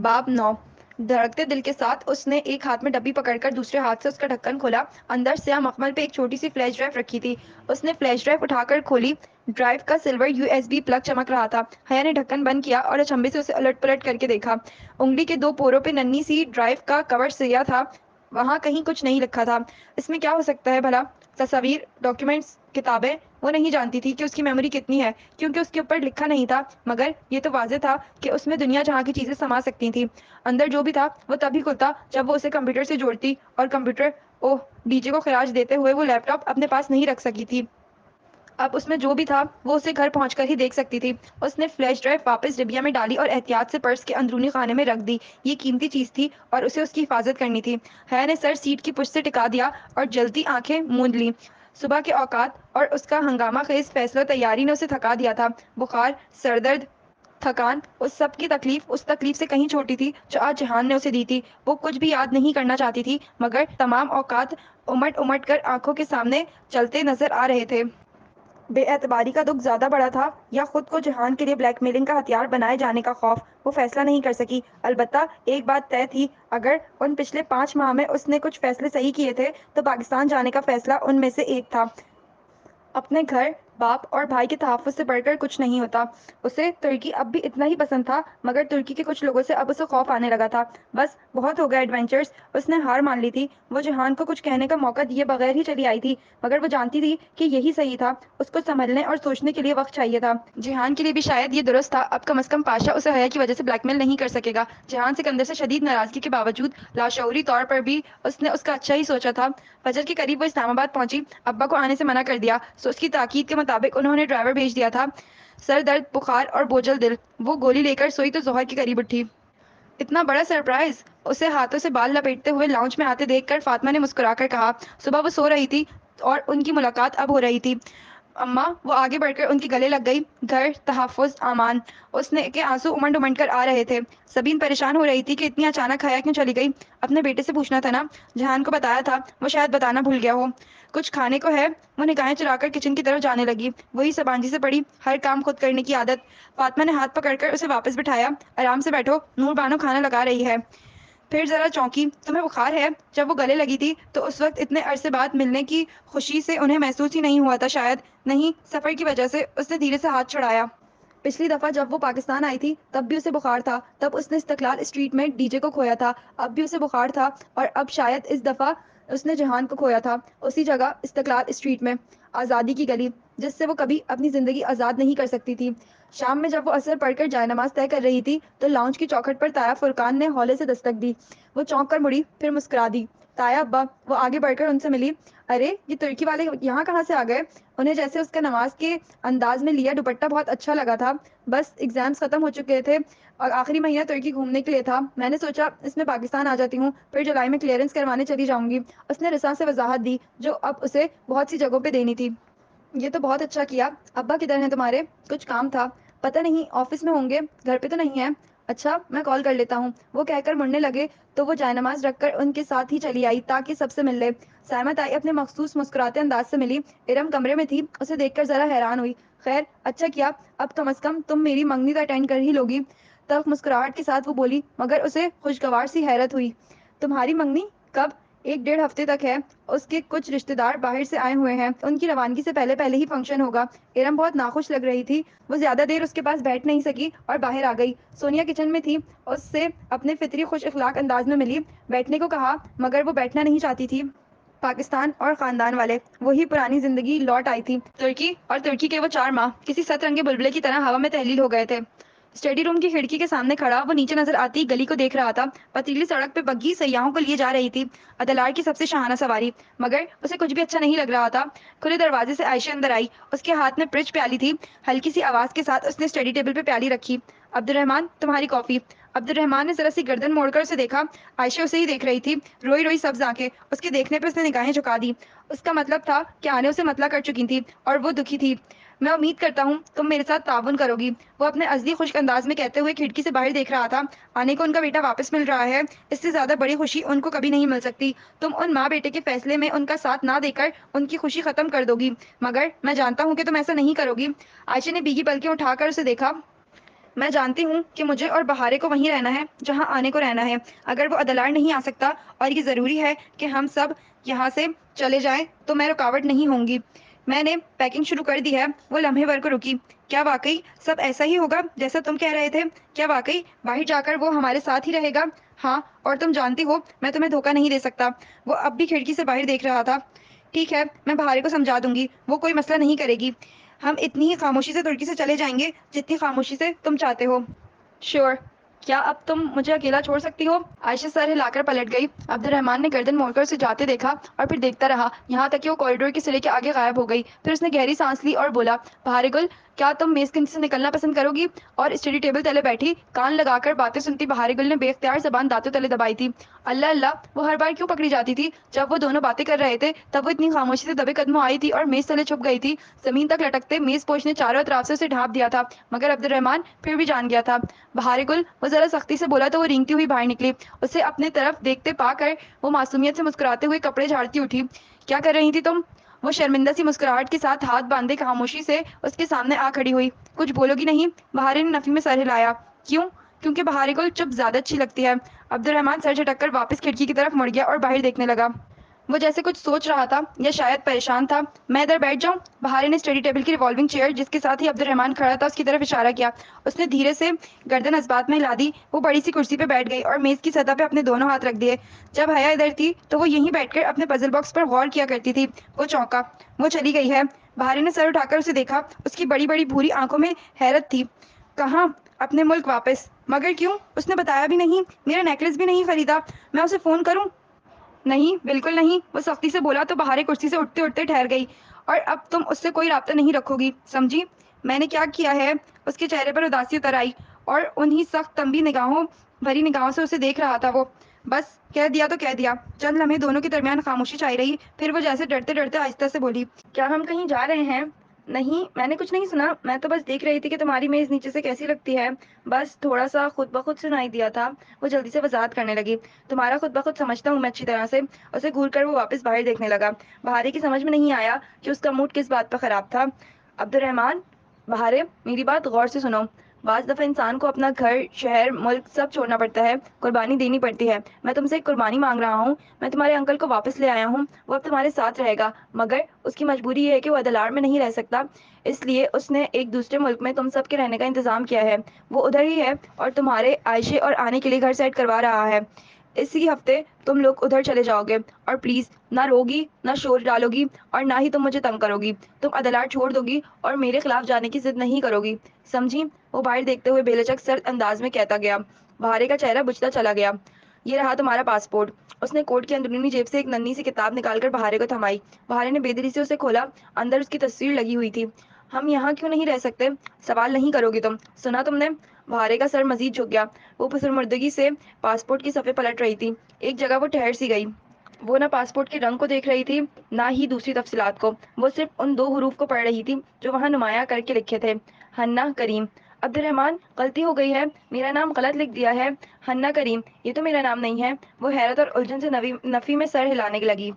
باب 9 دھڑکتے دل کے ساتھ اس نے ایک ہاتھ میں ڈبی پکڑ کر دوسرے ہاتھ سے اس کا ڈھکن کھولا۔ اندر سیاہ مخمل پہ ایک چھوٹی سی فلیش ڈرائیو رکھی تھی۔ اس نے فلیش ڈرائیو اٹھا کر کھولی۔ ڈرائیو کا سلور USB پلگ چمک رہا تھا۔ حیا نے ڈھکن بند کیا اور اچنبے سے اسے الٹ پلٹ کر کے دیکھا۔ انگلی کے 2 پوروں پہ ننھی سی ڈرائیو کا کور سیاہ تھا۔ وہاں کہیں کچھ نہیں لکھا تھا۔ اس میں کیا ہو سکتا ہے بھلا؟ تصاویر، ڈاکیومنٹس، کتابیں؟ وہ نہیں جانتی تھی کہ اس کی میموری کتنی ہے، کیونکہ اس کے اوپر لکھا نہیں تھا، مگر یہ تو واضح تھا کہ اس میں دنیا جہاں کی چیزیں سما سکتی تھیں۔ اندر جو بھی تھا وہ تبھی کھلتا جب وہ اسے کمپیوٹر سے جوڑتی، اور کمپیوٹر ڈی جے کو خراج دیتے ہوئے وہ لیپ ٹاپ اپنے پاس نہیں رکھ سکی تھی۔ اب اس میں جو بھی تھا وہ اسے گھر پہنچ کر ہی دیکھ سکتی تھی۔ اس نے فلیش ڈرائیو واپس ڈبیا میں ڈالی اور احتیاط سے پرس کے اندرونی خانے میں رکھ دی۔ یہ قیمتی چیز تھی اور اسے اس کی حفاظت کرنی تھی۔ حیا نے سر سیٹ کی پشت سے ٹکا دیا اور جلتی آنکھیں موند لیں۔ صبح کے اوقات اور اس کا ہنگامہ خیز فیصلہ و تیاری نے اسے تھکا دیا تھا۔ بخار، سردرد، تھکان، اس سب کی تکلیف اس تکلیف سے کہیں چھوٹی تھی جو آج جہان نے اسے دی تھی۔ وہ کچھ بھی یاد نہیں کرنا چاہتی تھی، مگر تمام اوقات امٹ امٹ کر آنکھوں کے سامنے چلتے نظر آ رہے تھے۔ بے اعتباری کا دکھ زیادہ بڑا تھا یا خود کو جہان کے لیے بلیک میلنگ کا ہتھیار بنائے جانے کا خوف؟ وہ فیصلہ نہیں کر سکی۔ البتہ ایک بات طے تھی، اگر ان پچھلے 5 ماہ میں اس نے کچھ فیصلے صحیح کیے تھے تو پاکستان جانے کا فیصلہ ان میں سے ایک تھا۔ اپنے گھر، باپ اور بھائی کے تحفظ سے بڑھ کر کچھ نہیں ہوتا۔ اسے ترکی اب بھی اتنا ہی پسند تھا، مگر ترکی کے کچھ لوگوں سے اب اسے خوف آنے لگا تھا۔ بس بہت ہو گیا ایڈونچرز۔ اس نے ہار مان لی تھی۔ وہ جہان کو کچھ کہنے کا موقع دیے بغیر ہی چلی آئی تھی، مگر وہ جانتی تھی کہ یہی صحیح تھا۔ اس کو سنبھلنے اور سوچنے کے لیے وقت چاہیے تھا۔ جہان کے لیے بھی شاید یہ درست تھا۔ اب کم از کم پاشا اسے حیا کی وجہ سے بلیک میل نہیں کر سکے گا۔ جہان سکندر سے شدید ناراضگی کے باوجود لاشعوری طور پر بھی اس نے اس کا اچھا ہی سوچا تھا۔ فجر کے قریب وہ اسلام آباد پہنچی۔ ابا کو آنے سے منع کر دیا سو اس کی تاکید کے مطابق انہوں نے ڈرائیور بھیج دیا تھا۔ سر درد، بخار اور بوجھل دل، وہ گولی لے کر سوئی تو ظہر کے قریب اٹھی۔ اتنا بڑا سرپرائز! اسے ہاتھوں سے بال لپیٹتے ہوئے لاؤنج میں آتے دیکھ کر فاطمہ نے مسکرا کر کہا۔ صبح وہ سو رہی تھی اور ان کی ملاقات اب ہو رہی تھی۔ اماں، وہ آگے بڑھ کر ان کے گلے لگ گئی۔ گھر، تحفظ، امان۔ اس نے کے آنسو امنڈ امنڈ کر آ رہے تھے۔ سبین پریشان ہو رہی تھی کہ اتنی اچانک حیا کیوں چلی گئی۔ اپنے بیٹے سے پوچھنا تھا نا، جہان کو بتایا تھا، وہ شاید بتانا بھول گیا ہو۔ کچھ کھانے کو ہے؟ وہ نگاہیں چرا کر کچن کی طرف جانے لگی۔ وہی سبانجی سے پڑی ہر کام خود کرنے کی عادت۔ فاطمہ نے ہاتھ پکڑ کر اسے واپس بٹھایا۔ آرام سے بیٹھو، نور بانو کھانا لگا رہی ہے۔ پھر ذرا چونکی۔ تمہیں بخار ہے؟ جب وہ گلے لگی تھی تو اس وقت اتنے عرصے بعد ملنے کی خوشی سے انہیں محسوس ہی نہیں ہوا تھا شاید۔ نہیں، سفر کی وجہ سے۔ اس نے دھیرے سے ہاتھ چھڑایا۔ پچھلی دفعہ جب وہ پاکستان آئی تھی تب بھی اسے بخار تھا۔ تب اس نے استقلال اسٹریٹ میں ڈی جے کو کھویا تھا۔ اب بھی اسے بخار تھا، اور اب شاید اس دفعہ اس نے جہان کو کھویا تھا، اسی جگہ استقلال اسٹریٹ میں، آزادی کی گلی جس سے وہ کبھی اپنی زندگی آزاد نہیں کر سکتی تھی۔ شام میں جب وہ اثر پڑھ کر جائے نماز طے کر رہی تھی تو لاؤنج کی چوکھٹ پر تایا فرقان نے ہولے سے دستک دی۔ وہ چونک کر مڑی، پھر مسکرا دی۔ تایا ابا! وہ آگے بڑھ کر ان سے ملی۔ ارے، یہ ترکی والے یہاں کہاں سے آ گئے؟ انہیں جیسے اس کا نماز کے انداز میں لیا دوپٹہ بہت اچھا لگا تھا۔ بس ایگزامز ختم ہو چکے تھے اور آخری مہینہ ترکی گھومنے کے لیے تھا۔ میں نے سوچا اس میں پاکستان آ جاتی ہوں، پھر جولائی میں کلیئرنس کروانے چلی جاؤں گی۔ اس نے رسا سے وضاحت دی جو اب اسے بہت سی جگہوں پہ دینی تھی۔ یہ تو بہت اچھا کیا۔ ابا کدھر ہیں تمہارے؟ کچھ کام تھا۔ پتہ نہیں، آفس میں ہوں گے، گھر پہ تو نہیں ہے۔ اچھا، میں کال کر لیتا ہوں۔ وہ کہہ کر مڑنے لگے تو وہ جائے نماز رکھ کر ان کے ساتھ ہی چلی آئی تاکہ سب سے مل لے۔ سائمہ تائی اپنے مخصوص مسکراتے انداز سے ملی۔ ارم کمرے میں تھی، اسے دیکھ کر ذرا حیران ہوئی۔ خیر، اچھا کیا، اب کم از کم تم میری منگنی تو اٹینڈ کر ہی لوگی۔ تلخ مسکراہٹ کے ساتھ وہ بولی، مگر اسے خوشگوار سی حیرت ہوئی۔ تمہاری منگنی؟ کب؟ 1 ڈیڑھ ہفتے تک ہے۔ اس کے کچھ رشتے دار باہر سے آئے ہوئے ہیں، ان کی روانگی سے پہلے پہلے ہی فنکشن ہوگا۔ ارم بہت ناخوش لگ رہی تھی۔ وہ زیادہ دیر اس کے پاس بیٹھ نہیں سکی اور باہر آ گئی۔ سونیا کچن میں تھی، اس سے اپنے فطری خوش اخلاق انداز میں ملی۔ بیٹھنے کو کہا، مگر وہ بیٹھنا نہیں چاہتی تھی۔ پاکستان اور خاندان والے، وہی پرانی زندگی لوٹ آئی تھی۔ ترکی اور ترکی کے وہ 4 ماہ کسی ست رنگے بلبلے کی طرح ہوا میں تحلیل ہو گئے تھے۔ اسٹڈی روم کی کھڑکی کے سامنے کھڑا وہ نیچے نظر آتی گلی کو دیکھ رہا تھا۔ پتیلی سڑک پہ بگھی سیاحوں کو لیے جا رہی تھی، ادلار کی سب سے شاہانہ سواری، مگر اسے کچھ بھی اچھا نہیں لگ رہا تھا۔ کھلے دروازے سے عائشہ اندر آئی، اس کے ہاتھ میں پرچ پیالی تھی۔ ہلکی سی آواز کے ساتھ اس نے اسٹڈی ٹیبل پہ پیالی رکھی۔ عبد الرحمن، تمہاری کافی۔ عبد الرحمن نے ذرا سی گردن موڑ کر اسے دیکھا۔ عائشہ اسے ہی دیکھ رہی تھی، روئی روئی سبز آنکھیں۔ اس کے دیکھنے پہ اس نے نگاہیں جھکا دی۔ اس کا مطلب تھا کہ آنے اسے مطلع کر چکی تھی اور وہ دکھی تھی۔ میں امید کرتا ہوں تم میرے ساتھ تعاون کرو گی، وہ اپنے ازلی خشک انداز میں کہتے ہوئے کھڑکی سے باہر دیکھ رہا تھا۔ آنے کو ان کا بیٹا واپس مل رہا ہے، اس سے زیادہ بڑی خوشی ان کو کبھی نہیں مل سکتی۔ تم ان ماں بیٹے کے فیصلے میں ان کا ساتھ نہ دے کر ان کی خوشی ختم کر دو گی، مگر میں جانتا ہوں کہ تم ایسا نہیں کرو گی۔ عائشہ نے بھیگی پلکیں اٹھا کر اسے دیکھا۔ میں جانتی ہوں کہ مجھے اور بہارے کو وہیں رہنا ہے جہاں آنے کو رہنا ہے. اگر وہ عدلار نہیں آ سکتا اور یہ ضروری ہے کہ ہم سب یہاں سے چلے جائیں تو میں رکاوٹ نہیں ہوں گی. میں نے پیکنگ شروع کر دی ہے. وہ لمحے بھر کو رکی. کیا واقعی سب ایسا ہی ہوگا جیسا تم کہہ رہے تھے؟ کیا واقعی باہر جا کر وہ ہمارے ساتھ ہی رہے گا؟ ہاں، اور تم جانتی ہو میں تمہیں دھوکہ نہیں دے سکتا. وہ اب بھی کھڑکی سے باہر دیکھ رہا تھا. ٹھیک ہے، میں بہارے کو سمجھا دوں گی. وہ کوئی مسئلہ نہیں کرے گی. ہم اتنی ہی خاموشی سے ترکی سے چلے جائیں گے جتنی خاموشی سے تم چاہتے ہو. شور. کیا اب تم مجھے اکیلا چھوڑ سکتی ہو؟ عائشہ سر ہلا کر پلٹ گئی. عبد الرحمن نے گردن موڑ کر اسے جاتے دیکھا اور پھر دیکھتا رہا یہاں تک کہ وہ کوریڈور کے سرے کے آگے غائب ہو گئی. پھر اس نے گہری سانس لی اور بولا، بہارے گل، کیا تم میز کے نیچے سے نکلنا پسند کرو گی؟ اور اسٹڈی ٹیبل تلے بیٹھی کان لگا کر باتیں سنتی بہارے گل نے بے اختیار زبان دانتوں تلے دبائی تھی. اللہ اللہ، وہ ہر بار کیوں پکڑی جاتی تھی؟ جب وہ دونوں باتیں کر رہے تھے تب وہ اتنی خاموشی سے دبے قدموں آئی تھی اور میز تلے چھپ گئی تھی. زمین تک لٹکتے میز پوش نے چاروں اطراف سے اسے ڈھانپ دیا تھا، مگر عبد الرحمن پھر بھی جان گیا تھا. بہارے گل، وہ ذرا سختی سے بولا تو وہ رینگتی ہوئی باہر نکلی. اسے اپنے طرف دیکھتے پا کر وہ معصومیت سے مسکراتے ہوئے کپڑے جھاڑتی اٹھی. کیا کر رہی تھی تم؟ وہ شرمندہ سی مسکراہٹ کے ساتھ ہاتھ باندھے خاموشی سے اس کے سامنے آ کھڑی ہوئی. کچھ بولو گی نہیں؟ بہارے نے نفی میں سر ہلایا. کیوں؟ کیونکہ بہارے کو چپ زیادہ اچھی لگتی ہے. عبد الرحمن سر جھٹک کر واپس کھڑکی کی طرف مڑ گیا اور باہر دیکھنے لگا. وہ جیسے کچھ سوچ رہا تھا یا شاید پریشان تھا. میں ادھر بیٹھ جاؤں؟ بہارے نے اسٹڈی ٹیبل کی ریوالونگ چیئر جس کے ساتھ ہی عبد الرحمن کھڑا تھا اس کی طرف اشارہ کیا. اس نے دھیرے سے گردن اسبات میں ہلا دی. وہ بڑی سی کرسی پہ بیٹھ گئی اور میز کی سطح پہ اپنے دونوں ہاتھ رکھ دیے. جب حیا ادھر تھی تو وہ یہیں بیٹھ کر اپنے پزل باکس پر غور کیا کرتی تھی. وہ چونکا. وہ چلی گئی ہے. بہارے نے سر اٹھا کر اسے دیکھا. اس کی بڑی بڑی بھوری آنکھوں میں حیرت تھی. کہاں؟ اپنے ملک واپس. مگر کیوں؟ اس نے بتایا بھی نہیں. میرا نیکلس بھی نہیں خریدا. میں اسے فون کروں؟ نہیں، بالکل نہیں، وہ سختی سے بولا تو بہارے کرسی سے اٹھتے اٹھتے ٹھہر گئی. اور اب تم اس سے کوئی رابطہ نہیں رکھو گی، سمجھی؟ میں نے کیا کیا ہے؟ اس کے چہرے پر اداسی اتر آئی اور انہی سخت تنبی نگاہوں بھری نگاہوں سے اسے دیکھ رہا تھا وہ. بس کہہ دیا تو کہہ دیا. چند لمحے دونوں کے درمیان خاموشی چھائی رہی. پھر وہ جیسے ڈرتے ڈرتے آہستہ سے بولی، کیا ہم کہیں جا رہے ہیں؟ نہیں، میں نے کچھ نہیں سنا. میں تو بس دیکھ رہی تھی کہ تمہاری میز نیچے سے کیسی لگتی ہے. بس تھوڑا سا خود بخود سنائی دیا تھا. وہ جلدی سے وضاحت کرنے لگی. تمہارا خود بخود سمجھتا ہوں میں اچھی طرح سے. اسے گھور کر وہ واپس باہر دیکھنے لگا. بہارے کی سمجھ میں نہیں آیا کہ اس کا موڈ کس بات پر خراب تھا. عبد الرحمن، بہارے، میری بات غور سے سنو. بعض دفعہ انسان کو اپنا گھر، شہر، ملک سب چھوڑنا پڑتا ہے. قربانی دینی پڑتی ہے. میں تم سے ایک قربانی مانگ رہا ہوں. میں تمہارے انکل کو واپس لے آیا ہوں. وہ اب تمہارے ساتھ رہے گا، مگر اس کی مجبوری یہ ہے کہ وہ عدلار میں نہیں رہ سکتا. اس لیے اس نے ایک دوسرے ملک میں تم سب کے رہنے کا انتظام کیا ہے. وہ ادھر ہی ہے اور تمہارے عائشے اور آنے کے لیے گھر سیٹ کروا رہا ہے. اسی ہفتے تم لوگ ادھر چلے جاؤ گے. اور پلیز نہ روگی، نہ شور ڈالو گی اور نہ ہی تم مجھے تنگ کرو گی. تم عدلار چھوڑ دو گی اور میرے خلاف جانے کی ضد نہیں کرو گی، سمجھی؟ وہ باہر دیکھتے ہوئے بے لچک سرد انداز میں کہتا گیا. بہارے کا چہرہ بجھتا چلا گیا. یہ رہا تمہارا پاسپورٹ. اس نے کوٹ کی اندرونی جیب سے ایک ننھی سی کتاب نکال کر بہارے کو تھمائی. بہارے نے بے دلی سے اسے کھولا. اندر اس کی تصویر لگی ہوئی تھی. ہم یہاں کیوں نہیں رہ سکتے؟ سوال نہیں کرو گی تم، سنا تم نے؟ بہارے کا سر مزید جھک گیا. وہ پسمردگی سے پاسپورٹ کی صفحے پلٹ رہی تھی. ایک جگہ وہ ٹھہر سی گئی. وہ نہ پاسپورٹ کے رنگ کو دیکھ رہی تھی نہ ہی دوسری تفصیلات کو. وہ صرف ان دو حروف کو پڑھ رہی تھی جو وہاں نمایاں کر کے لکھے تھے، حنا کریم. عبد الرحمن، غلطی ہو گئی ہے. میرا نام غلط لکھ دیا ہے. حنا کریم یہ تو میرا نام نہیں ہے. وہ حیرت اور الجھن سے نفی میں سر ہلانے لگی.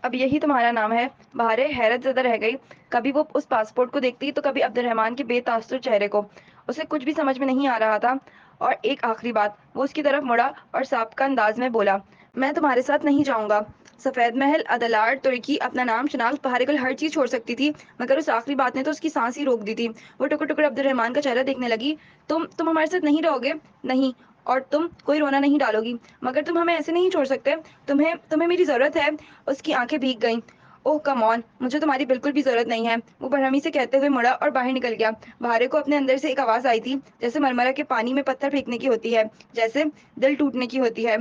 اب یہی تمہارا نام ہے؟ بہارے حیرت زدہ رہ گئی. کبھی وہ اس پاسپورٹ کو دیکھتی تو کبھی عبد الرحمن کے بے تاثر چہرے کو. اسے کچھ بھی سمجھ میں نہیں آ رہا تھا. اور ایک آخری بات. وہ اس کی طرف مڑا اور سابقہ انداز میں بولا، میں تمہارے ساتھ نہیں جاؤں گا. سفید محل، عدلار، ترکی، اپنا نام، شناخت، بہارے گل ہر چیز چھوڑ سکتی تھی، مگر اس آخری بات نے تو اس کی سانس ہی روک دی تھی. وہ ٹکر ٹکر عبد الرحمن کا چہرہ دیکھنے لگی. تم ہمارے ساتھ نہیں رہو گے؟ نہیں. اور تم کوئی رونا نہیں ڈالو گی؟ مگر تم ہمیں ایسے نہیں چھوڑ سکتے. تمہیں میری ضرورت ہے. اس کی آنکھیں بھیگ گئیں. اوہ کم آن، مجھے تمہاری بالکل بھی ضرورت نہیں ہے. وہ برہمی سے کہتے ہوئے مڑا اور باہر نکل گیا. بہارے کو اپنے اندر سے ایک آواز آئی تھی جیسے مرمرہ کے پانی میں پتھر پھینکنے کی ہوتی ہے، جیسے دل ٹوٹنے کی ہوتی ہے.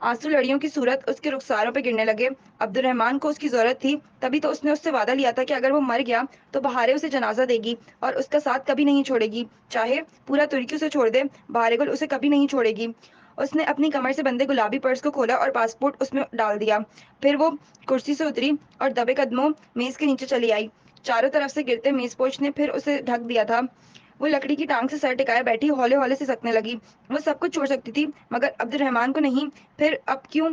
آنسو لڑیوں کی صورت اس کے رخساروں پہ گرنے لگے. عبد الرحمن کو اس کی ضرورت تھی، تبھی تو اس نے اس سے وعدہ لیا تھا کہ اگر وہ مر گیا تو بہارے اسے جنازہ دے گی اور اس کا ساتھ کبھی نہیں چھوڑے گی. چاہے پورا ترکی اسے چھوڑ دے، بہارے گل اسے کبھی نہیں چھوڑے گی. اس نے اپنی کمر سے بندے گلابی پرس کو کھولا اور پاسپورٹ اس میں ڈال دیا. پھر وہ کرسی سے اتری اور دبے قدموں میز کے نیچے چلی آئی. چاروں طرف سے گرتے میز پوش نے پھر اسے ڈھک دیا تھا. وہ لکڑی کی ٹانگ سے سر ٹکائے بیٹھی ہولے ہولے سے سکنے لگی. وہ سب کچھ چھوڑ سکتی تھی مگر عبد الرحمن کو نہیں. پھر اب کیوں؟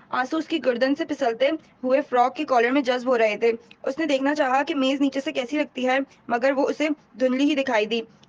آنسو اس کی گردن سے پھسلتے ہوئے فراک کے کالر میں جذب ہو رہے تھے. اس نے دیکھنا چاہا کہ میز نیچے سے کیسی لگتی ہے، مگر وہ اسے دھندلی ہی دکھائی دی.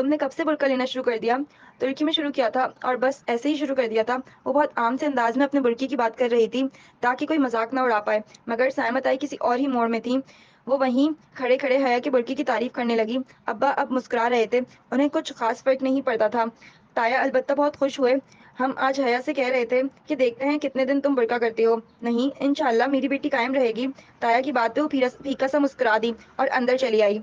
تم نے کب سے برقع لینا شروع کر دیا؟ ترکی میں شروع کیا تھا اور بس ایسے ہی شروع کر دیا تھا۔ وہ بہت عام سے انداز میں اپنے برقعے کی بات کر رہی تھی تاکہ کوئی مذاق نہ اڑا پائے، مگر سائمہ تائی کسی اور ہی موڑ میں تھی۔ وہ وہیں کھڑے کھڑے حیا کے برقعے کی تعریف کرنے لگی۔ ابا اب مسکرا رہے تھے، انہیں کچھ خاص فرق نہیں پڑتا تھا۔ تایا البتہ بہت خوش ہوئے۔ ہم آج حیا سے کہہ رہے تھے کہ دیکھتے ہیں کتنے دن تم برقع کرتی ہو۔ نہیں، انشاءاللہ میری بیٹی قائم رہے گی۔ تایا کی بات پہ وہ پھیکا سا مسکرا دی اور اندر چلی آئی۔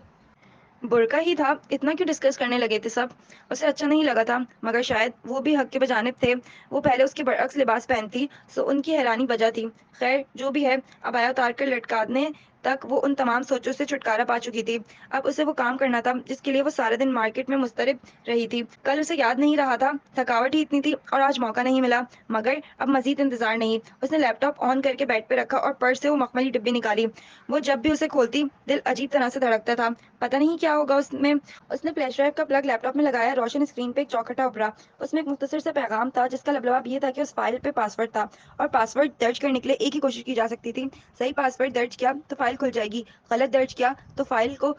برقع ہی تھا، اتنا کیوں ڈسکس کرنے لگے تھے سب؟ اسے اچھا نہیں لگا تھا، مگر شاید وہ بھی حق کے بجانب تھے۔ وہ پہلے اس کے برعکس لباس پہنتی سو ان کی حیرانی بجا تھی۔ خیر جو بھی ہے، عبایا اتار کر لٹکانے تک وہ ان تمام سوچوں سے چھٹکارا پا چکی تھی۔ اب اسے وہ کام کرنا تھا جس کے لیے وہ سارے دن مارکیٹ میں مضطرب رہی تھی۔ کل اسے یاد نہیں رہا تھا، تھکاوٹ ہی اتنی تھی اور آج موقع نہیں ملا، مگر اب مزید انتظار نہیں۔ اس نے لیپ ٹاپ آن کر کے بیڈ پہ رکھا اور پرس سے وہ مخملی ڈبی نکالی۔ وہ جب بھی اسے کھولتی دل عجیب طرح سے دھڑکتا تھا، پتہ نہیں کیا ہوگا اس میں۔ اس نے فلیش ڈرائیو کا پلگ لیپ ٹاپ میں لگایا، روشن اسکرین پہ ایک چوکھٹا ابھرا۔ اس میں ایک مختصر سا پیغام تھا جس کا لبلباب یہ تھا کہ اس فائل پہ پاس ورڈ تھا اور پاس ورڈ درج کرنے کے لیے ایک ہی کوشش کی جا سکتی تھی۔ صحیح پاس ورڈ درج کیا تو فائل کھل جائے گی، غلط درج کیا تو فائل کو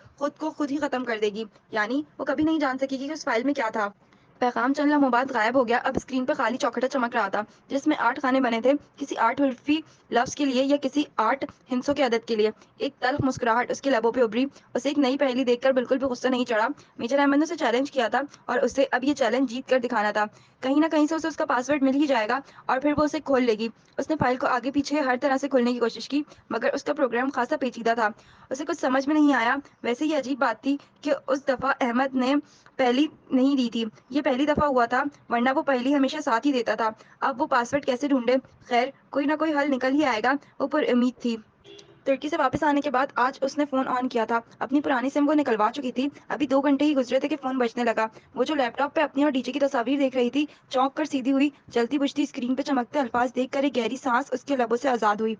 خود ہی ختم کر دے گی، یعنی وہ کبھی نہیں جان سکے گی کہ اس فائل میں کیا تھا۔ پیغام چند لمحوں بعد غائب ہو گیا۔ اب اسکرین پر خالی چوکھٹا چمک رہا تھا جس میں 8 خانے بنے تھے، کسی 8 حرفی لفظ کے لیے یا کسی 8 ہندسوں کے عدد کے لیے۔ ایک تلخ مسکراہٹ اس کے لبوں پہ ابھری۔ اسے ایک نئی پہیلی دیکھ کر بالکل بھی غصہ نہیں چڑھا۔ میجر احمد نے اسے چیلنج کیا تھا اور اسے اب یہ چیلنج جیت کر دکھانا تھا۔ کہیں نہ کہیں سے اسے اس کا پاس ورڈ مل ہی جائے گا اور پھر وہ اسے کھول لے گی۔ اس نے فائل کو آگے پیچھے ہر طرح سے کھولنے کی کوشش کی، مگر اس کا پروگرام خاصا پیچیدہ تھا۔ اسے کچھ سمجھ میں نہیں آیا۔ ویسے یہ عجیب بات تھی کہ اس دفعہ احمد نے پہلی نہیں دی تھی، یہ پہلی دفعہ ہوا تھا، ورنہ وہ پہلی ہمیشہ ساتھ ہی دیتا تھا۔ اب وہ پاس ورڈ کیسے ڈھونڈے؟ خیر کوئی نہ کوئی حل نکل ہی آئے گا، وہ پر امید تھی۔ ترکی سے واپس آنے کے بعد آج اس نے فون آن کیا تھا۔ اپنی پرانی سم وہ نکلوا چکی تھی، ابھی 2 گھنٹے ہی گزرے تھے کہ فون بجنے لگا۔ وہ جو لیپ ٹاپ پہ اپنی اور ڈی جے کی تصاویر دیکھ رہی تھی، چونک کر سیدھی ہوئی، جلتی بجھتی اسکرین پہ چمکتے الفاظ دیکھ کر ایک گہری سانس اس کے لبوں سے آزاد ہوئی۔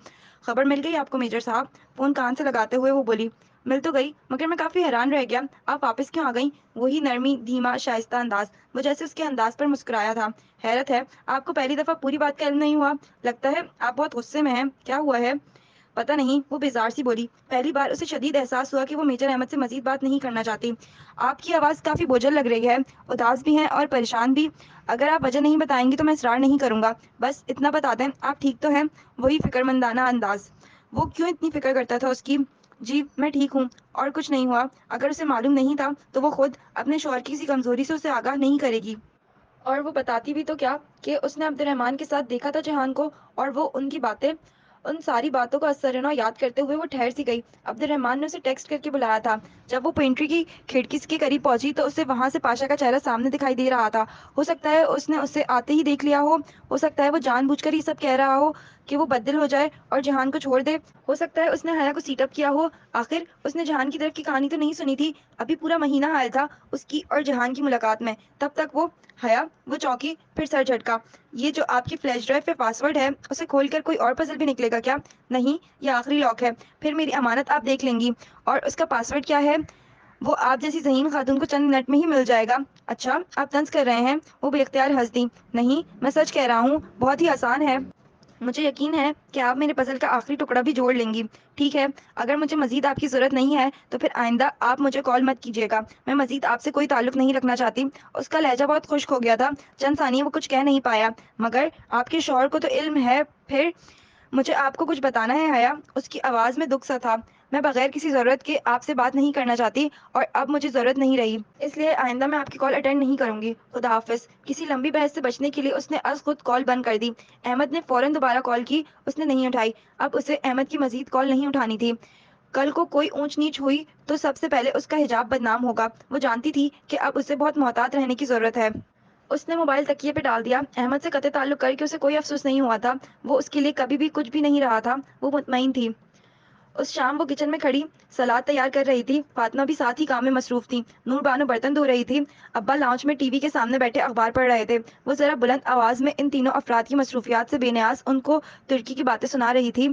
خبر مل گئی آپ کو میجر صاحب؟ فون کان سے لگاتے ہوئے وہ بولی۔ مل تو گئی، مگر میں کافی حیران رہ گیا، آپ واپس کیوں آ گئیں؟ وہی نرمی، دھیما، شائستہ انداز، وہ جیسے اس کے انداز پر مسکرایا تھا۔ حیرت ہے، آپ کو پہلی دفعہ پوری بات کا علم نہیں ہوا؟ لگتا ہے آپ بہت غصے میں ہیں، کیا ہوا ہے؟ پتہ نہیں، وہ بیزار سی بولی۔ پہلی بار اسے شدید احساس ہوا کہ وہ میجر احمد سے مزید بات نہیں کرنا چاہتی۔ آپ کی آواز کافی بوجھل لگ رہی ہے، اداس بھی ہیں اور پریشان بھی۔ اگر آپ وجہ نہیں بتائیں گی تو میں اصرار نہیں کروں گا، بس اتنا بتا دیں آپ ٹھیک تو ہیں؟ وہی فکرمندانہ انداز، وہ کیوں اتنی فکر کرتا تھا اس کی؟ جی میں ٹھیک ہوں، اور کچھ نہیں ہوا۔ اگر اسے معلوم نہیں تھا تو وہ خود اپنے شوہر کی کسی کمزوری سے اسے آگاہ نہیں کرے گی، اور وہ بتاتی بھی تو کیا کہ اس نے عبد الرحمن کے ساتھ دیکھا تھا جہان کو، اور وہ ان کی باتیں، ان ساری باتوں کو اثرنو یاد کرتے ہوئے وہ ٹھہر سی گئی۔ عبد الرحمن نے اسے ٹیکسٹ کر کے بلایا تھا۔ جب وہ پینٹری کی کھڑکی کے قریب پہنچی تو اسے وہاں سے پاشا کا چہرہ سامنے دکھائی دے رہا تھا۔ ہو سکتا ہے اس نے اسے آتے ہی دیکھ لیا ہو سکتا ہے وہ جان بوجھ کر یہ سب کہہ رہا ہو کہ وہ بدل ہو جائے اور جہان کو چھوڑ دے، ہو سکتا ہے اس نے حیا کو سیٹ اپ کیا ہو۔ آخر اس نے جہان کی طرف کی کہانی تو نہیں سنی تھی، ابھی پورا مہینہ حائل تھا اس کی اور جہان کی ملاقات میں۔ تب تک وہ حیا، وہ چونکی، پھر سر جھٹکا۔ یہ جو آپ کی فلیش ڈرائیو پہ پاس ورڈ ہے اسے کھول کر کوئی اور پزل بھی نکلے گا کیا؟ نہیں، یہ آخری لاک ہے، پھر میری امانت آپ دیکھ لیں گی۔ اور اس کا پاس ورڈ کیا ہے؟ وہ آپ جیسی ذہین خاتون کو چند منٹ میں ہی مل جائے گا۔ اچھا آپ طنز کر رہے ہیں؟ وہ بے اختیار ہنس دی۔ نہیں میں سچ کہہ رہا ہوں، بہت ہی آسان ہے، مجھے یقین ہے کہ آپ میرے پزل کا آخری ٹکڑا بھی جوڑ لیں گی۔ ٹھیک ہے، اگر مجھے مزید آپ کی ضرورت نہیں ہے تو پھر آئندہ آپ مجھے کال مت کیجیے گا، میں مزید آپ سے کوئی تعلق نہیں رکھنا چاہتی۔ اس کا لہجہ بہت خشک ہو گیا تھا، چند ثانیے وہ کچھ کہہ نہیں پایا۔ مگر آپ کے شوہر کو تو علم ہے پھر؟ مجھے آپ کو کچھ بتانا ہے حیا؟ اس کی آواز میں دکھ سا تھا۔ میں بغیر کسی ضرورت کے آپ سے بات نہیں کرنا چاہتی اور اب مجھے ضرورت نہیں رہی، اس لیے آئندہ میں آپ کی کال اٹینڈ نہیں کروں گی، خدا حافظ۔ کسی لمبی بحث سے بچنے کے لیے اس نے از خود کال بند کر دی۔ احمد نے فوراً دوبارہ کال کی، اس نے نہیں اٹھائی۔ اب اسے احمد کی مزید کال نہیں اٹھانی تھی۔ کل کو کوئی اونچ نیچ ہوئی تو سب سے پہلے اس کا حجاب بدنام ہوگا۔ وہ جانتی تھی کہ اب اسے بہت محتاط رہنے کی ضرورت ہے۔ اس نے موبائل تکیے پہ ڈال دیا۔ احمد سے قطع تعلق کر کے اسے کوئی افسوس نہیں ہوا تھا، وہ اس کے لیے کبھی بھی کچھ بھی نہیں رہا تھا، وہ مطمئن تھی۔ اس شام وہ کچن میں کھڑی سلاد تیار کر رہی تھی، فاطمہ بھی ساتھ ہی کام میں مصروف تھی، نور بانو برتن دھو رہی تھی، ابا لاؤنج میں ٹی وی کے سامنے بیٹھے اخبار پڑھ رہے تھے۔ وہ ذرا بلند آواز میں ان تینوں افراد کی مصروفیات سے بے نیاز ان کو ترکی کی باتیں سنا رہی تھی۔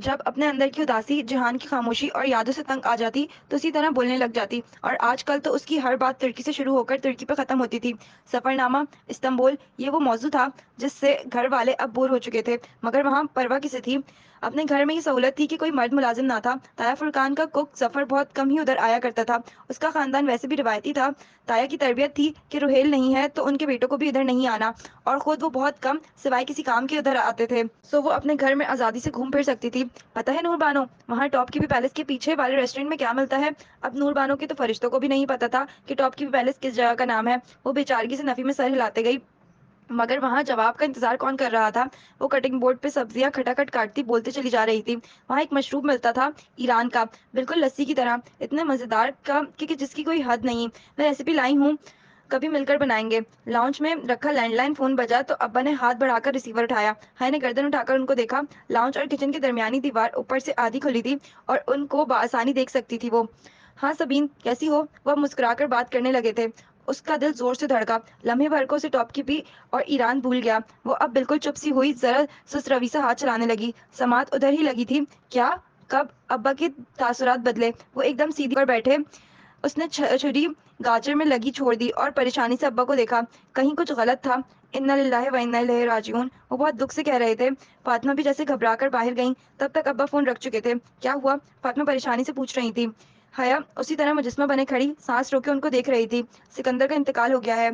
جب اپنے اندر کی اداسی، جہان کی خاموشی اور یادوں سے تنگ آ جاتی تو اسی طرح بولنے لگ جاتی، اور آج کل تو اس کی ہر بات ترکی سے شروع ہو کر ترکی پہ ختم ہوتی تھی۔ سفر نامہ استنبول، یہ وہ موضوع تھا جس سے گھر والے اب بور ہو چکے تھے، مگر وہاں پرواہ کسے تھی؟ اپنے گھر میں یہ سہولت تھی کہ کوئی مرد ملازم نہ تھا۔ تایا فرقان کا کک ظفر بہت کم ہی ادھر آیا کرتا تھا، اس کا خاندان ویسے بھی روایتی تھا۔ تایا کی تربیت تھی کہ روہیل نہیں ہے تو ان کے بیٹوں کو بھی ادھر نہیں آنا، اور خود وہ بہت کم سوائے کسی کام کے ادھر آتے تھے، سو وہ اپنے گھر میں آزادی سے گھوم پھر سکتی تھی۔ پتہ ہے نور بانو، وہاں ٹاپ کی بھی پیلس کے پیچھے والے ریسٹورینٹ میں کیا ملتا ہے؟ اب نور بانو کے تو فرشتوں کو بھی نہیں پتا تھا کہ ٹاپ کی بھی پیلس کس جگہ کا نام ہے۔ وہ بیچارگی سے نفی میں سر ہلاتے گئی، مگر وہاں جواب کا انتظار کون کر رہا تھا؟ وہ کٹنگ بورڈ پہ سبزیاں کھٹاکھٹ کاٹتی بولتے چلی جا رہی تھی۔ وہاں ایک مشروب ملتا تھا، ایران کا، بالکل لسی کی طرح، اتنے مزیدار کا کہ جس کی کوئی حد نہیں۔ میں ریسیپی لائی ہوں، کبھی مل کر بنائیں گے۔ لاؤنج میں رکھا لینڈ لائن فون بجا تو ابا نے ہاتھ بڑھا کر ریسیور اٹھایا۔ ہائی نے گردن اٹھا کر ان کو دیکھا۔ لاؤنج اور کچن کی درمیانی دیوار اوپر سے آدھی کھلی تھی اور ان کو بآسانی دیکھ سکتی تھی وہ۔ ہاں سبین، کیسی ہو؟ وہ اب مسکرا کر بات کرنے لگے تھے۔ اس کا دل زور سے دھڑکا، لمحے بھر کو اسے ٹاپ کی پی اور ایران بھول گیا۔ وہ اب بالکل چپ سی ہوئی، ذرا سست روی سے ہاتھ چلانے لگی۔ سماعت ادھر ہی لگی تھی۔ کیا؟ کب؟ ابا کے تاثرات بدلے، وہ ایک دم سیدھی پر بیٹھے۔ اس نے چھری گاجر میں لگی چھوڑ دی اور پریشانی سے ابا کو دیکھا۔ کہیں کچھ غلط تھا؟ انا للہ و انا الیہ راجعون، وہ بہت دکھ سے کہہ رہے تھے۔ فاطمہ بھی جیسے گھبرا کر باہر گئیں، تب تک ابا فون رکھ چکے تھے۔ کیا ہوا؟ فاطمہ پریشانی سے پوچھ رہی تھی۔ حیا اسی طرح مجسمہ بنے کھڑی، سانس روکے ان کو دیکھ رہی تھی۔ سکندر کا انتقال ہو گیا ہے۔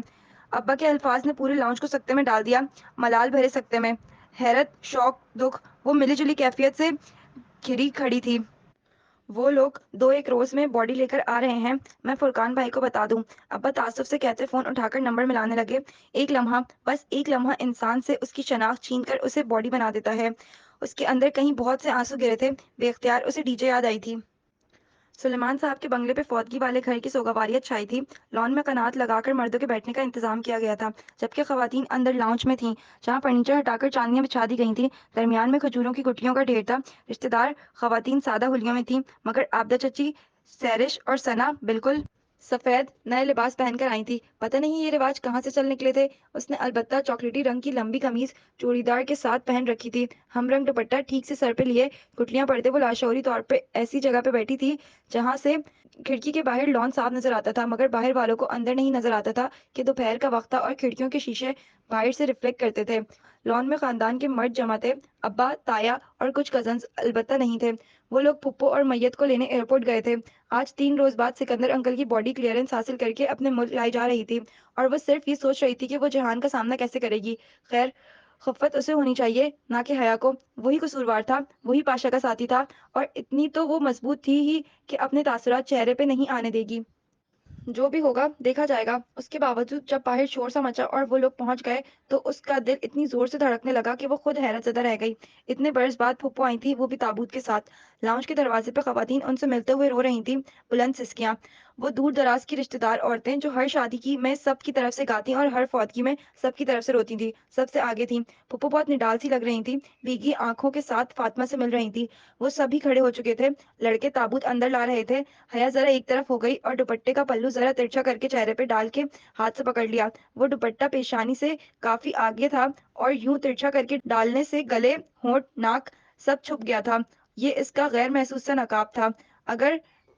ابا کے الفاظ نے پورے لاؤنج کو سکتے میں ڈال دیا، ملال بھرے سکتے میں۔ حیرت، شوق، دکھ، وہ ملی جلی کیفیت سے گھری کھڑی تھی۔ وہ لوگ 2-1 روز میں باڈی لے کر آ رہے ہیں، میں فرقان بھائی کو بتا دوں، ابا تعصب سے کہتے فون اٹھا کر نمبر ملانے لگے۔ ایک لمحہ، بس ایک لمحہ انسان سے اس کی شناخت چھین کر اسے باڈی بنا دیتا ہے۔ اس کے اندر کہیں بہت سے آنسو گرے تھے، بے اختیار اسے ڈی جے یاد آئی تھی۔ سلیمان صاحب کے بنگلے پہ فوتگی والے گھر کی سوگواریت چھائی تھی۔ لان میں قنات لگا کر مردوں کے بیٹھنے کا انتظام کیا گیا تھا، جبکہ خواتین اندر لاؤنج میں تھیں، جہاں فرنیچر ہٹا کر چاندیاں بچھا دی گئی تھیں۔ درمیان میں کھجوروں کی گٹھلیوں کا ڈھیر تھا۔ رشتہ دار خواتین سادہ حلیوں میں تھیں، مگر عابدہ چچی، سیرش اور ثنا بالکل سفید نئے لباس پہن کر آئی تھی۔ پتہ نہیں یہ رواج کہاں سے چل نکلے تھے۔ اس نے البتہ چاکلیٹی رنگ کی لمبی قمیض چوڑی دار کے ساتھ پہن رکھی تھی، ہم رنگ دوپٹہ ٹھیک سے سر پہ لیے، گٹھلیاں پڑتے وہ لاشعوری طور پہ ایسی جگہ پہ بیٹھی تھی جہاں سے کھڑکی کے باہر لان صاف نظر آتا تھا، مگر باہر والوں کو اندر نہیں نظر آتا تھا کہ دوپہر کا وقت تھا اور کھڑکیوں کے شیشے باہر سے ریفلیکٹ کرتے تھے۔ لان میں خاندان کے مرد جمع تھے، ابا، تایا اور کچھ کزنز البتہ نہیں تھے۔ وہ لوگ پھپھو اور میت کو لینے ایئرپورٹ گئے تھے۔ آج 3 روز بعد سکندر انکل کی باڈی کلیئرنس حاصل کر کے اپنے ملک لائی جا رہی تھی، اور وہ صرف یہ سوچ رہی تھی کہ وہ جہان کا سامنا کیسے کرے گی۔ خیر خفت اسے ہونی چاہیے، نہ کہ حیا کو۔ وہی قصوروار تھا، وہی پاشا کا ساتھی تھا، اور اتنی تو وہ مضبوط تھی ہی کہ اپنے تاثرات چہرے پہ نہیں آنے دے گی۔ جو بھی ہوگا دیکھا جائے گا۔ اس کے باوجود جب باہر شور سا مچا اور وہ لوگ پہنچ گئے تو اس کا دل اتنی زور سے دھڑکنے لگا کہ وہ خود حیرت زدہ رہ گئی۔ اتنے برس بعد پھپھو آئی تھی، وہ بھی تابوت کے ساتھ۔ لاؤنج کے دروازے پہ خواتین ان سے ملتے ہوئے رو رہی تھیں، بلند سسکیاں۔ وہ دور دراز کی رشتہ دار عورتیں جو ہر شادی کی میں سب کی طرف سے گاتی اور ہر فوتگی میں سب کی طرف سے روتی تھیں، سب سے آگے تھیں۔ پھپھو بہت نڈال سی لگ رہی تھیں، بھیگی آنکھوں کے ساتھ فاطمہ سے مل رہی تھیں۔ وہ سبھی کھڑے ہو چکے تھے، لڑکے تابوت اندر لا رہے تھے۔ حیا ذرا ایک طرف ہو گئی اور دوپٹے کا پلو ذرا ترچھا کر کے چہرے پہ ڈال کے ہاتھ سے پکڑ لیا۔ وہ دوپٹہ پیشانی سے کافی آگے تھا اور یوں ترچھا کر کے ڈالنے سے گلے، ہونٹ، ناک سب چھپ گیا تھا۔ یہ اس کا غیر محسوس سا نقاب تھا۔ اگر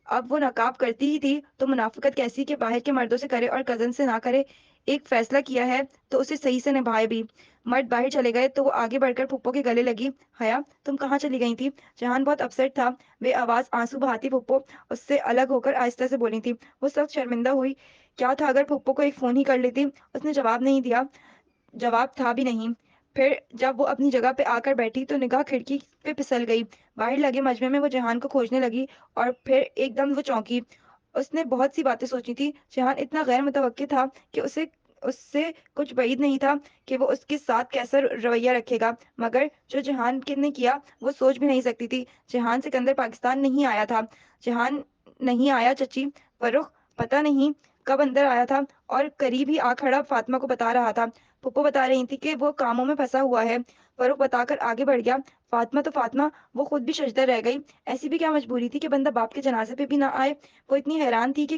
اب وہ نقاب کرتی ہی تھی تو منافقت کیسی کہ باہر کے مردوں سے کرے اور کزن سے نہ کرے۔ ایک فیصلہ کیا ہے تو اسے صحیح سے نبھائے بھی۔ مرد باہر چلے گئے تو وہ آگے بڑھ کر پھپھو کے گلے لگی۔ حیا تم کہاں چلی گئی تھی؟ جہان بہت اپسیٹ تھا، بے آواز آنسو بہاتی پھپھو اس سے الگ ہو کر آہستہ سے بولی تھی۔ وہ سخت شرمندہ ہوئی، کیا تھا اگر پھپھو کو ایک فون ہی کر لیتی۔ اس نے جواب نہیں دیا، جواب تھا بھی نہیں۔ پھر جب وہ اپنی جگہ پہ آ کر بیٹھی تو نگاہ کھڑکی پہ پھسل گئی۔ باہر لگے مجمع میں وہ جہان کو کھوجنے لگی اور پھر ایک دم وہ چونکی۔ اس نے بہت سی باتیں سوچی تھی۔ جہان اتنا غیر متوقع تھا کہ اس سے کچھ بعید نہیں تھا کہ وہ اس کے ساتھ کیسا رویہ رکھے گا، مگر جو جہان نے کیا وہ سوچ بھی نہیں سکتی تھی۔ جہان سکندر پاکستان نہیں آیا تھا، جہان نہیں آیا چچی، فرخ پتہ نہیں کب اندر آیا تھا اور قریب ہی آ کھڑا فاطمہ کو بتا رہا تھا۔ پھپھو بتا رہی تھی کہ وہ کاموں میں پھنسا ہوا ہے۔ فرخ بتا کر آگے بڑھ گیا، فاطمہ تو فاطمہ، وہ خود بھی ششدر رہ گئی۔ ایسی بھی کیا مجبوری تھی کہ بندہ باپ کے جنازے پہ بھی نہ آئے؟ وہ اتنی حیران تھی کہ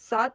7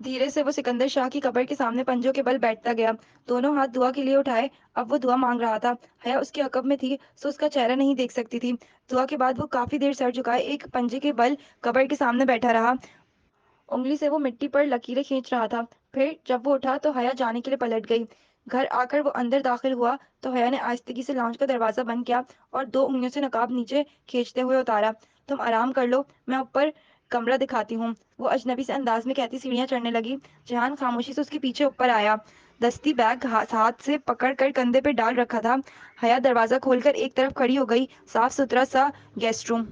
دھیرے سے وہ سکندر شاہ کی قبر کے سامنے پنجوں کے بل بیٹھتا گیا، دونوں ہاتھ دعا کے لیے اٹھائے۔ اب وہ دعا مانگ رہا تھا۔ حیا اس کے عقب میں تھی سو اس کا چہرہ نہیں دیکھ سکتی تھی۔ دعا کے بعد وہ کافی دیر سر جھکائے ایک پنجے کے بل قبر کے سامنے بیٹھا رہا، انگلی سے وہ مٹی پر لکیریں کھینچ رہا تھا۔ پھر جب وہ اٹھا تو حیا جانے کے لیے پلٹ گئی۔ گھر آ کر وہ اندر داخل ہوا تو حیا نے آہستگی سے لاؤنج کا دروازہ بند کیا اور 2 انگلیوں سے نقاب نیچے کھینچتے ہوئے اتارا۔ تم آرام کر لو، میں اوپر کمرہ دکھاتی ہوں، وہ اجنبی سے انداز میں کہتی سیڑھیاں چڑھنے لگی۔ جہان خاموشی سے اس کے پیچھے اوپر آیا، دستی بیگ ہاتھ سے پکڑ کر کندھے پہ ڈال رکھا تھا۔ حیا دروازہ کھول کر ایک طرف کھڑی ہو گئی، صاف ستھرا سا گیسٹ روم۔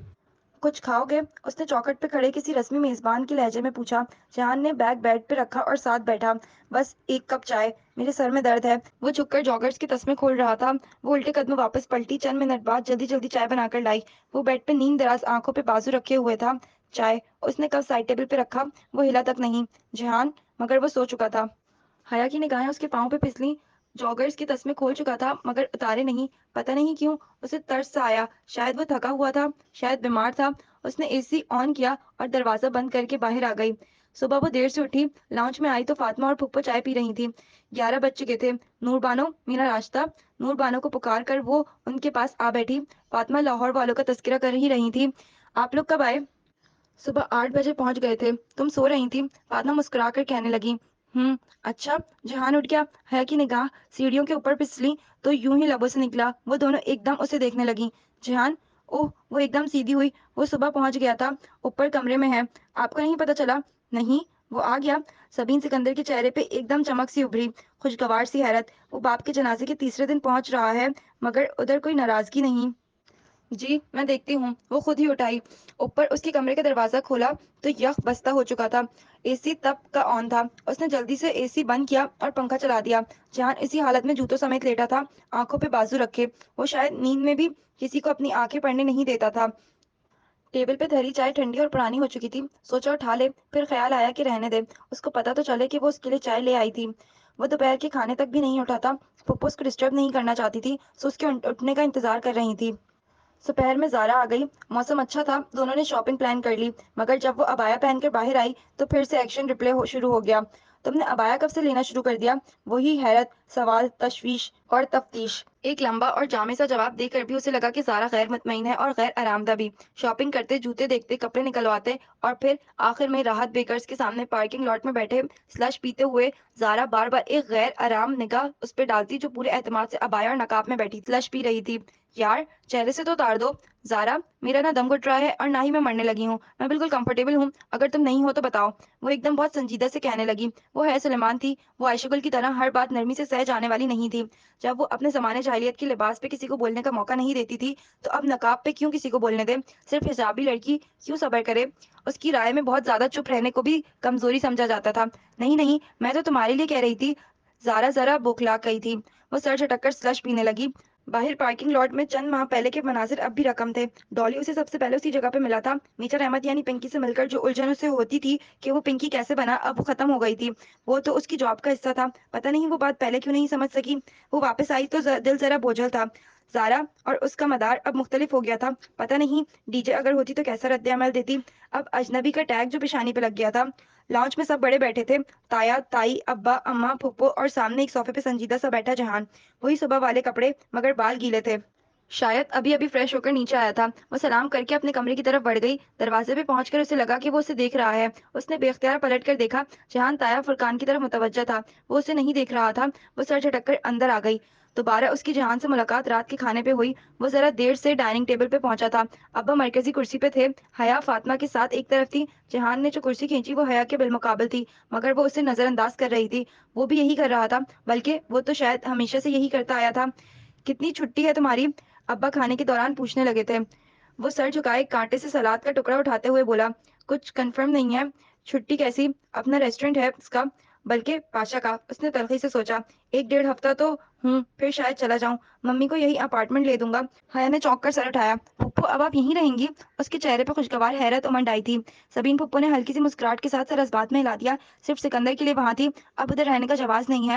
کچھ کھاؤ گے؟ اس نے چوکھٹ پہ کھڑے کسی رسمی میزبان کے لہجے میں پوچھا۔ جہان نے بیگ بیڈ پہ رکھا اور ساتھ بیٹھا۔ بس ایک کپ چائے، میرے سر میں درد ہے۔ وہ جھک کر جاگرز کے تسمے کھول رہا تھا۔ وہ الٹے قدم واپس پلٹی، چند منٹ بعد جلدی جلدی چائے بنا کر لائی۔ وہ بیڈ پہ نیند دراز آنکھوں پہ بازو رکھے ہوئے تھا۔ چائے اس نے کپ سائڈ ٹیبل پہ رکھا، وہ ہلا تک نہیں۔ جہان، مگر وہ سو چکا تھا۔ حیا کی نگاہیں اس کے پاؤں پہ پھسلیں۔ جاگرز کے تسمے کھول چکا تھا مگر اتارے نہیں۔ پتہ نہیں کیوں اسے ترس سا آیا، شاید وہ تھکا ہوا تھا، شاید بیمار تھا۔ اس نے اے سی آن کیا اور دروازہ بند کر کے باہر آ گئی۔ صبح وہ دیر سے اٹھی، لاؤنج میں آئی تو فاطمہ اور پھپھو چائے پی رہی تھی۔ 11 بج چکے تھے۔ نور بانو، میرا راستہ، نور بانو کو پکار کر وہ ان کے پاس آ بیٹھی۔ فاطمہ لاہور والوں کا تذکرہ کر ہی رہی تھی۔ آپ لوگ کب آئے؟ صبح 8 بجے پہنچ گئے تھے، تم سو رہی تھی، فاطمہ مسکرا کر کہنے لگی۔ اچھا۔ جہان اٹھ گیا، حیا کی نگاہ سیڑھیوں کے اوپر پھسلی تو یوں ہی لبوں سے نکلا۔ وہ دونوں ایک دم اسے دیکھنے لگیں۔ جہان، اوہ، وہ ایک دم سیدھی ہوئی۔ وہ صبح پہنچ گیا تھا، اوپر کمرے میں ہے، آپ کو نہیں پتا چلا؟ نہیں، وہ آ گیا؟ سبین سکندر کے چہرے پہ ایک دم چمک سی ابھری، خوشگوار سی حیرت۔ وہ باپ کے جنازے کے تیسرے دن پہنچ رہا ہے مگر ادھر کوئی ناراضگی نہیں۔ جی میں دیکھتی ہوں، وہ خود ہی اٹھائی۔ اوپر اس کے کمرے کا دروازہ کھولا تو یخ بستہ ہو چکا تھا، اے سی تب کا آن تھا۔ اس نے جلدی سے اے سی بند کیا اور پنکھا چلا دیا۔ جہان اسی حالت میں جوتوں سمیت لیٹا تھا، آنکھوں پہ بازو رکھے۔ وہ شاید نیند میں بھی کسی کو اپنی آنکھیں پڑھنے نہیں دیتا تھا۔ ٹیبل پہ دھری چائے ٹھنڈی اور پرانی ہو چکی تھی، سوچا اٹھا لے، پھر خیال آیا کہ رہنے دے، اس کو پتا تو چلے کہ وہ اس کے لیے چائے لے آئی تھی۔ وہ دوپہر کے کھانے تک بھی نہیں اٹھا تھا، پھپھو اس کو ڈسٹرب نہیں کرنا چاہتی تھی سو اس کے اٹھنے کا انتظار کر رہی تھی۔ دوپہر میں زارا آ گئی، موسم اچھا تھا، دونوں نے شاپنگ پلان کر لی، مگر جب وہ ابایا پہن کر باہر آئی تو پھر سے ایکشن ریپلے شروع ہو گیا۔ تم نے ابایا کب سے لینا شروع کر دیا؟ وہی حیرت، سوال، تشویش اور تفتیش۔ ایک لمبا اور جامع سا جواب دے کر بھی اسے لگا کہ زارا غیر مطمئن ہے اور غیر آرام دہ بھی۔ شاپنگ کرتے، جوتے دیکھتے، کپڑے نکلواتے اور پھر آخر میں راحت بیکرز کے سامنے پارکنگ لاٹ میں بیٹھے سلش پیتے ہوئے زارا بار بار ایک غیر آرام نگاہ اس پہ ڈالتی جو پورے اعتماد سے ابایا اور نقاب میں بیٹھی سلش پی رہی تھی۔ یار چہرے سے تو اتار دو زارا، میرا نہ دم گھٹ رہا ہے اور نہ ہی میں مرنے لگی ہوں، میں بالکل کمفرٹیبل ہوں، اگر تم نہیں ہو تو بتاؤ۔ وہ ایک دم بہت سنجیدہ سے کہنے لگی۔ وہ ہے سلیمان تھی، وہ عائشہ گل کی طرح ہر بات نرمی سے سہ جانے والی نہیں تھی۔ جب وہ اپنے زمانے جاہلیت کے لباس پہ کسی کو بولنے کا موقع نہیں دیتی تھی تو اب نقاب پہ کیوں کسی کو بولنے دے؟ صرف حجابی لڑکی کیوں صبر کرے؟ اس کی رائے میں بہت زیادہ چپ رہنے کو بھی کمزوری سمجھا جاتا تھا۔ نہیں نہیں، میں تو تمہارے لیے کہہ رہی تھی۔ زارا ذرا بوکھلا گئی تھی، وہ سر جھٹک کر سلش پینے لگی۔ باہر پارکنگ لاٹ میں چند ماہ پہلے کے مناظر اب بھی رقم تھے۔ ڈالی اسے سب سے پہلے اسی جگہ پہ ملا تھا، میچر احمد یعنی پنکی سے مل کر جو الجھن اسے ہوتی تھی کہ وہ پنکی کیسے بنا اب وہ ختم ہو گئی تھی۔ وہ تو اس کی جاب کا حصہ تھا، پتہ نہیں وہ بات پہلے کیوں نہیں سمجھ سکی۔ وہ واپس آئی تو دل ذرا بوجھل تھا۔ زارا اور اس کا مدار اب مختلف ہو گیا تھا، پتہ نہیں ڈی جے اگر ہوتی تو کیسا رد عمل دیتی۔ اب اجنبی کا ٹیگ جو پیشانی پہ لگ گیا تھا۔ لاؤنج میں سب بڑے بیٹھے تھے، تایا، تائی، ابا، اماں، پھپھو اور سامنے ایک صوفے پہ سنجیدہ سا بیٹھا جہان، وہی صبح والے کپڑے مگر بال گیلے تھے۔ شاید ابھی ابھی فریش ہو کر نیچے آیا تھا۔ وہ سلام کر کے اپنے کمرے کی طرف بڑھ گئی، دروازے پہ پہنچ کر اسے لگا کہ وہ اسے دیکھ رہا ہے۔ اس نے بے اختیار پلٹ کر دیکھا، جہان تایا فرقان کی طرف متوجہ تھا، وہ اسے نہیں دیکھ رہا تھا۔ وہ سر جھٹک کر اندر آ گئی۔ دوبارہ اس کی جہان سے ملاقات رات کے کھانے پہ ہوئی۔ وہ ذرا دیر سے ڈائننگ ٹیبل پہ پہنچا تھا، ابا مرکزی کرسی پہ تھے، حیا فاطمہ کے ساتھ ایک طرف تھی۔ جہان نے جو کرسی کھینچی وہ حیا کے بالمقابل تھی مگر وہ اسے نظر انداز کر رہی تھی۔ وہ بھی یہی کر رہا تھا، بلکہ وہ تو شاید ہمیشہ سے یہی کرتا آیا تھا۔ کتنی چھٹی ہے تمہاری؟ ابا کھانے کے دوران پوچھنے لگے تھے۔ وہ سر جھکائے کانٹے سے سلاد کا ٹکڑا اٹھاتے ہوئے بولا، کچھ کنفرم نہیں ہے۔ چھٹی کیسی؟ اپنا ریسٹورینٹ ہے اس کا، بلکہ پاشا کا۔ اس نے تلخی سے سوچا، 1 ڈیڑھ ہفتہ تو پھر شاید چلا جاؤں، ممی کو یہی اپارٹمنٹ لے دوں گا۔ حیا نے چونک کر سر اٹھایا، پھپھو اب آپ یہیں رہیں گی؟ اس کے چہرے پہ خوشگوار حیرت امنڈ آئی تھی۔ سبین پھپھو نے ہلکی سی مسکراہٹ کے ساتھ سر اس بات میں ہلا دیا، صرف سکندر کے لیے وہاں تھی، اب ادھر رہنے کا جواز نہیں ہے۔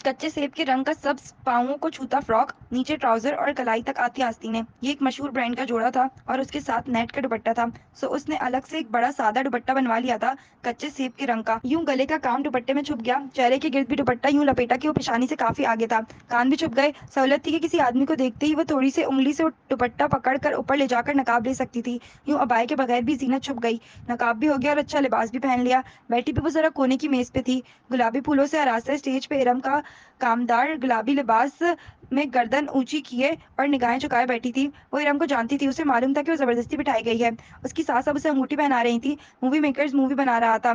کچے سیب کے رنگ کا سبز پاؤں کو چھوتا فراک، نیچے ٹراؤزر اور کلائی تک آتی آستین ہے۔ یہ ایک مشہور برانڈ کا جوڑا تھا اور اس کے ساتھ نیٹ کا دوپٹہ تھا، سو اس نے الگ سے ایک بڑا سادہ دوپٹہ بنوا لیا تھا کچے سیب کے رنگ کا۔ یوں گلے کا کام دوپٹے میں چھپ گیا، چہرے کے گرد بھی دوپٹہ یوں لپیٹا کہ وہ پیشانی سے کافی آگے تھا، کان بھی چھپ گئے۔ سہولت تھی کہ کسی آدمی کو دیکھتے ہی وہ تھوڑی سی انگلی سے دوپٹہ پکڑ کر اوپر لے جا کر نقاب لے سکتی تھی۔ یوں ابائے کے بغیر بھی زینت چھپ گئی، نقاب بھی ہو گیا اور اچھا لباس بھی پہن لیا۔ بیٹھی بھی وہ ذرا کونے کی میز پہ تھی، گلابی پھولوں سے آراستہ اسٹیج پہ ارم کا کامدار گلابی لباس میں گردن اونچی کیے اور نگاہیں جھکائے بیٹھی تھی۔ وہ ارم کو جانتی تھی، اسے معلوم تھا کہ وہ زبردستی بٹھائی گئی ہے۔ اس کی ساس اب اسے انگوٹھی پہنا رہی تھی۔ مووی میکرز مووی بنا رہا تھا۔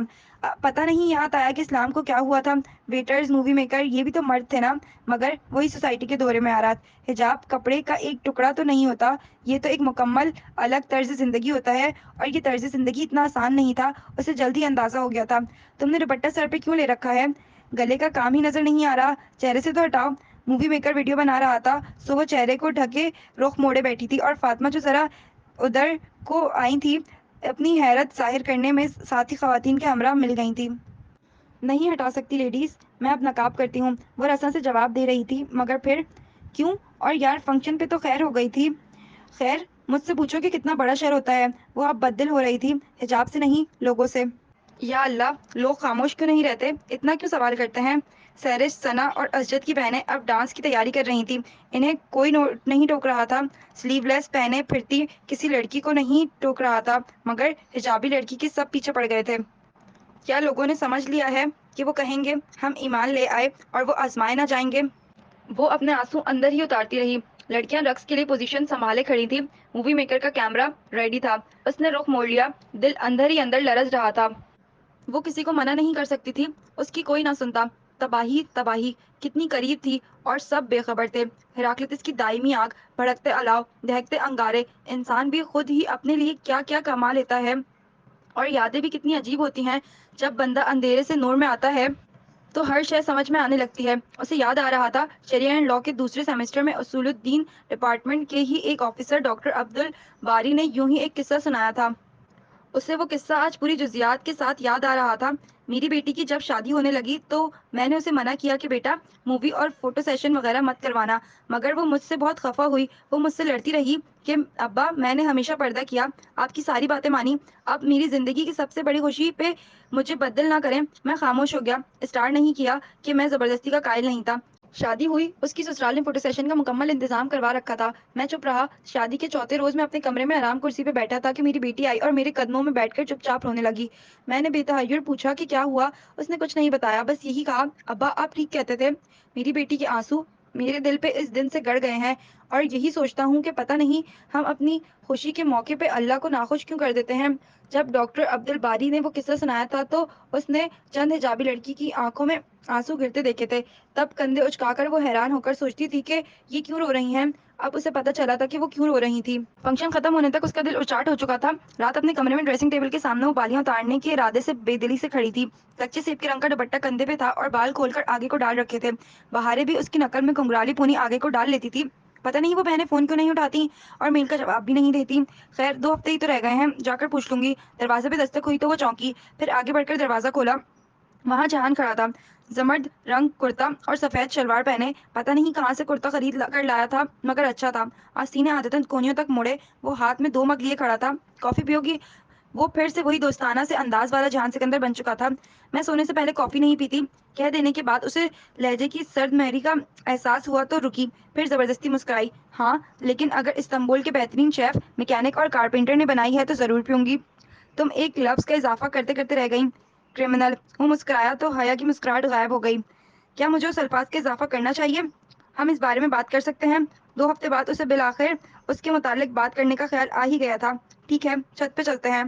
پتہ نہیں یاد آیا کہ اسلام کو کیا ہوا تھا۔ ویٹرز، مووی میکر، یہ بھی تو مرد تھے نا، مگر وہی سوسائٹی کے دورے میں آ رہا۔ حجاب کپڑے کا ایک ٹکڑا تو نہیں ہوتا، یہ تو ایک مکمل الگ طرز زندگی ہوتا ہے، اور یہ طرز زندگی اتنا آسان نہیں تھا، اسے جلد ہی اندازہ ہو گیا تھا۔ تم نے دوپٹہ سر پہ کیوں لے رکھا ہے؟ گلے کا کام ہی نظر نہیں آ رہا، چہرے سے تو ہٹاؤ۔ مووی میکر ویڈیو بنا رہا تھا، سو وہ چہرے کو ڈھکے رخ موڑے بیٹھی تھی، اور فاطمہ جو ذرا ادھر کو آئی تھی اپنی حیرت ظاہر کرنے میں ساتھی خواتین کے ہمراہ مل گئی تھی۔ نہیں ہٹا سکتی لیڈیز، میں اب نقاب کرتی ہوں، وہ رسا سے جواب دے رہی تھی، مگر پھر کیوں؟ اور یار فنکشن پہ تو خیر ہو گئی تھی۔ خیر مجھ سے پوچھو کہ کتنا بڑا شہر ہوتا ہے۔ وہ اب بدل ہو رہی تھی، حجاب سے نہیں، لوگوں سے۔ یا اللہ، لوگ خاموش کیوں نہیں رہتے، اتنا کیوں سوال کرتے ہیں؟ سیرش، ثنا اور اسجد کی بہنیں اب ڈانس کی تیاری کر رہی تھیں، انہیں کوئی نہیں ٹوک رہا تھا۔ سلیو لیس پہنے پھرتی کسی لڑکی کو نہیں ٹوک رہا تھا، مگر حجابی لڑکی کے سب پیچھے پڑ گئے تھے۔ کیا لوگوں نے سمجھ لیا ہے کہ وہ کہیں گے ہم ایمان لے آئے اور وہ آزمائے نہ جائیں گے؟ وہ اپنے آنسو اندر ہی اتارتی رہی۔ لڑکیاں رقص کے لیے پوزیشن سنبھالے کھڑی تھی، مووی میکر کا کیمرہ ریڈی تھا۔ اس نے رخ موڑ لیا، دل اندر ہی اندر لرز رہا تھا۔ وہ کسی کو منع نہیں کر سکتی تھی، اس کی کوئی نہ سنتا۔ تباہی تباہی کتنی قریب تھی اور سب بے خبر تھے۔ ہیراکلیتس کی دائمی آگ، بھڑکتے الاؤ، دہکتے انگارے، انسان بھی خود ہی اپنے لیے کیا کیا کما لیتا ہے، اور یادیں بھی کتنی عجیب ہوتی ہیں۔ جب بندہ اندھیرے سے نور میں آتا ہے تو ہر شے سمجھ میں آنے لگتی ہے۔ اسے یاد آ رہا تھا، شریعہ اینڈ لاء کے دوسرے سیمسٹر میں اصول الدین ڈپارٹمنٹ کے ہی ایک آفیسر ڈاکٹر عبد الباری نے یوں ہی ایک قصہ سنایا تھا۔ اسے وہ قصہ آج پوری جزیات کے ساتھ یاد آ رہا تھا۔ میری بیٹی کی جب شادی ہونے لگی تو میں نے اسے منع کیا کہ بیٹا مووی اور فوٹو سیشن وغیرہ مت کروانا، مگر وہ مجھ سے بہت خفا ہوئی۔ وہ مجھ سے لڑتی رہی کہ ابا میں نے ہمیشہ پردہ کیا، آپ کی ساری باتیں مانی، اب میری زندگی کی سب سے بڑی خوشی پہ مجھے بدل نہ کریں۔ میں خاموش ہو گیا، اسٹارٹ نہیں کیا کہ میں زبردستی کا قائل نہیں تھا۔ شادی ہوئی، اس کی سسرال نے فوٹو سیشن کا مکمل انتظام کروا رکھا تھا۔ میں چپ رہا۔ شادی کے چوتھے روز میں اپنے کمرے میں آرام کرسی پہ بیٹھا تھا کہ میری بیٹی آئی اور میرے قدموں میں بیٹھ کر چپ چاپ رونے لگی۔ میں نے بے تحیر پوچھا کہ کیا ہوا؟ اس نے کچھ نہیں بتایا، بس یہی کہا، ابا آپ ٹھیک کہتے تھے۔ میری بیٹی کے آنسو میرے دل پہ اس دن سے گڑ گئے ہیں، اور یہی سوچتا ہوں کہ پتہ نہیں ہم اپنی خوشی کے موقع پہ اللہ کو ناخوش کیوں کر دیتے ہیں۔ جب ڈاکٹر عبد الباری نے وہ قصہ سنایا تھا تو اس نے چند حجابی لڑکی کی آنکھوں میں آنسو گرتے دیکھے تھے۔ تب کندھے اچکا کر وہ حیران ہو کر سوچتی تھی کہ یہ کیوں رو رہی ہیں۔ اب اسے پتہ چلا تھا کہ وہ کیوں رو رہی تھی۔ فنکشن ختم ہونے تک اس کا دل اچاٹ ہو چکا تھا۔ رات اپنے کمرے میں ڈریسنگ ٹیبل کے سامنے وہ بالیاں اتارنے کے ارادے سے بے دلی سے کھڑی تھی۔ کچے سیب کے رنگ کا دوپٹہ کندھے پہ تھا اور بال کھول کر آگے کو ڈال رکھے تھے۔ بہاریں بھی اس کی نقل میں گھنگھرالی پونی آگے کو ڈال لیتی تھی۔ پتہ نہیں وہ بہنیں فون کیوں نہیں اٹھاتی اور میل کا جواب بھی نہیں دیتی۔ خیر 2 ہفتے ہی تو رہ گئے ہیں، جا کر پوچھ لوں گی۔ دروازے پہ دستک ہوئی تو وہ چونکی، پھر آگے بڑھ کر دروازہ کھولا۔ وہاں جہان کھڑا تھا، زمرد رنگ کرتا اور سفید شلوار پہنے۔ پتہ نہیں کہاں سے کرتا خرید کر لایا تھا، مگر اچھا تھا۔ آستینے عادتاً کونیوں تک مڑے، وہ ہاتھ میں 2 مگ لیے کھڑا تھا۔ کافی پیو گی؟ وہ پھر سے وہی دوستانہ سے انداز والا جہان سکندر بن چکا تھا۔ میں سونے سے پہلے کافی نہیں پیتی، کہہ دینے کے بعد اسے لہجے کی سرد مہری کا احساس ہوا تو رکی، پھر زبردستی مسکرائی۔ ہاں لیکن اگر استنبول کے بہترین شیف، میکینک اور کارپینٹر نے بنائی ہے تو ضرور پیوں گی۔ تم ایک لفظ کا اضافہ کرتے کرتے رہ گئیں، کرمنل۔ وہ مسکرایا تو حیا کی مسکراہٹ غائب ہو گئی۔ کیا مجھے اس الفاظ کا اضافہ کرنا چاہیے؟ ہم اس بارے میں بات کر سکتے ہیں۔ 2 ہفتے بعد اسے بالآخر اس کے متعلق بات کرنے کا خیال آ ہی گیا تھا۔ ٹھیک ہے، چھت پہ چلتے ہیں۔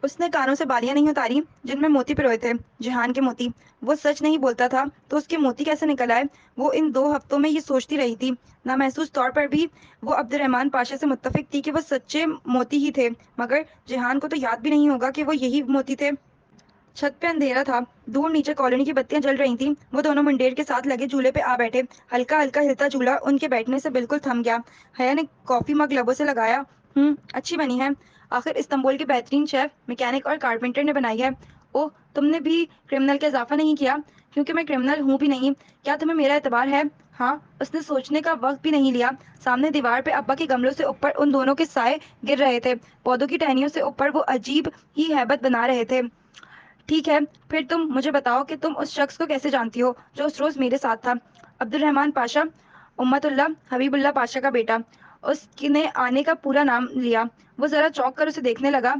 اس نے کانوں سے بالیاں نہیں اتاری جن میں موتی پروئے تھے، جہان کے موتی۔ وہ سچ نہیں بولتا تھا تو اس کے موتی کیسے نکل آئے؟ وہ ان 2 ہفتوں میں یہ سوچتی رہی تھی۔ نامحسوس طور پر بھی وہ عبد الرحمن پاشا سے متفق تھی کہ وہ سچے موتی ہی تھے، مگر جہان کو تو یاد بھی نہیں ہوگا کہ وہ یہی موتی تھے۔ چھت پہ اندھیرا تھا، دور نیچے کالونی کی بتیاں جل رہی تھیں۔ وہ دونوں منڈیر کے ساتھ لگے جھولے پہ آ بیٹھے۔ ہلکا ہلکا ہلتا جھولا ان کے بیٹھنے سے بالکل تھم گیا۔ حیا نے کافی مگ لبوں سے لگایا۔ اچھی بنی ہے، آخر استنبول کے بہترین شیف، میکینک اور کارپینٹر نے بنائی ہے۔ اوہ تم نے بھی کرمنل کا اضافہ نہیں کیا؟ کیونکہ میں کرمنل ہوں بھی نہیں۔ کیا تمہیں میرا اعتبار ہے؟ ہاں۔ اس نے سوچنے کا وقت بھی نہیں لیا۔ سامنے دیوار پہ ابا کے گملوں سے اوپر ان دونوں کے سائے گر رہے تھے، پودوں کی ٹہنیوں سے اوپر وہ عجیب ہی ہیبت بنا رہے تھے۔ ٹھیک ہے، پھر تم مجھے بتاؤ کہ تم اس شخص کو کیسے جانتی ہو جو اس روز میرے ساتھ تھا؟ عبد الرحمان پاشا، امت اللہ حبیب اللہ پاشا کا بیٹا۔ اس نے آنے کا پورا نام لیا۔ وہ ذرا چونک کر اسے دیکھنے لگا۔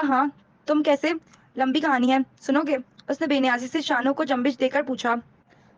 ہاں، تم کیسے؟ لمبی کہانی ہے، سنو گے؟ اس نے بے نیازی سے شانوں کو جنبش دے کر پوچھا۔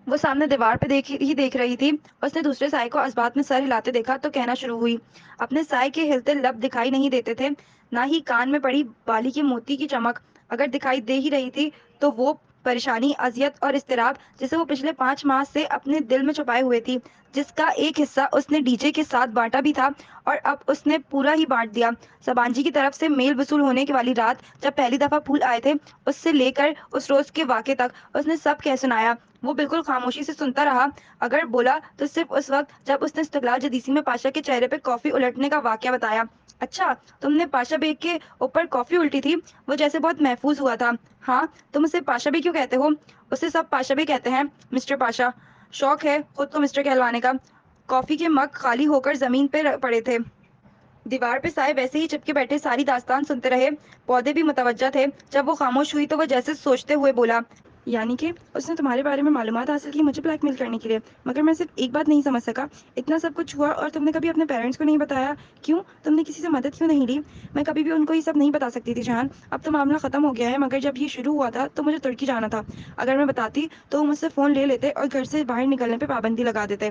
وہ سامنے دیوار پہ دیکھ رہی تھی۔ اس نے دوسرے سائے کو اسبات میں سر ہلاتے دیکھا تو کہنا شروع ہوئی۔ اپنے سائے کے ہلتے لب دکھائی نہیں دیتے تھے، نہ ہی کان میں پڑی بالی کی موتی کی چمک۔ اگر دکھائی دے ہی رہی تھی تو وہ پریشانی، اذیت اور اضطراب جسے وہ پچھلے 5 ماہ سے اپنے دل میں چھپائے ہوئے تھی، جس کا ایک حصہ اس نے ڈی جے کے ساتھ بانٹا بھی تھا اور اب اس نے پورا ہی بانٹ دیا۔ سبانجی کی طرف سے میل وصول ہونے والی رات جب پہلی دفعہ پھول آئے تھے، اس سے لے کر اس روز کے واقعے تک اس نے سب کہہ سنایا۔ وہ بالکل خاموشی سے سنتا رہا، اگر بولا تو صرف اس وقت جب اس نے استقلال جدیسی میں پاشا کے چہرے پہ کافی الٹنے کا واقعہ بتایا۔ اچھا، تم نے پاشا بیگ کے اوپر کافی الٹی تھی؟ وہ جیسے بہت محفوظ ہوا تھا۔ ہاں، تم اسے پاشا بے کیوں کہتے ہو؟ اسے سب پاشا بے کہتے ہیں، مسٹر پاشا۔ شوق ہے خود کو مسٹر کہلوانے کا۔ کافی کے مگ خالی ہو کر زمین پہ پڑے تھے۔ دیوار پہ سائے ویسے ہی چپکے بیٹھے ساری داستان سنتے رہے۔ پودے بھی متوجہ تھے۔ جب وہ خاموش ہوئی تو وہ جیسے سوچتے ہوئے بولا، یعنی کہ اس نے تمہارے بارے میں معلومات حاصل کی مجھے بلیک میل کرنے کے لیے، مگر میں صرف ایک بات نہیں سمجھ سکا، اتنا سب کچھ ہوا اور تم نے کبھی اپنے پیرنٹس کو نہیں بتایا؟ کیوں؟ تم نے کسی سے مدد کیوں نہیں لی؟ میں کبھی بھی ان کو یہ سب نہیں بتا سکتی تھی جہان۔ اب تو معاملہ ختم ہو گیا ہے، مگر جب یہ شروع ہوا تھا تو مجھے ترکی جانا تھا۔ اگر میں بتاتی تو وہ مجھ سے فون لے لیتے اور گھر سے باہر نکلنے پہ پابندی لگا دیتے۔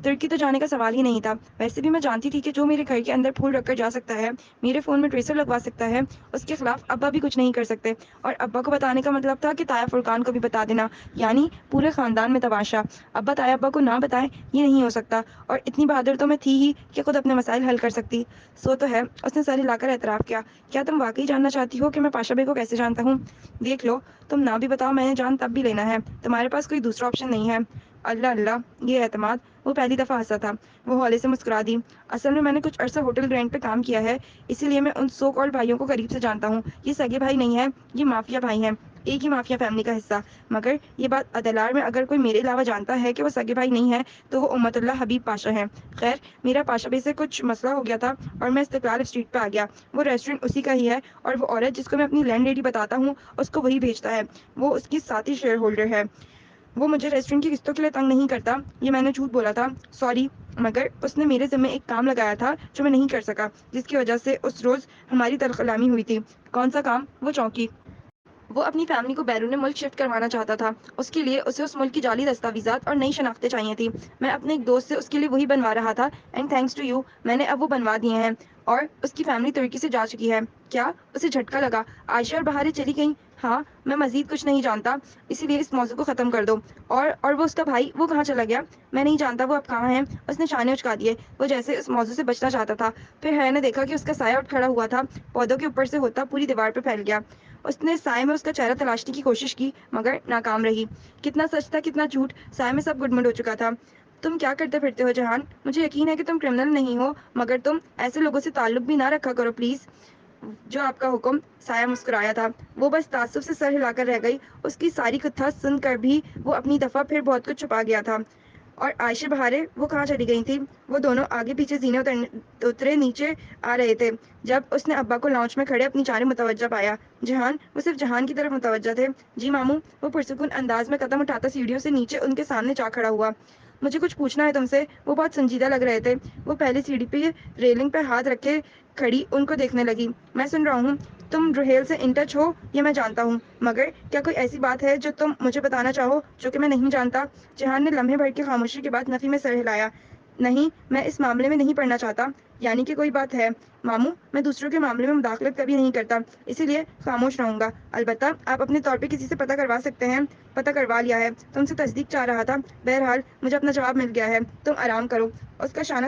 ترکی تو جانے کا سوال ہی نہیں تھا۔ ویسے بھی میں جانتی تھی کہ جو میرے گھر کے اندر پھول رکھ کر جا سکتا ہے، میرے فون میں ٹریسر لگوا سکتا ہے، اس کے خلاف ابا بھی کچھ نہیں کر سکتے۔ اور ابا کو بتانے کا مطلب تھا کہ تایا فرقان کو بھی بتا دینا، یعنی پورے خاندان میں تماشا۔ ابا تایا ابا کو نہ بتائیں یہ نہیں ہو سکتا، اور اتنی بہادر تو میں تھی ہی کہ خود اپنے مسائل حل کر سکتی۔ سو تو ہے، اس نے سر ہلا کر اعتراف کیا۔ کیا تم واقعی جاننا چاہتی ہو کہ میں پاشا بے کو کیسے جانتا ہوں؟ دیکھ لو، تم نہ بھی بتاؤ میں نے جان تب بھی لینا ہے، تمہارے پاس کوئی دوسرا آپشن نہیں ہے۔ اللہ اللہ، یہ اعتماد! وہ پہلی دفعہ ہنسا تھا۔ وہ ہولے سے مسکرا دی۔ اصل میں نے کچھ عرصہ ہوٹل گرینڈ پہ کام کیا ہے، اسی لیے میں ان سو کالڈ بھائیوں کو قریب سے جانتا ہوں۔ یہ سگے بھائی نہیں ہیں، یہ مافیا بھائی ہیں، ایک ہی مافیا فیملی کا حصہ۔ مگر یہ بات ادلار میں اگر کوئی میرے علاوہ جانتا ہے کہ وہ سگے بھائی نہیں ہیں تو وہ امت اللہ حبیب پاشا ہیں۔ خیر، میرا پاشا بے سے کچھ مسئلہ ہو گیا تھا اور میں استقلال اسٹریٹ پہ آ گیا۔ وہ ریسٹورینٹ اسی کا ہی ہے اور وہ عورت جس کو میں اپنی لینڈ لیڈی بتاتا ہوں اس کو وہی بھیجتا ہے، وہ اس کی ساتھی شیئر ہولڈر ہے۔ وہ مجھے ریسٹورینٹ کی قسطوں کے لیے تنگ نہیں کرتا، یہ میں نے جھوٹ بولا تھا، سوری، مگر اس نے میرے ذمہ ایک کام لگایا تھا جو میں نہیں کر سکا، جس کی وجہ سے اس روز ہماری تلخلامی ہوئی تھی۔ کون سا کام؟ وہ چوکی۔ وہ اپنی فیملی کو بیرون ملک شفٹ کروانا چاہتا تھا۔ اس کے لیے اسے اس ملک کی جعلی دستاویزات اور نئی شناختیں چاہیے تھیں۔ میں اپنے ایک دوست سے اس کے لیے وہی بنوا رہا تھا، اینڈ تھینکس ٹو یو میں نے اب وہ بنوا دیے ہیں، اور اس کی فیملی ترکی سے جا چکی ہے۔ کیا؟ اسے جھٹکا لگا۔ عائشہ اور بہاریں چلی گئیں؟ ہاں، میں مزید کچھ نہیں جانتا، اسی لیے اس موضوع کو ختم کر دو۔ اور وہ اس کا بھائی، وہ کہاں چلا گیا؟ میں نہیں جانتا وہ اب کہاں ہے۔ اس نے شانے اچکا دیے، وہ جیسے اس موضوع سے بچنا چاہتا تھا۔ پھر ہے نے دیکھا کہ اس کا سایہ اٹھ کھڑا ہوا تھا، پودوں کے اوپر سے ہوتا پوری دیوار پہ پھیل گیا۔ اس نے سائے میں اس کا چہرہ تلاشنے کی کوشش کی مگر ناکام رہی۔ کتنا سچ تھا کتنا جھوٹ، سائے میں سب گڈمڈ ہو چکا تھا۔ تم کیا کرتے پھرتے ہو جہان؟ مجھے یقین ہے کہ تم کرمنل نہیں ہو، مگر تم ایسے لوگوں سے تعلق بھی نہ رکھا کرو پلیز۔ جو آپ کا حکم۔ سایہ مسکرایا تھا۔ وہ بس تعصب سے سر ہلا کر رہ گئی۔ اس کی ساری کتھا سن کر بھی وہ اپنی دفعہ پھر بہت کچھ چھپا گیا تھا۔ اور عائشہ بہاریں، وہ کہاں چلی گئی تھی؟ وہ دونوں آگے پیچھے زینے اترے نیچے آ رہے تھے جب اس نے ابا کو لاؤنج میں کھڑے اپنی جانب متوجہ پایا۔ جہان؟ وہ صرف جہان کی طرف متوجہ تھے۔ جی ماموں، وہ پرسکون انداز میں قدم اٹھاتا سیڑھیوں سے نیچے ان کے سامنے جا کھڑا ہوا۔ مجھے کچھ پوچھنا ہے تم سے۔ وہ بہت سنجیدہ لگ رہے تھے۔ وہ پہلی سیڑھی پہ ریلنگ پہ ہاتھ رکھے کھڑی ان کو دیکھنے لگی۔ میں سن رہا ہوں، تم روہیل سے ان ٹچ ہو، یہ میں جانتا ہوں، مگر کیا کوئی ایسی بات ہے جو تم مجھے بتانا چاہو جو کہ میں نہیں جانتا؟ جہان نے لمحے بھر کی خاموشی کے بعد نفی میں سر ہلایا۔ نہیں، میں اس معاملے میں نہیں پڑھنا چاہتا۔ یعنی کہ کوئی بات ہے؟ ماموں، میں دوسروں کے معاملے میں مداخلت کبھی نہیں کرتا، اسی لیے خاموش رہوں گا۔ البتہ آپ اپنے طور پہ کسی سے پتہ کروا سکتے ہیں۔ پتہ کروا لیا ہے، تم سے تصدیق چاہ رہا تھا۔ بہرحال مجھے اپنا جواب مل گیا ہے، تم آرام کرو۔ اس کا شانہ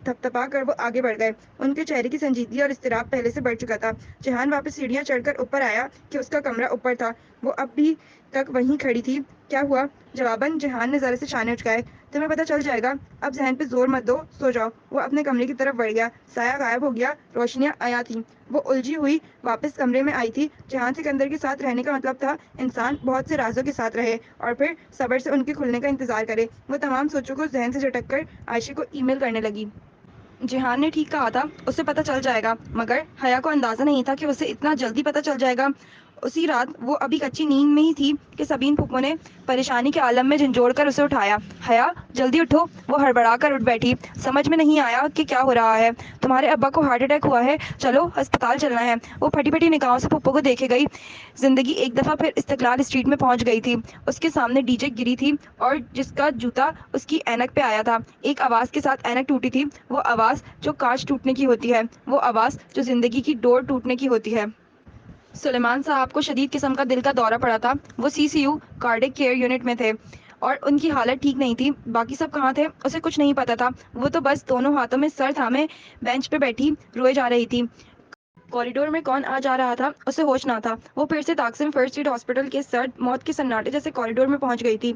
تھپتھپا کر وہ آگے بڑھ گئے۔ ان کے چہرے کی سنجیدگی اور اضطراب پہلے سے بڑھ چکا تھا۔ جہان واپس سیڑھیاں چڑھ کر اوپر آیا کہ اس کا کمرہ اوپر تھا۔ وہ اب بھی تک وہیں کھڑی تھی۔ کیا ہوا؟ جواباً جہان نے ذرا سے شانے اچکائے۔ تمہیں پتہ چل جائے گا، اب ذہن پہ زور مت دو، سو جاؤ۔ وہ اپنے کمرے کی طرف بڑھ گیا، سایہ غائب ہو گیا، روشنیاں آیا تھیں۔ وہ الجھی ہوئی واپس کمرے میں آئی تھی۔ جہان سکندر کے ساتھ رہنے کا مطلب تھا انسان بہت سے رازوں کے ساتھ رہے اور پھر صبر سے ان کے کھلنے کا انتظار کرے۔ وہ تمام سوچوں کو ذہن سے جھٹک کر عائشہ کو ای میل کرنے لگی۔ جہان نے ٹھیک کہا تھا، اسے پتہ چل جائے گا، مگر حیا کو اندازہ نہیں تھا کہ اسے اتنا جلدی پتہ چل جائے گا۔ اسی رات وہ ابھی کچی نیند میں ہی تھی کہ سبین پھپھو نے پریشانی کے عالم میں جھنجھوڑ کر اسے اٹھایا۔ حیا، جلدی اٹھو۔ وہ ہڑبڑا کر اٹھ بیٹھی۔ سمجھ میں نہیں آیا کہ کیا ہو رہا ہے۔ تمہارے ابا کو ہارٹ اٹیک ہوا ہے، چلو ہسپتال چلنا ہے۔ وہ پھٹی پھٹی نگاہوں سے پھپھو کو دیکھے گئی۔ زندگی ایک دفعہ پھر استقلال اسٹریٹ میں پہنچ گئی تھی۔ اس کے سامنے ڈی جے گری تھی اور جس کا جوتا اس کی اینک پہ آیا تھا۔ ایک آواز کے ساتھ اینک ٹوٹی تھی، وہ آواز جو کانچ ٹوٹنے کی ہوتی ہے، وہ آواز جو زندگی کی ڈور ٹوٹنے کی ہوتی ہے۔ سلیمان صاحب کو شدید قسم کا دل کا دورہ پڑا تھا۔ وہ سی سی یو کارڈک کیئر یونٹ میں تھے اور ان کی حالت ٹھیک نہیں تھی۔ باقی سب کہاں تھے اسے کچھ نہیں پتا تھا۔ وہ تو بس دونوں ہاتھوں میں سر تھامے بینچ پہ بیٹھی روئے جا رہی تھی۔ کوریڈور میں کون آ جا رہا تھا اسے ہوش نہ تھا۔ وہ پھر سے تاکسم فرسٹ اسٹریٹ ہاسپٹل کے سرد موت کے سناٹے جیسے کوریڈور میں پہنچ گئی تھی۔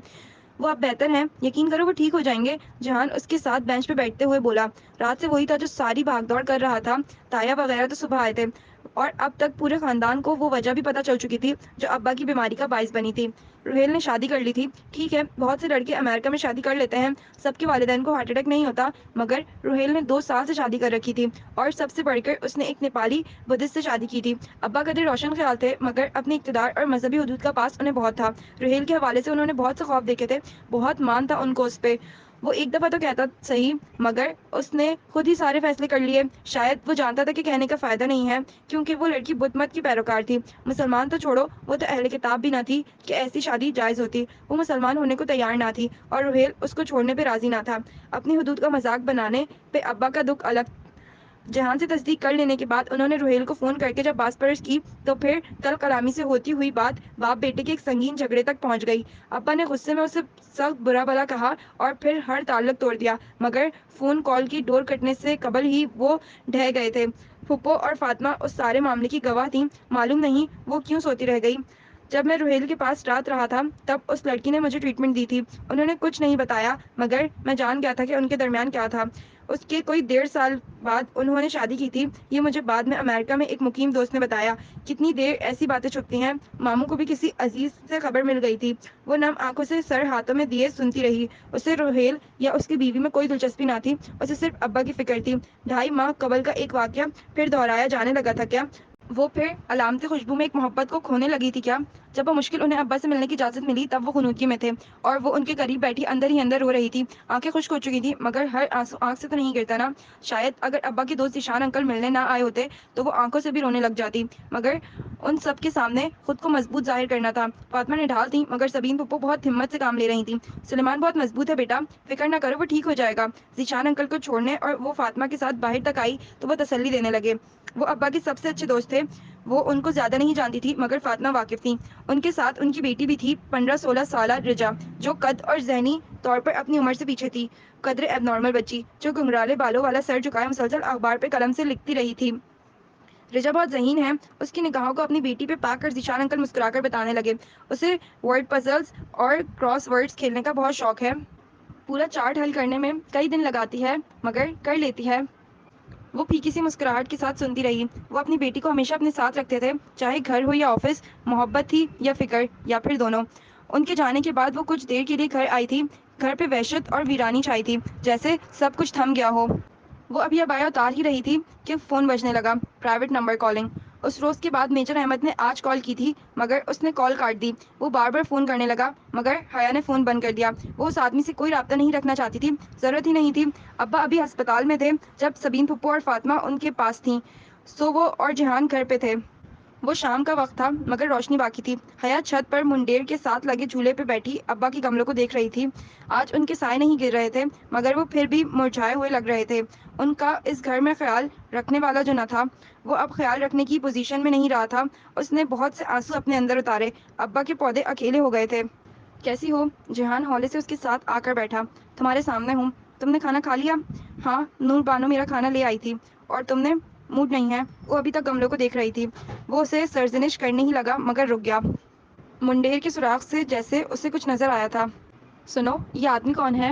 وہ اب بہتر ہیں، یقین کرو وہ ٹھیک ہو جائیں گے، جہان اس کے ساتھ بینچ پہ بیٹھتے ہوئے بولا۔ رات سے وہی تھا جو ساری بھاگ دوڑ کر رہا تھا۔ تایا وغیرہ تو صبح آئے تھے اور اب تک پورے خاندان کو وہ وجہ بھی پتہ چل چکی تھی جو ابا کی بیماری کا باعث بنی تھی۔ روہیل نے شادی کر لی تھی۔ ٹھیک ہے، بہت سے لڑکے امریکہ میں شادی کر لیتے ہیں، سب کے والدین کو ہارٹ اٹیک نہیں ہوتا، مگر روہیل نے 2 سال سے شادی کر رکھی تھی اور سب سے بڑھ کر اس نے ایک نیپالی بدھسٹ سے شادی کی تھی۔ ابا قدر روشن خیال تھے، مگر اپنے اقتدار اور مذہبی حدود کا پاس انہیں بہت تھا۔ روہیل کے حوالے سے انہوں نے بہت سے خواب دیکھے تھے، بہت مان تھا ان کو اس پہ۔ وہ ایک دفعہ تو کہتا صحیح، مگر اس نے خود ہی سارے فیصلے کر لیے۔ شاید وہ جانتا تھا کہ کہنے کا فائدہ نہیں ہے، کیونکہ وہ لڑکی بدھ مت کی پیروکار تھی۔ مسلمان تو چھوڑو، وہ تو اہل کتاب بھی نہ تھی کہ ایسی شادی جائز ہوتی۔ وہ مسلمان ہونے کو تیار نہ تھی اور روہیل اس کو چھوڑنے پہ راضی نہ تھا۔ اپنی حدود کا مذاق بنانے پہ ابا کا دکھ الگ۔ جہان سے تصدیق کر لینے کے بعد انہوں نے روہیل کو فون کر کے جب باس پرس کی تو پھر کل کلامی سے ہوتی ہوئی بات باپ بیٹے کے ایک سنگین جھگڑے تک پہنچ گئی۔ ابا نے غصے میں اسے سخت برا بھلا کہا اور پھر ہر تعلق توڑ دیا، مگر فون کال کی ڈور کٹنے سے قبل ہی وہ ڈھہ گئے تھے۔ پھپھو اور فاطمہ اس سارے معاملے کی گواہ تھیں۔ معلوم نہیں وہ کیوں سوتی رہ گئی۔ جب میں روہیل کے پاس رات رہا تھا تب اس لڑکی نے مجھے ٹریٹمنٹ دی تھی۔ انہوں نے کچھ نہیں بتایا، مگر میں جان گیا تھا کہ ان کے درمیان کیا تھا۔ اس کے کوئی 1.5 سال بعد انہوں نے شادی کی تھی۔ یہ مجھے بعد میں امریکہ میں ایک مقیم دوست نے بتایا۔ کتنی دیر ایسی باتیں چھپتی ہیں۔ ماموں کو بھی کسی عزیز سے خبر مل گئی تھی۔ وہ نم آنکھوں سے سر ہاتھوں میں دیے سنتی رہی۔ اسے روہیل یا اس کی بیوی میں کوئی دلچسپی نہ تھی، اسے صرف ابا کی فکر تھی۔ 2.5 ماہ قبل کا ایک واقعہ پھر دہرایا جانے لگا تھا کیا؟ وہ پھر علامتی خوشبو میں ایک محبت کو کھونے لگی تھی کیا؟ جب وہ مشکل انہیں ابا سے ملنے کی اجازت ملی تب وہ خنودگی میں تھے اور وہ ان کے قریب بیٹھی اندر ہی اندر رو رہی تھی۔ آنکھیں خشک ہو چکی تھی، مگر ہر آنسو آنکھ سے تو نہیں گرتا نا۔ شاید اگر ابا کے دوست ذیشان انکل ملنے نہ آئے ہوتے تو وہ آنکھوں سے بھی رونے لگ جاتی، مگر ان سب کے سامنے خود کو مضبوط ظاہر کرنا تھا۔ فاطمہ نڈھال تھی، مگر سبین پھپھو بہت ہمت سے کام لے رہی تھیں۔ سلیمان بہت مضبوط ہے بیٹا، فکر نہ کرو، وہ ٹھیک ہو جائے گا۔ ذیشان انکل کو چھوڑنے اور وہ فاطمہ کے ساتھ باہر تک آئی تو وہ تسلی دینے لگے۔ وہ ابا کے سب سے اچھے دوست تھے۔ وہ ان کو زیادہ نہیں جانتی تھی، مگر فاطمہ واقف تھی۔ ان کے ساتھ ان کی بیٹی بھی تھی، 15-16 سالہ رجا، جو قد اور ذہنی طور پر اپنی عمر سے پیچھے تھی۔ قدرے اب نارمل بچی، جو گھنگرالے بالوں والا سر جھکائے مسلسل اخبار پہ قلم سے لکھتی رہی تھی۔ رجا بہت ذہین ہے۔ اس کی نگاہوں کو اپنی بیٹی پہ پا کر ذیشان انکل مسکرا کر بتانے لگے، اسے ورڈ پزلز اور کراس ورڈز کھیلنے کا بہت شوق ہے۔ پورا چارٹ حل کرنے میں کئی دن لگاتی ہے، مگر کر لیتی ہے۔ وہ پھیکی سی مسکراہٹ کے ساتھ سنتی رہی۔ وہ اپنی بیٹی کو ہمیشہ اپنے ساتھ رکھتے تھے، چاہے گھر ہو یا آفس، محبت تھی یا فکر یا پھر دونوں۔ ان کے جانے کے بعد وہ کچھ دیر کے لیے گھر آئی تھی۔ گھر پہ وحشت اور ویرانی چھائی تھی، جیسے سب کچھ تھم گیا ہو۔ وہ ابھی ابایا اتار ہی رہی تھی کہ فون بجنے لگا، پرائیویٹ نمبر کالنگ۔ اس روز کے بعد میجر احمد نے آج کال کی تھی، مگر اس نے کال کاٹ دی۔ وہ بار بار فون کرنے لگا، مگر حیا نے فون بند کر دیا۔ وہ اس آدمی سے کوئی رابطہ نہیں رکھنا چاہتی تھی، ضرورت ہی نہیں تھی۔ ابا ابھی ہسپتال میں تھے جب سبین پھپھو اور فاطمہ ان کے پاس تھیں، سو وہ اور جہان گھر پہ تھے۔ وہ شام کا وقت تھا، مگر روشنی باقی تھی۔ حیا چھت پر منڈیر کے ساتھ لگے جھولے پہ بیٹھی ابا کے گملوں کو دیکھ رہی تھی۔ آج ان کے سائے نہیں گر رہے تھے، مگر وہ پھر بھی مرجھائے ہوئے لگ رہے تھے۔ ان کا اس گھر میں خیال رکھنے والا جو نہ تھا، وہ اب خیال رکھنے کی پوزیشن میں نہیں رہا تھا۔ اس نے بہت سے آنسو اپنے اندر اتارے۔ ابا کے پودے اکیلے ہو گئے تھے۔ کیسی ہو؟ جہان ہولے سے اس کے ساتھ آ کر بیٹھا۔ تمہارے سامنے ہوں۔ تم نے کھانا کھا لیا؟ ہاں، نور بانو میرا کھانا لے آئی تھی۔ اور تم نے؟ موڈ نہیں ہے۔ وہ ابھی تک گملوں کو دیکھ رہی تھی۔ وہ اسے سرزنش کرنے ہی لگا، مگر رک گیا۔ منڈیر کے سوراخ سے جیسے اسے کچھ نظر آیا تھا۔ سنو، یہ آدمی کون ہے؟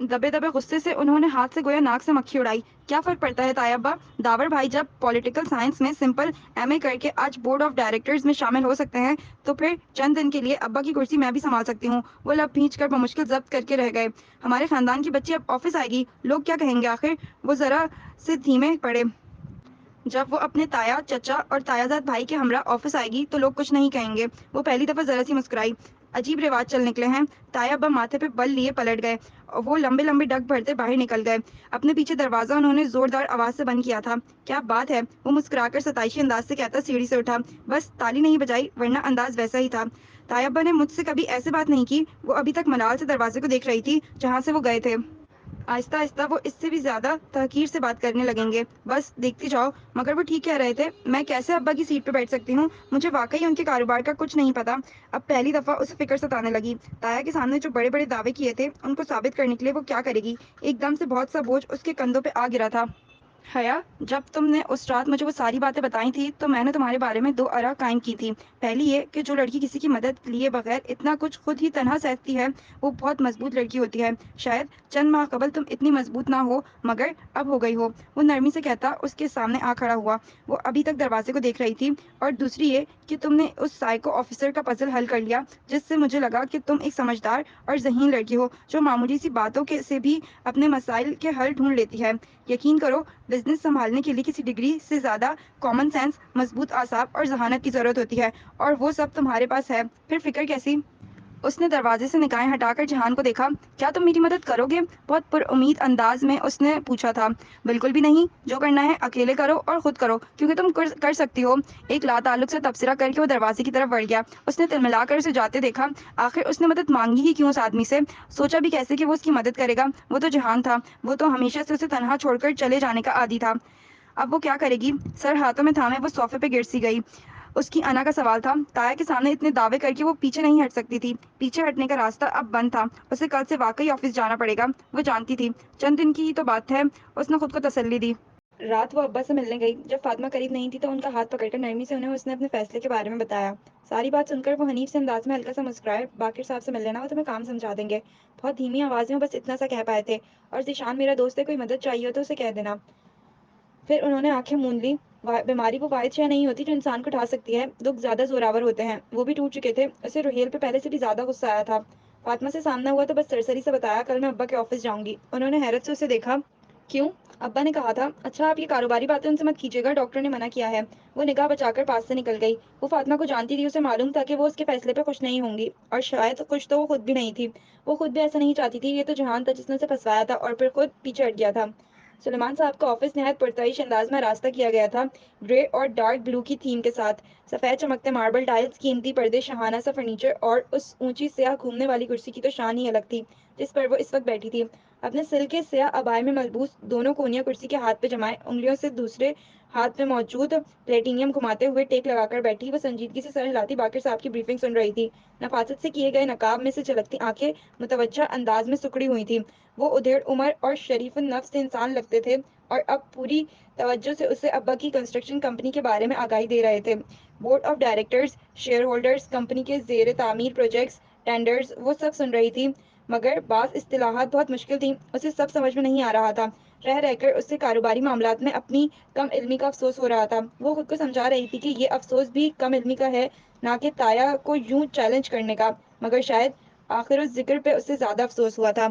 دبے دبے غصے سے انہوں نے ہاتھ سے گویا ناک سے مکھی اڑائی. کیا فرق پڑتا ہے طاہر ابا؟ داور بھائی جب پولیٹیکل سائنس میں سمپل ایم اے کر کے آج بورڈ آف ڈائریکٹرز میں شامل ہو سکتے ہیں تو پھر چند دن کے لیے ابا کی کرسی میں بھی سنبھال سکتی ہوں. وہ لب بھینچ کر بمشکل ضبط کر کے رہ گئے. ہمارے خاندان کی بچی اب آفس آئے گی، لوگ کیا کہیں گے آخر؟ وہ ذرا سے دھیمے پڑے. جب وہ اپنے تایا چچا اور تایا زاد بھائی کے ہمراہ آفس آئے گی تو لوگ کچھ نہیں کہیں گے. وہ پہلی دفعہ ذرا سی مسکرائی. عجیب رواج چل نکلے ہیں. تایا ابا ماتھے پہ بل لیے پلٹ گئے. وہ لمبے لمبے ڈگ بھرتے باہر نکل گئے. اپنے پیچھے دروازہ انہوں نے زوردار آواز سے بند کیا تھا. کیا بات ہے؟ وہ مسکرا کر ستائشی انداز سے کہتا سیڑھی سے اٹھا. بس تالی نہیں بجائی ورنہ انداز ویسا ہی تھا. تایا ابا نے مجھ سے کبھی ایسے بات نہیں کی. وہ ابھی تک ملال سے دروازے کو دیکھ رہی تھی جہاں سے وہ گئے تھے. آہستہ آہستہ وہ اس سے بھی زیادہ تحقیر سے بات کرنے لگیں گے. بس دیکھتی جاؤ. مگر وہ ٹھیک کہہ رہے تھے. میں کیسے ابا کی سیٹ پہ بیٹھ سکتی ہوں؟ مجھے واقعی ان کے کاروبار کا کچھ نہیں پتا. اب پہلی دفعہ اسے فکر ستانے لگی. تایا کے سامنے جو بڑے بڑے دعوے کیے تھے ان کو ثابت کرنے کے لیے وہ کیا کرے گی؟ ایک دم سے بہت سا بوجھ اس کے کندھوں پہ آ گرا تھا. حیا، جب تم نے اس رات مجھے وہ ساری باتیں بتائی تھی تو میں نے تمہارے بارے میں دو آراء قائم کی تھی. پہلی یہ کہ جو لڑکی کسی کی مدد لیے بغیر اتنا کچھ خود ہی تنہا سہتی ہے وہ بہت مضبوط لڑکی ہوتی ہے. شاید چند ماہ قبل تم اتنی مضبوط نہ ہو مگر اب ہو گئی ہو. وہ نرمی سے کہتا اس کے سامنے آ کھڑا ہوا. وہ ابھی تک دروازے کو دیکھ رہی تھی. اور دوسری یہ کہ تم نے اس سائیکو آفیسر کا پزل حل کر لیا جس سے مجھے لگا کہ تم ایک سمجھدار اور ذہین لڑکی ہو جو معمولی سی باتوں کے سے بھی اپنے مسائل کے حل ڈھونڈ لیتی ہے. یقین کرو، بزنس سنبھالنے کے لیے کسی ڈگری سے زیادہ کامن سینس، مضبوط اعصاب اور ذہانت کی ضرورت ہوتی ہے اور وہ سب تمہارے پاس ہے. پھر فکر کیسی؟ اس نے دروازے سے نگاہیں ہٹا کر جہان کو دیکھا. کیا تم میری مدد کرو گے؟ بہت پر امید انداز میں اس نے پوچھا تھا. بالکل بھی نہیں. جو کرنا ہے اکیلے کرو اور خود کرو کیونکہ تم کر سکتی ہو. ایک لاتعلق سے تبصرہ کر کے وہ دروازے کی طرف بڑھ گیا. اس نے تلملا کر اسے جاتے دیکھا. آخر اس نے مدد مانگی ہی کیوں اس آدمی سے؟ سوچا بھی کیسے کہ وہ اس کی مدد کرے گا. وہ تو جہان تھا. وہ تو ہمیشہ سے اسے تنہا چھوڑ کر چلے جانے کا عادی تھا. اب وہ کیا کرے گی؟ سر ہاتھوں میں تھامے وہ صوفے پہ گر سی گئی. اس کی انا کا سوال تھا. تایا کے سامنے اتنے دعوے کر کے وہ پیچھے نہیں ہٹ سکتی تھی. پیچھے ہٹنے کا راستہ اب بند تھا. اسے کل سے واقعی آفس جانا پڑے گا. وہ جانتی تھی. چند دن کی ہی تو بات ہے. اس نے خود کو تسلی دی. رات وہ ابا سے ملنے گئی. جب فاطمہ قریب نہیں تھی تو ان کا ہاتھ پکڑ کر نرمی سے انہیں اس نے اپنے فیصلے کے بارے میں بتایا. ساری بات سن کر وہ حنیف سے انداز میں ہلکا سا مسکرائے. باقر صاحب سے مل لینا، وہ تمہیں کام سمجھا دیں گے. بہت دھیمی آواز میں بس اتنا سا کہہ پائے تھے. اور ذیشان میرا دوست ہے، کوئی مدد چاہیے ہو تو اسے کہہ دینا. پھر انہوں نے آنکھیں موند لی. بیماری وہ واحد شے نہیں ہوتی جو انسان کو اٹھا سکتی ہے. دکھ زیادہ زوراور ہوتے ہیں. وہ بھی ٹوٹ چکے تھے. اسے روہیل پہ پہلے سے بھی زیادہ غصہ آیا تھا. فاطمہ سے سامنا ہوا تو بس سرسری سے بتایا کل میں ابا کے آفس جاؤں گی. انہوں نے حیرت سے اسے دیکھا. کیوں؟ ابا نے کہا تھا. اچھا آپ یہ کاروباری باتیں ان سے مت کیجیے گا، ڈاکٹر نے منع کیا ہے. وہ نگاہ بچا کر پاس سے نکل گئی. وہ فاطمہ کو جانتی تھی. اسے معلوم تھا کہ وہ اس کے فیصلے پہ خوش نہیں ہوں گی اور شاید خوش تو وہ خود بھی نہیں تھی. وہ خود بھی ایسا نہیں چاہتی تھی. یہ تو جہان تھا جس نے اسے پھنسوایا تھا اور پھر خود پیچھے ہٹ گیا تھا. سلیمان صاحب کا آفس نہایت پرتعیش انداز میں راستہ کیا گیا تھا. گرے اور ڈارک بلو کی تھیم کے ساتھ. سفید چمکتے ماربل ٹائلز، قیمتی پردے، شاہانہ سا فرنیچر اور اس اونچی سیاہ گھومنے والی کرسی کی تو شان ہی الگ تھی جس پر وہ اس وقت بیٹھی تھی. اپنے سل کے سیاہ ابائے میں ملبوس دونوں کونیاں کرسی کے ہاتھ پہ جمائے، انگلیوں سے دوسرے ہاتھ میں موجود پلیٹینیم گھماتے ہوئے ٹیک لگا کر بیٹھی. وہ سنجیدگی سے سر ہلاتی باقر صاحب کی بریفنگ سن رہی تھی. نفاست سے کیے گئے نقاب میں سے جھلکتی آنکھیں متوجہ انداز میں سکڑی ہوئی تھیں. وہ ادھیڑ عمر اور شریف النفس انسان لگتے تھے اور اب پوری توجہ سے اسے ابا کی کنسٹرکشن کمپنی کے بارے میں آگاہی دے رہے تھے. Board of directors, share holders, company کے زیر تعمیر پروجیکٹس، ٹینڈرز، وہ سب سن رہی تھی. مگر بعض اصطلاحات بہت مشکل تھیں. اسے سب سمجھ میں نہیں آ رہا تھا. رہ رہ کر اس سے کاروباری معاملات میں اپنی کم علمی کا افسوس ہو رہا تھا. وہ خود کو سمجھا رہی تھی کہ یہ افسوس بھی کم علمی کا ہے، نہ کہ تایا کو یوں چیلنج کرنے کا. مگر شاید آخر اس ذکر پہ اسے زیادہ افسوس ہوا تھا.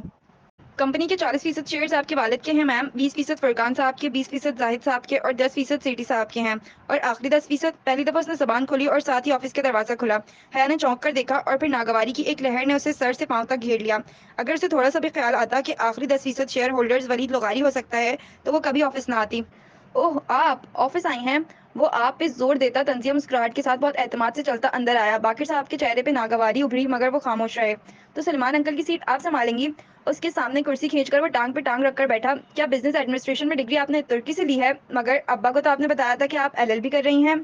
کمپنی کے 40% شیئرز آپ کے والد کے ہیں میم، 20% فرقان صاحب کے، 20% زاہد صاحب کے اور 10% سیٹھی صاحب کے ہیں. اور آخری 10%؟ پہلی دفعہ اس نے زبان کھولی اور ساتھ ہی آفس کا دروازہ کھلا. حیا نے چونک کر دیکھا اور پھر ناگواری کی ایک لہر نے اسے سر سے پاؤں تک گھیر لیا. اگر اسے تھوڑا سا بھی خیال آتا کہ آخری 10% شیئر ہولڈرز ولید لغاری ہو سکتا ہے تو وہ کبھی آفس نہ آتی. اوہ، آپ آفس آئی ہیں؟ وہ آپ پہ زور دیتا تنزیہ مسکراہٹ کے ساتھ بہت اعتماد سے چلتا اندر آیا. باقر صاحب کے چہرے پہ ناگواری ابھری مگر وہ خاموش رہے. تو سلمان انکل کی سیٹ آپ سنبھالیں گی؟ اس کے سامنے کرسی کھینچ کر وہ ٹانگ پہ ٹانگ رکھ کر بیٹھا. کیا بزنس ایڈمنسٹریشن میں ڈگری آپ نے ترکی سے لی ہے؟ مگر ابا کو تو آپ نے بتایا تھا کہ آپ LLB کر رہی ہیں.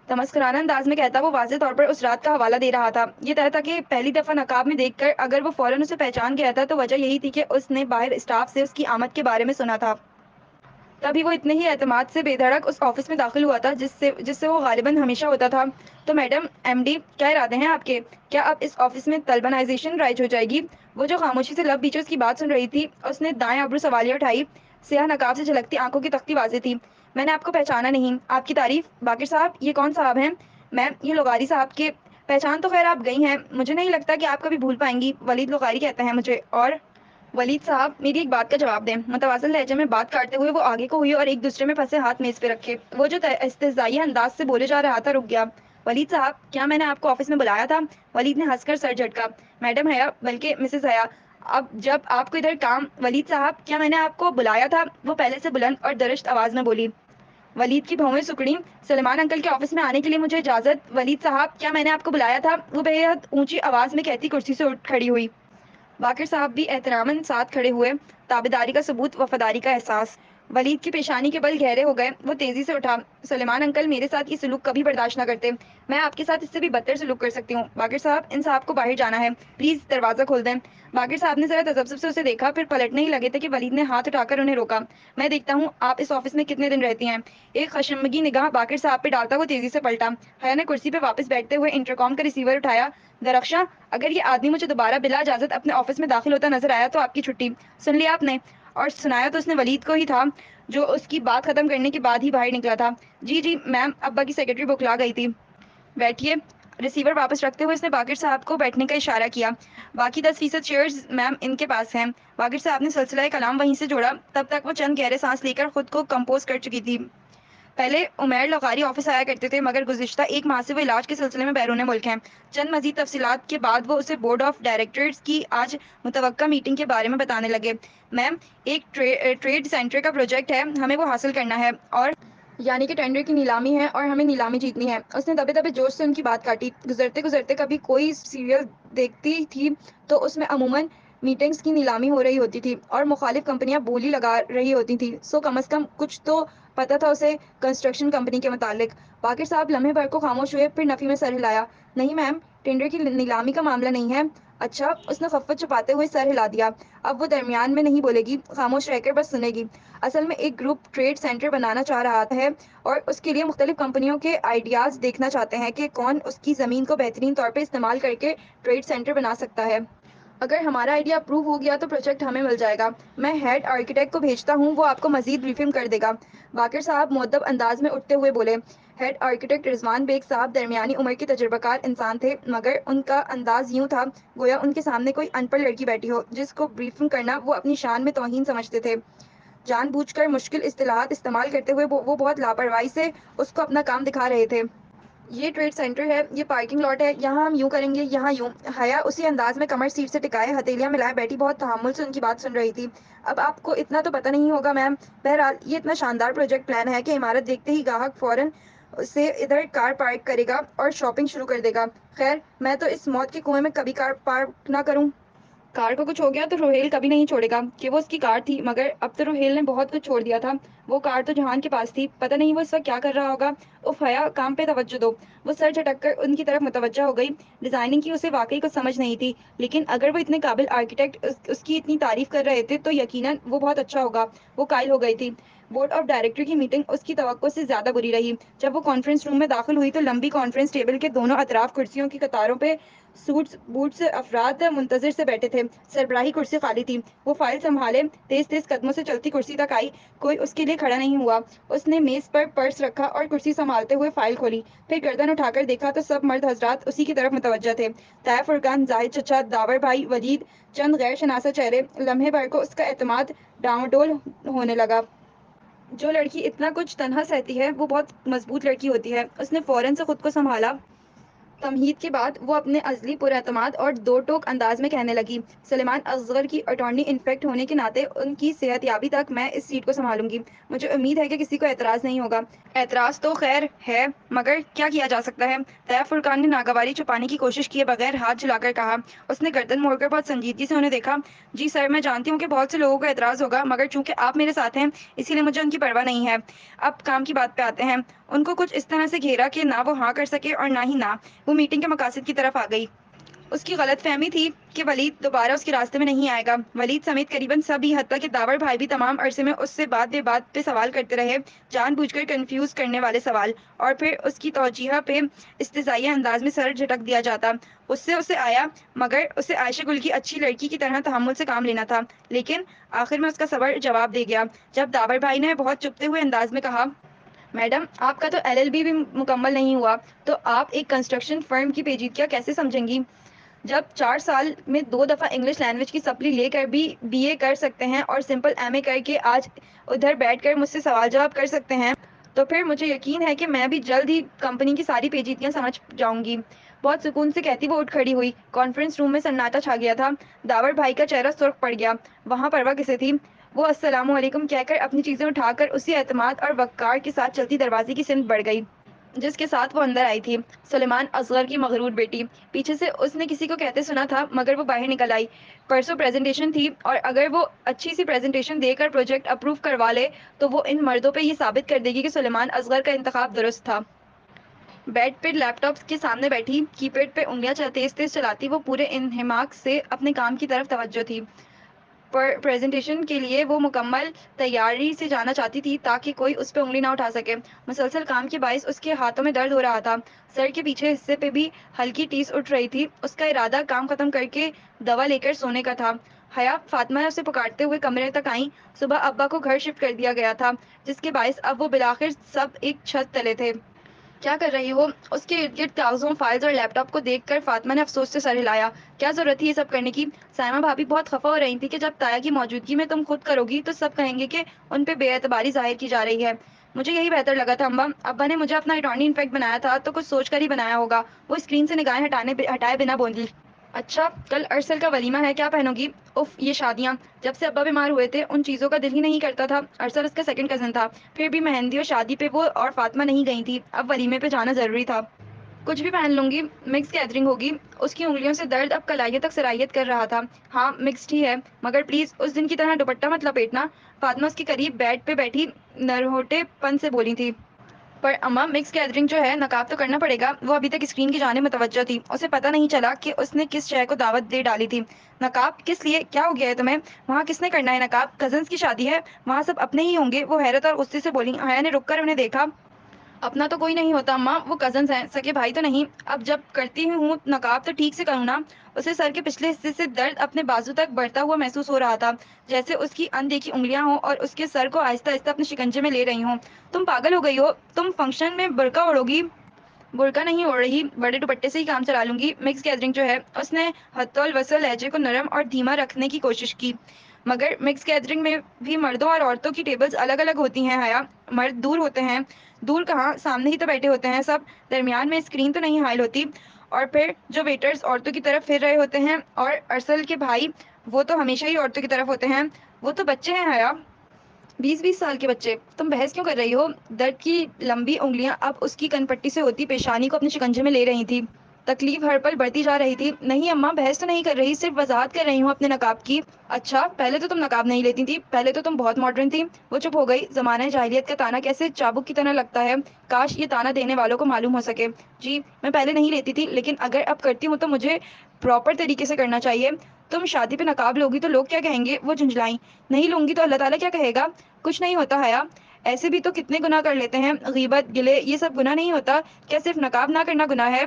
تمسخرانہ انداز میں کہتا وہ واضح طور پر اس رات کا حوالہ دے رہا تھا. یہ طے تھا کہ پہلی دفعہ نقاب میں دیکھ کر اگر وہ فوراً اسے پہچان گیا تھا تو وجہ یہی تھی کہ اس نے باہر اسٹاف سے اس کی آمد کے بارے میں سنا تھا. تبھی وہ اتنے ہی اعتماد سے بے دھڑک اس آفس میں داخل ہوا تھا جس سے وہ غالباً ہمیشہ ہوتا تھا. تو میڈم MD، کیا ارادے ہیں آپ کے؟ کیا اب اس آفس میں طلبانائزیشن رائج ہو جائے گی؟ وہ جو خاموشی سے لب بیچے اس کی بات سن رہی تھی، اس نے دائیں ابرو سوالیہ اٹھائی، سیاہ نقاب سے جھلکتی آنکھوں کی تختی واضح تھی۔ میں نے آپ کو پہچانا نہیں۔ آپ کی تعریف؟ باقر صاحب، یہ کون صاحب ہیں؟ میم، یہ لغاری صاحب کے۔ پہچان تو خیر آپ گئی ہیں، مجھے نہیں لگتا کہ آپ کبھی بھول پائیں گی۔ ولید لغاری کہتے ہیں مجھے۔ اور ولید صاحب، میری ایک بات کا جواب دیں۔ متوازن لہجے میں بات کاٹتے ہوئے وہ آگے کو ہوئی اور ایک دوسرے میں پھنسے ہاتھ میز پہ رکھے۔ وہ جو استہزائی انداز سے بولے جا رہا تھا رک گیا۔ ولید صاحب، کیا میں نے آپ کو آفس میں بلایا تھا؟ ولید نے ہنس کر سر جھٹکا۔ میڈم حیا، بلکہ مسز حیا، اب جب آپ کو ادھر کام۔ ولید صاحب، کیا میں نے آپ کو بلایا تھا؟ وہ پہلے سے بلند اور درشت آواز میں بولی۔ ولید کی بھویں سکڑیں۔ سلیمان انکل کے آفس میں آنے کے لیے مجھے اجازت؟ ولید صاحب، کیا میں نے آپ کو بلایا تھا؟ وہ بے حد اونچی آواز میں کہتی کرسی سے اٹھ کھڑی ہوئی۔ باقر صاحب بھی احتراماً ساتھ کھڑے ہوئے۔ تابعداری کا ثبوت، وفاداری کا احساس۔ ولید کی پیشانی کے بل گہرے ہو گئے۔ وہ تیزی سے اٹھا۔ سلیمان انکل میرے ساتھ یہ سلوک کبھی برداشت نہ کرتے۔ میں آپ کے ساتھ اس سے بھی بدتر سلوک کر سکتی ہوں۔ باقر صاحب، ان صاحب کو باہر جانا ہے، پلیز دروازہ کھول دیں۔ باقر صاحب نے ذرا تذبذب سے اسے دیکھا، پھر پلٹنے ہی لگے تھے کہ ولید نے ہاتھ اٹھا کر انہیں روکا۔ میں دیکھتا ہوں آپ اس آفس میں کتنے دن رہتی ہیں۔ ایک خشمگی نگاہ باقر صاحب پہ ڈالتا وہ تیزی سے پلٹا۔ حیا نے کرسی پہ واپس بیٹھتے ہوئے انٹرکام کا ریسیور اٹھایا۔ درخشاں، اگر یہ آدمی مجھے دوبارہ بلا اجازت اپنے آفس میں داخل ہوتا نظر آیا تو آپ کی چھٹی۔ سن لیا آپ نے؟ اور سنایا تو اس نے ولید کو ہی تھا، جو اس کی بات ختم کرنے کے بعد ہی باہر نکلا تھا۔ جی جی میم، ابا کی سیکرٹری بکلا گئی تھی۔ بیٹھیے۔ ریسیور واپس رکھتے ہوئے اس نے باقر صاحب کو بیٹھنے کا اشارہ کیا۔ باقی 10% شیئرز میم ان کے پاس ہیں۔ باقر صاحب نے سلسلہ کلام وہیں سے جوڑا۔ تب تک وہ چند گہرے سانس لے کر خود کو کمپوز کر چکی تھی۔ پہلے عمیر لغاری آفس آیا کرتے تھے، مگر گزشتہ ایک ماہ سے وہ علاج کے سلسلے میں بیرون ملک ہیں۔ چند مزید تفصیلات کے بعد وہ اسے بورڈ آف ڈائریکٹرز کی آج متوقع میٹنگ کے بارے میں بتانے لگے۔ میم، ایک ٹریڈ سینٹر کا پروجیکٹ ہے، ہمیں وہ حاصل کرنا ہے، اور یعنی کہ ٹینڈر کی نیلامی ہے اور ہمیں نیلامی جیتنی ہے۔ اس نے دبے دبے جوش سے ان کی بات کاٹی۔ گزرتے گزرتے کبھی کوئی سیریل دیکھتی تھی تو اس میں عموماً میٹنگز کی نیلامی ہو رہی ہوتی تھی اور مخالف کمپنیاں بولی لگا رہی ہوتی تھیں، سو کم از کم کچھ تو پتہ تھا اسے کنسٹرکشن کمپنی کے متعلق۔ باقر صاحب لمحے بھر کو خاموش ہوئے، پھر نفی میں سر ہلایا۔ نہیں میم، ٹینڈر کی نیلامی کا معاملہ نہیں ہے۔ اچھا، اس نے خفت چھپاتے ہوئے سر ہلا دیا۔ اب وہ درمیان میں نہیں بولے گی، خاموش رہ کر بس سنے گی۔ اصل میں ایک گروپ ٹریڈ سینٹر بنانا چاہ رہا ہے اور اس کے لیے مختلف کمپنیوں کے آئیڈیاز دیکھنا چاہتے ہیں کہ کون اس کی زمین کو بہترین طور پہ استعمال کر کے ٹریڈ سینٹر بنا سکتا ہے۔ اگر ہمارا آئیڈیا اپروو ہو گیا تو پروجیکٹ ہمیں مل جائے گا۔ میں ہیڈ آرکیٹیکٹ کو بھیجتا ہوں، وہ آپ کو مزید بریفنگ کر دے گا۔ باقر صاحب مؤدب انداز میں اٹھتے ہوئے بولے۔ ہیڈ آرکیٹیکٹ رضوان بیگ صاحب درمیانی عمر کے تجربہ کار انسان تھے، مگر ان کا انداز یوں تھا گویا ان کے سامنے کوئی ان پڑھ لڑکی بیٹھی ہو جس کو بریفنگ کرنا وہ اپنی شان میں توہین سمجھتے تھے۔ جان بوجھ کر مشکل اصطلاحات استعمال کرتے ہوئے وہ بہت لاپرواہی سے اس کو اپنا کام دکھا رہے تھے۔ یہ ٹریڈ سینٹر ہے، یہ پارکنگ لاٹ ہے، یہاں ہم یوں کریں گے، یہاں یوں۔ حیا اسی انداز میں کمر سیٹ سے ٹکائے ہتھیلیاں ملائے بیٹھی بہت تحمل سے ان کی بات سن رہی تھی۔ اب آپ کو اتنا تو پتہ نہیں ہوگا میم، بہرحال یہ اتنا شاندار پروجیکٹ پلان ہے کہ عمارت دیکھتے ہی گاہک فوراً سے ادھر کار پارک کرے گا اور شاپنگ شروع کر دے گا۔ خیر، میں تو اس موت کے کنویں میں کبھی کار پارک نہ کروں۔ کار کو کچھ ہو گیا تو روہیل کبھی نہیں چھوڑے گا کہ وہ اس کی کار تھی، مگر اب تو روہیل نے بہت کچھ چھوڑ دیا تھا۔ وہ کار تو جہان کے پاس تھی، پتہ نہیں وہ اس وقت کیا کر رہا ہوگا۔ اف حیا، کام پہ توجہ دو۔ وہ سر جھٹک کر ان کی طرف متوجہ ہو گئی۔ ڈیزائننگ کی اسے واقعی کچھ سمجھ نہیں تھی، لیکن اگر وہ اتنے قابل آرکیٹیکٹ اس کی اتنی تعریف کر رہے تھے تو یقیناً وہ بہت اچھا ہوگا۔ وہ قائل ہو گئی تھی۔ بورڈ آف ڈائریکٹر کی میٹنگ اس کی توقع سے زیادہ بری رہی۔ جب وہ کانفرنس روم میں داخل ہوئی تو لمبی کانفرنس ٹیبل کے دونوں اطراف کرسیوں کی قطاروں پہ سوٹس بوٹس افراد منتظر سے بیٹھے تھے۔ سربراہی کرسی خالی تھی۔ وہ فائل سنبھالے تیز تیز قدموں سے چلتی کرسی تک آئی، کوئی اس کے لیے کھڑا نہیں ہوا۔ اس نے میز پر پرس رکھا اور کرسی سنبھالتے ہوئے فائل کھولی، پھر گردن اٹھا کر دیکھا تو سب مرد حضرات اسی کی طرف متوجہ تھے۔ طیف فرقان، زاہد چچا، داور بھائی، ولید، چند غیر شناسا چہرے۔ لمحے بھر کو اس کا اعتماد ڈاواڈول ہونے لگا۔ جو لڑکی اتنا کچھ تنہا سہتی ہے وہ بہت مضبوط لڑکی ہوتی ہے۔ اس نے فوراً سے خود کو سنبھالا۔ تمہید کے بعد وہ اپنے ازلی پر اعتماد اور دو ٹوک انداز میں کہنے لگی، سلیمان اصغر کی اٹارنی انفیکٹ ہونے کے ناطے ان کی صحت یابی تک میں اس سیٹ کو سنبھالوں گی۔ مجھے امید ہے کہ کسی کو اعتراض نہیں ہوگا۔ اعتراض تو خیر ہے، مگر کیا کیا جا سکتا ہے؟ طیف فرقان نے ناگواری چھپانے کی کوشش کیے بغیر ہاتھ جھلا کر کہا۔ اس نے گردن موڑ کر بہت سنجیدگی سے انہیں دیکھا۔ جی سر، میں جانتی ہوں کہ بہت سے لوگوں کو اعتراض ہوگا، مگر چونکہ آپ میرے ساتھ ہیں اسی لیے مجھے ان کی پرواہ نہیں ہے۔ اب کام کی بات پہ آتے ہیں۔ ان کو کچھ اس طرح سے گھیرا کہ نہ وہ ہاں کر سکے اور نہ ہی نہ۔ وہ میٹنگ کے مقاصد کی طرف آ گئی۔ اس کی غلط فہمی تھی کہ ولید دوبارہ اس کے راستے میں نہیں آئے گا۔ ولید سمیت قریباً سبھی، حتیٰ کہ داور بھائی بھی تمام عرصے میں اس سے بات بے بات پہ سوال کرتے رہے، جان بوجھ کر کنفیوز کرنے والے سوال، اور پھر اس کی توجیہ پہ استہزائیہ انداز میں سر جھٹک دیا جاتا۔ اسے آیا، مگر اسے عائشہ گل کی اچھی لڑکی کی طرح تحمل سے کام لینا تھا۔ لیکن آخر میں اس کا صبر جواب دے گیا جب داور بھائی نے بہت چپتے ہوئے انداز میں کہا، میڈم آپ کا تو LLB بھی مکمل نہیں ہوا، تو آپ ایک کنسٹرکشن فرم کی پیچیدگیاں کیسے سمجھیں گی؟ جب 4 سال میں 2 دفعہ انگلش لینگویج کی سپلی لے کر بھی BA کر سکتے ہیں اور سمپل MA کر کے آج ادھر بیٹھ کر مجھ سے سوال جواب کر سکتے ہیں، تو پھر مجھے یقین ہے کہ میں بھی جلد ہی کمپنی کی ساری پیچیدگیاں سمجھ جاؤں گی۔ بہت سکون سے کہتی وہ اٹھ کھڑی ہوئی۔ کانفرنس روم میں سناٹا چھا گیا تھا۔ داور بھائی کا چہرہ سرخ پڑ گیا۔ وہاں پروا کسے تھی؟ وہ السلام علیکم کہہ کر اپنی چیزیں اٹھا کر اسی اعتماد اور وقار کے ساتھ چلتی دروازے کی سمت بڑھ گئی جس کے ساتھ وہ اندر آئی تھی۔ سلیمان اصغر کی مغرور بیٹی، پیچھے سے اس نے کسی کو کہتے سنا تھا، مگر وہ باہر نکل آئی۔ پرسوں پریزنٹیشن تھی، اور اگر وہ اچھی سی پریزنٹیشن دے کر پروجیکٹ اپروو کروا لے تو وہ ان مردوں پہ یہ ثابت کر دے گی کہ سلیمان اصغر کا انتخاب درست تھا۔ بیڈ پہ لیپ ٹاپ کے سامنے بیٹھی، کی پیڈ پہ انگلیاں تیز تیز چلاتی وہ پورے انہماک سے اپنے کام کی طرف توجہ تھی۔ پریزنٹیشن کے لیے وہ مکمل تیاری سے جانا چاہتی تھی تاکہ کوئی اس پہ انگلی نہ اٹھا سکے۔ مسلسل کام کے باعث اس کے ہاتھوں میں درد ہو رہا تھا، سر کے پیچھے حصے پہ بھی ہلکی ٹیس اٹھ رہی تھی۔ اس کا ارادہ کام ختم کر کے دوا لے کر سونے کا تھا۔ حیا فاطمہ نے اسے پکارتے ہوئے کمرے تک آئیں۔ صبح ابا کو گھر شفٹ کر دیا گیا تھا، جس کے باعث اب وہ بالآخر سب ایک چھت تلے تھے۔ کیا کر رہی ہو؟ اس کے ارد گرد کاغذوں، فائلز اور لیپ ٹاپ کو دیکھ کر فاطمہ نے افسوس سے سر ہلایا۔ کیا ضرورت تھی یہ سب کرنے کی؟ سائمہ بھابی بہت خفا ہو رہی تھی کہ جب تایا کی موجودگی میں تم خود کرو گی تو سب کہیں گے کہ ان پہ بے اعتباری ظاہر کی جا رہی ہے۔ مجھے یہی بہتر لگا تھا اماں، ابا نے مجھے اپنا اٹارنی انفیکٹ بنایا تھا تو کچھ سوچ کر ہی بنایا ہوگا۔ وہ اسکرین سے نگاہیں ہٹائے بنا بولی۔ اچھا، کل ارسل کا ولیمہ ہے، کیا پہنو گی؟ اف، یہ شادیاں! جب سے ابا بیمار ہوئے تھے ان چیزوں کا دل ہی نہیں کرتا تھا۔ ارسل اس کا سیکنڈ کزن تھا، پھر بھی مہندی اور شادی پہ وہ اور فاطمہ نہیں گئی تھی، اب ولیمے پہ جانا ضروری تھا۔ کچھ بھی پہن لوں گی، مکس گیدرنگ ہوگی۔ اس کی انگلیوں سے درد اب کلائیوں تک سرایت کر رہا تھا۔ ہاں مکسڈ ہی ہے، مگر پلیز اس دن کی طرح دوپٹہ مت لپیٹنا۔ فاطمہ اس کے قریب بیڈ پہ بیٹھی نرہوٹے پن سے بولی تھی۔ پر اماں، مکس گیدرنگ جو ہے، نقاب تو کرنا پڑے گا۔ وہ ابھی تک اسکرین کی جانب متوجہ تھی، اسے پتہ نہیں چلا کہ اس نے کس شے کو دعوت دے ڈالی تھی۔ نقاب کس لیے؟ کیا ہو گیا ہے تمہیں؟ وہاں کس نے کرنا ہے نقاب؟ کزنس کی شادی ہے، وہاں سب اپنے ہی ہوں گے، وہ حیرت اور غصے سے بولی۔ حیا نے رک کر انہیں دیکھا۔ اپنا تو کوئی نہیں ہوتا اماں، وہ کزنس ہیں، سگے بھائی تو نہیں۔ اب جب کرتی ہوں نقاب تو ٹھیک سے کروں نا۔ اسے سر کے پچھلے حصے سے درد اپنے بازو تک بڑھتا ہوا محسوس ہو رہا تھا، جیسے اس کی اندیکھی انگلیاں ہوں اور اس کے سر کو آہستہ آہستہ اپنے شکنجے میں لے رہی ہوں۔ تم پاگل ہو گئی ہو؟ تم فنکشن میں برقع اوڑھو گی؟ برقع نہیں اوڑھ رہی، بڑے دوپٹے سے ہی کام چلا لوں گی۔ مکس گیدرنگ جو ہے، اس نے حتی الوصل لہجے کو نرم اور دھیما رکھنے کی کوشش کی، مگر مکس گیدرنگ میں بھی مردوں اور عورتوں کی ٹیبلز الگ الگ ہوتی ہیں حیا۔ مرد دور ہوتے ہیں۔ دور کہاں، سامنے ہی تو بیٹھے ہوتے ہیں سب، درمیان میں اسکرین تو نہیں حائل ہوتی۔ اور پھر جو ویٹرز عورتوں کی طرف پھر رہے ہوتے ہیں، اور ارسل کے بھائی، وہ تو ہمیشہ ہی عورتوں کی طرف ہوتے ہیں۔ وہ تو بچے ہیں حیا، 20 سال کے بچے۔ تم بحث کیوں کر رہی ہو؟ درد کی لمبی انگلیاں اب اس کی کن پٹی سے ہوتی پیشانی کو اپنے شکنجے میں لے رہی تھی۔ تکلیف ہر پل بڑھتی جا رہی تھی۔ نہیں اماں، بحث تو نہیں کر رہی، صرف وضاحت کر رہی ہوں اپنے نقاب کی۔ اچھا، پہلے تو تم نقاب نہیں لیتی تھی، پہلے تو تم بہت ماڈرن تھی۔ وہ چپ ہو گئی۔ زمانہ جاہلیت کا تانا کیسے چابک کی طرح لگتا ہے، کاش یہ تانا دینے والوں کو معلوم ہو سکے۔ جی، میں پہلے نہیں لیتی تھی، لیکن اگر اب کرتی ہوں تو مجھے پراپر طریقے سے کرنا چاہیے۔ تم شادی پہ نقاب لوگی تو لوگ کیا کہیں گے؟ وہ جھنجھلائیں۔ نہیں لوں گی تو اللہ تعالیٰ کیا کہے گا؟ کچھ نہیں ہوتا حیا، ایسے بھی تو کتنے گناہ کر لیتے ہیں، غیبت، گلے، یہ سب گناہ نہیں ہوتا؟ کیا صرف نقاب نہ کرنا گناہ ہے؟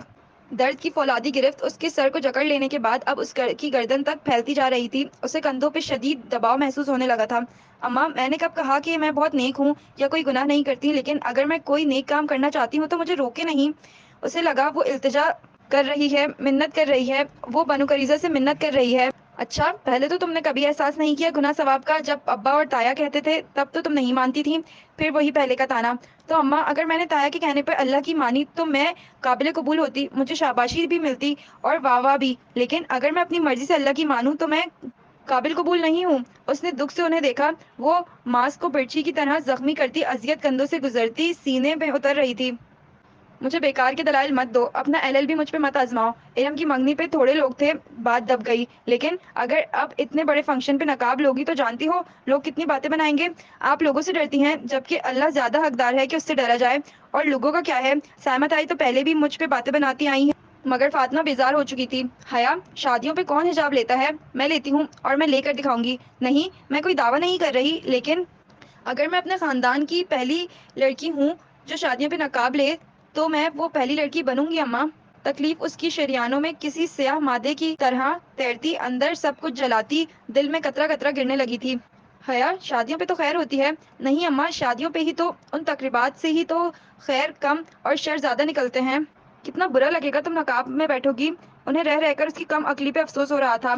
درد کی فولادی گرفت اس کے سر کو جکڑ لینے کے بعد اب اس کی گردن تک پھیلتی جا رہی تھی۔ اسے کندھوں پہ شدید دباؤ محسوس ہونے لگا تھا۔ اماں، میں نے کب کہا کہ میں بہت نیک ہوں یا کوئی گناہ نہیں کرتی، لیکن اگر میں کوئی نیک کام کرنا چاہتی ہوں تو مجھے روکے نہیں۔ اسے لگا وہ التجا کر رہی ہے، منت کر رہی ہے، وہ بنو قریظہ سے منت کر رہی ہے۔ اچھا، پہلے تو تم نے کبھی احساس نہیں کیا گناہ ثواب کا؟ جب ابا اور تایا کہتے تھے تب تو تم نہیں مانتی تھی، پھر وہی پہلے کا تانا۔ تو اماں، اگر میں نے تایا کے کہنے پر اللہ کی مانی تو میں قابل قبول ہوتی، مجھے شاباشی بھی ملتی اور واہ واہ بھی، لیکن اگر میں اپنی مرضی سے اللہ کی مانوں تو میں قابل قبول نہیں ہوں۔ اس نے دکھ سے انہیں دیکھا، وہ ماس کو برچھی کی طرح زخمی کرتی اذیت کندھوں سے گزرتی سینے میں اتر رہی تھی۔ مجھے بیکار کے دلائل مت دو، اپنا LLB مجھ پہ مت آزماؤ۔ علم کی منگنی پہ تھوڑے لوگ تھے، بات دب گئی، لیکن اگر اب اتنے بڑے فنکشن پہ نقاب لوگی تو جانتی ہو لوگ کتنی باتیں بنائیں گے۔ آپ لوگوں سے ڈرتی ہیں، جبکہ اللہ زیادہ حقدار ہے کہ اس سے ڈرا جائے۔ اور لوگوں کا کیا ہے؟ سائمہ تائی تو پہلے بھی مجھ پہ باتیں بناتی آئی ہیں۔ مگر فاطمہ بیزار ہو چکی تھی۔ حیا، شادیوں پہ کون حجاب لیتا ہے؟ میں لیتی ہوں اور میں لے کر دکھاؤں گی۔ نہیں، میں کوئی دعویٰ نہیں کر رہی، لیکن اگر میں اپنے خاندان کی پہلی لڑکی ہوں جو شادیوں پہ نقاب لے تو میں وہ پہلی لڑکی بنوں گی اماں۔ تکلیف اس کی شریانوں میں کسی سیاہ مادے کی طرح تیرتی، اندر سب کچھ جلاتی، دل میں قطرہ قطرہ گرنے لگی تھی۔ حیا، شادیوں پہ تو خیر ہوتی ہے۔ نہیں اماں، شادیوں پہ ہی تو، ان تقریبات سے ہی تو خیر کم اور شر زیادہ نکلتے ہیں۔ کتنا برا لگے گا تم نقاب میں بیٹھو گی۔ انہیں رہ رہ کر اس کی کم عقلی پہ افسوس ہو رہا تھا۔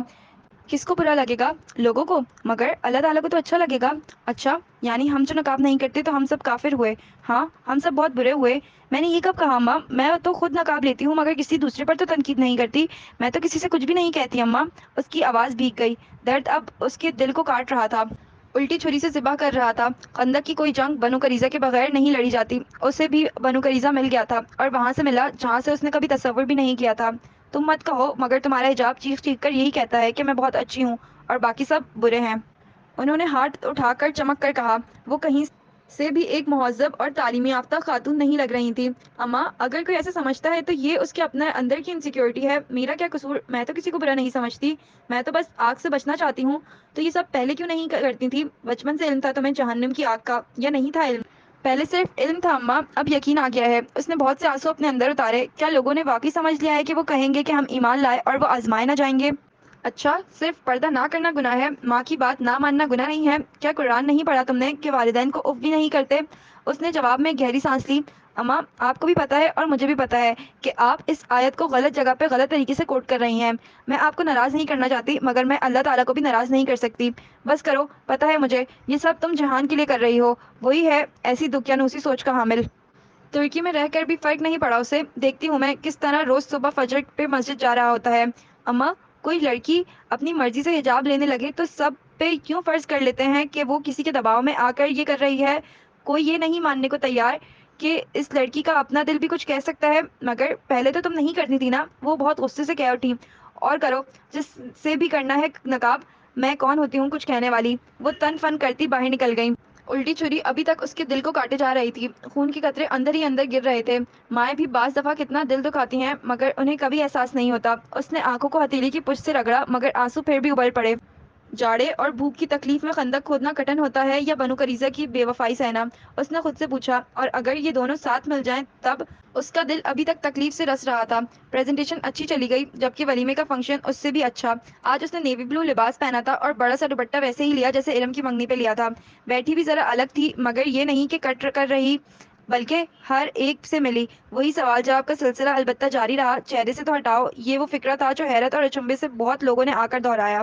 کس کو برا لگے گا؟ لوگوں کو، مگر اللہ تعالیٰ کو تو اچھا لگے گا۔ اچھا، یعنی ہم جو نقاب نہیں کرتے تو ہم سب کافر ہوئے؟ ہاں، ہم سب بہت برے ہوئے۔ میں نے یہ کب کہا اماں؟ میں تو خود نقاب لیتی ہوں مگر کسی دوسرے پر تو تنقید نہیں کرتی۔ میں تو کسی سے کچھ بھی نہیں کہتی اماں۔ اس کی آواز بھیگ گئی، درد اب اس کے دل کو کاٹ رہا تھا، الٹی چھری سے ذبح کر رہا تھا۔ خندق کی کوئی جنگ بنو قریظہ کے بغیر نہیں لڑی جاتی۔ اسے بھی بنو قریظہ مل گیا تھا، اور وہاں سے ملا جہاں سے اس نے کبھی تصور بھی نہیں کیا تھا۔ تم مت کہو، مگر تمہارا حجاب چیخ چیخ کر یہی کہتا ہے کہ میں بہت اچھی ہوں اور باقی سب برے ہیں۔ انہوں نے ہاتھ اٹھا کر چمک کر کہا۔ وہ کہیں سے بھی ایک مہذب اور تعلیم یافتہ خاتون نہیں لگ رہی تھی۔ اماں، اگر کوئی ایسا سمجھتا ہے تو یہ اس کے اپنے اندر کی انسیکیورٹی ہے، میرا کیا قصور؟ میں تو کسی کو برا نہیں سمجھتی، میں تو بس آگ سے بچنا چاہتی ہوں۔ تو یہ سب پہلے کیوں نہیں کرتی تھی؟ بچپن سے علم تھا تمہیں جہنم کی آگ کا، یا نہیں تھا علم؟ پہلے صرف علم تھا اماں، اب یقین آ گیا ہے۔ اس نے بہت سے آنسو اپنے اندر اتارے۔ کیا لوگوں نے واقعی سمجھ لیا ہے کہ وہ کہیں گے کہ ہم ایمان لائے اور وہ آزمائے نہ جائیں گے؟ اچھا، صرف پردہ نہ کرنا گناہ ہے، ماں کی بات نہ ماننا گناہ نہیں ہے؟ کیا قرآن نہیں پڑھا تم نے کہ والدین کو اف بھی نہیں کرتے؟ اس نے جواب میں گہری سانس لی۔ اماں، آپ کو بھی پتا ہے اور مجھے بھی پتا ہے کہ آپ اس آیت کو غلط جگہ پہ غلط طریقے سے کوٹ کر رہی ہیں۔ میں آپ کو ناراض نہیں کرنا چاہتی، مگر میں اللہ تعالیٰ کو بھی ناراض نہیں کر سکتی۔ بس کرو، پتا ہے مجھے، یہ سب تم جہان کے لیے کر رہی ہو۔ وہی ہے ایسی دقیانوسی سوچ کا حامل۔ ترکی میں رہ کر بھی فرق نہیں پڑا اسے۔ دیکھتی ہوں میں کس طرح روز صبح فجر پہ مسجد جا رہا ہوتا ہے۔ اماں، کوئی لڑکی اپنی مرضی سے حجاب لینے لگے تو سب پہ کیوں فرض کر لیتے ہیں کہ وہ کسی کے دباؤ میں آ کر یہ کر رہی ہے؟ کوئی یہ نہیں ماننے کو تیار کہ اس لڑکی کا اپنا دل بھی کچھ کہہ سکتا ہے؟ مگر پہلے تو تم نہیں کرتی تھی نا؟ وہ بہت غصے سے کہہ اٹھی۔ اور کرو، جس سے بھی کرنا ہے نقاب۔ میں کون ہوتی ہوں کچھ کہنے والی؟ وہ تن فن کرتی باہر نکل گئی۔ الٹی چھری ابھی تک اس کے دل کو کاٹے جا رہی تھی، خون کے قطرے اندر ہی اندر گر رہے تھے۔ مائیں بھی بعض دفعہ کتنا دل دکھاتی ہیں مگر انہیں کبھی احساس نہیں ہوتا۔ اس نے آنکھوں کو ہتھیلی کی پشت سے رگڑا مگر آنسو پھر بھی ابل پڑے۔ جاڑے اور بھوک کی تکلیف میں خندق کھودنا کٹن ہوتا ہے یا بنو قریظہ کی بے وفائی سہنا؟ اس نے خود سے پوچھا۔ اور اگر یہ دونوں ساتھ مل جائیں تب؟ اس کا دل ابھی تک تکلیف سے رس رہا تھا۔ پریزنٹیشن اچھی چلی گئی، جبکہ ولیمے کا فنکشن اس سے بھی اچھا۔ آج اس نے نیوی بلو لباس پہنا تھا اور بڑا سا دوپٹہ ویسے ہی لیا جیسے علم کی منگنی پہ لیا تھا۔ بیٹھی بھی ذرا الگ تھی، مگر یہ نہیں کہ کٹ کر رہی، بلکہ ہر ایک سے ملی۔ وہی سوال جواب کا سلسلہ البتہ جاری رہا۔ چہرے سے تو ہٹاؤ، یہ وہ فقرہ تھا جو حیرت اور اچنبے سے بہت لوگوں نے آ کر دہرایا،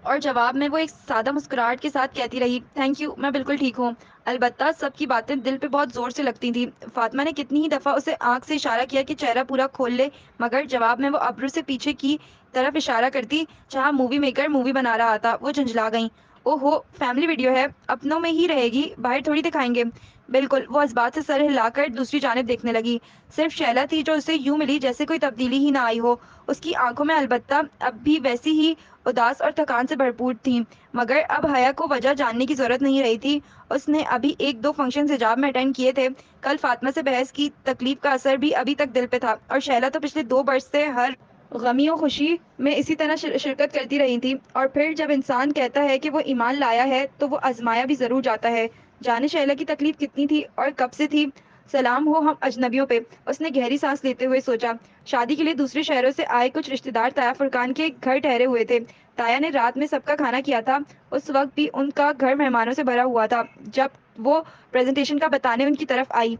اور جواب میں وہ ایک سادہ مسکراہٹ کے ساتھ کہتی رہی، تھینک یو، میں بالکل ٹھیک ہوں۔ البتہ سب کی باتیں دل پہ بہت زور سے لگتی تھیں۔ فاطمہ نے کتنی ہی دفعہ اسے آنکھ سے اشارہ کیا کہ چہرہ پورا کھول لے، مگر جواب میں وہ ابرو سے پیچھے کی طرف اشارہ کرتی جہاں مووی میکر مووی بنا رہا تھا۔ وہ جھنجھلا گئیں۔ او ہو، فیملی ویڈیو ہے، اپنوں میں ہی رہے گی، باہر تھوڑی دکھائیں گے۔ بالکل، وہ اس بات سے سر ہلا کر دوسری جانب دیکھنے لگی۔ صرف شیلا تھی جو اسے یوں ملی جیسے کوئی تبدیلی ہی نہ آئی ہو۔ اس کی آنکھوں میں البتہ اب بھی ویسی ہی اداس اور تھکان سے بھرپور تھیں، مگر اب حیا کو وجہ جاننے کی ضرورت نہیں رہی تھی۔ اس نے ابھی ایک دو فنکشن حجاب میں اٹینڈ کیے تھے۔ کل فاطمہ سے بحث کی تکلیف کا اثر بھی ابھی تک دل پہ تھا، اور شیلا تو پچھلے 2 برس سے ہر غمی و خوشی میں اسی طرح شرکت کرتی رہی تھی۔ اور پھر جب انسان کہتا ہے کہ وہ ایمان لایا ہے تو وہ آزمایا بھی ضرور جاتا ہے۔ جانے شیلا کی تکلیف کتنی تھی اور کب سے تھی؟ سلام ہو ہم اجنبیوں پہ، اس نے گہری سانس لیتے ہوئے سوچا۔ شادی کے لیے دوسرے شہروں سے آئے کچھ رشتہ دار تایا فرقان کے گھر ٹھہرے ہوئے تھے۔ تایا نے رات میں سب کا کھانا کیا تھا۔ اس وقت بھی ان کا گھر مہمانوں سے بھرا ہوا تھا۔ جب وہ پریزنٹیشن کا بتانے ان کی طرف آئی،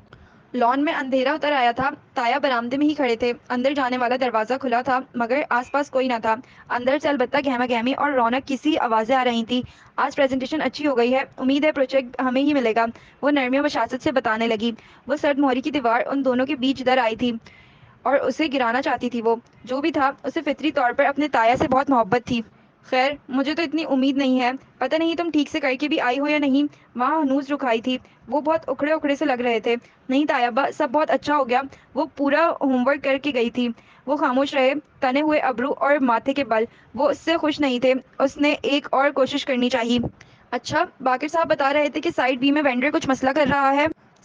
لان میں اندھیرا اتر آیا تھا۔ تایا برآمدے میں ہی کھڑے تھے، اندر جانے والا دروازہ کھلا تھا مگر آس پاس کوئی نہ تھا۔ اندر سے البتہ گہما گہمی اور رونق کی سی آوازیں آ رہی تھیں۔ آج پریزنٹیشن اچھی ہو گئی ہے، امید ہے پروجیکٹ ہمیں ہی ملے گا، وہ نرمی و بشاشت سے بتانے لگی۔ وہ سرد مہری کی دیوار ان دونوں کے بیچ در آئی تھی اور اسے گرانا چاہتی تھی۔ وہ جو بھی تھا، اسے فطری طور پر اپنے تایا سے بہت محبت تھی۔ خیر، مجھے تو اتنی امید نہیں ہے، پتہ نہیں تم ٹھیک سے کر کے بھی آئی ہو یا نہیں۔ وہاں ہنوز رکائی تھی، وہ بہت اکھڑے اکھڑے سے لگ رہے تھے۔ نہیں تایبہ، سب بہت اچھا ہو گیا، وہ پورا ہوم ورک کر کے گئی تھی۔ وہ خاموش رہے، تنے ہوئے ابرو اور ماتھے کے بل، وہ اس سے خوش نہیں تھے۔ اس نے ایک اور کوشش کرنی چاہی۔ اچھا، باقر صاحب بتا رہے تھے کہ سائٹ بی میں وینڈر کچھ مسئلہ کر رہا ہے۔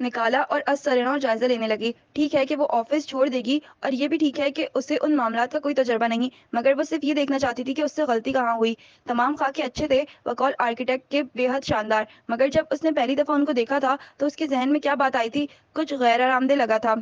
نکالا اور اسرنا جائزہ لینے لگی۔ ٹھیک ہے کہ وہ آفس چھوڑ دے گی اور یہ بھی ٹھیک ہے کہ اسے ان معاملات کا کوئی تجربہ نہیں، مگر وہ صرف یہ دیکھنا چاہتی تھی کہ اس سے غلطی کہاں ہوئی۔ تمام خاکے اچھے تھے بقول آرکیٹیکٹ کے بے حد شاندار، مگر جب اس نے پہلی دفعہ ان کو دیکھا تھا تو اس کے ذہن میں کیا بات آئی تھی، کچھ غیر آرامدہ لگا تھا۔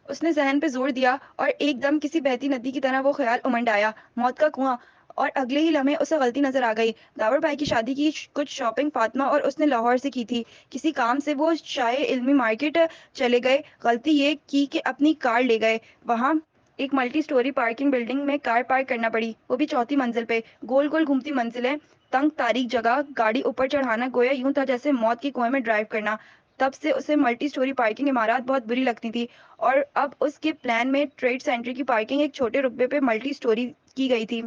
اس نے ذہن پہ زور دیا اور ایک دم کسی بہتی ندی کی طرح وہ خیال امنڈ آیا، موت کا کنواں۔ اور اگلے ہی لمحے اسے غلطی نظر آ گئی۔ داور بھائی کی شادی کی کچھ شاپنگ فاطمہ اور اس نے لاہور سے کی تھی۔ کسی کام سے وہ شاہ علمی مارکیٹ چلے گئے، غلطی یہ کی کہ اپنی کار لے گئے۔ وہاں ایک ملٹی سٹوری پارکنگ بلڈنگ میں کار پارک کرنا پڑی، وہ بھی چوتھی منزل پہ۔ گول گول گھومتی منزلیں، تنگ تاریک جگہ، گاڑی اوپر چڑھانا گویا یوں تھا جیسے موت کے کنویں میں ڈرائیو کرنا۔ تب سے اسے ملٹی سٹوری پارکنگ عمارات بہت بری لگتی تھی، اور اب اس کے پلان میں ٹریڈ سینٹر کی پارکنگ ایک چھوٹے رقبے پہ ملٹی سٹوری کی گئی تھی۔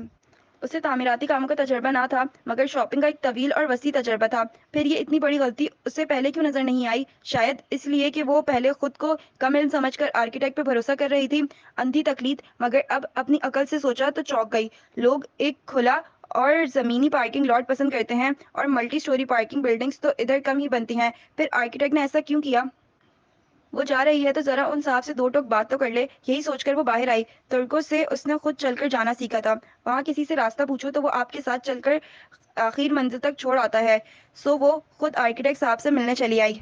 اسے تعمیراتی کاموں کا تجربہ نہ تھا، مگر شاپنگ کا ایک طویل اور وسیع تجربہ تھا۔ پھر یہ اتنی بڑی غلطی اسے پہلے کیوں نظر نہیں آئی؟ شاید اس لیے کہ وہ پہلے خود کو کم علم سمجھ کر آرکیٹیکٹ پہ بھروسہ کر رہی تھی، اندھی تقلید۔ مگر اب اپنی عقل سے سوچا تو چونک گئی۔ لوگ ایک کھلا اور زمینی پارکنگ لاٹ پسند کرتے ہیں، اور ملٹی سٹوری پارکنگ بلڈنگز تو ادھر کم ہی بنتی ہیں۔ پھر آرکیٹیکٹ نے ایسا کیوں کیا؟ وہ جا رہی ہے تو ذرا ان صاحب سے دو ٹوک بات تو کر لے، یہی سوچ کر وہ باہر آئی۔ ترکوں سے اس نے خود چل کر جانا سیکھا تھا، وہاں کسی سے راستہ پوچھو تو وہ آپ کے ساتھ چل کر آخر منزل تک چھوڑ آتا ہے۔ سو وہ خود آرکیٹیکٹ صاحب سے ملنے چلی آئی،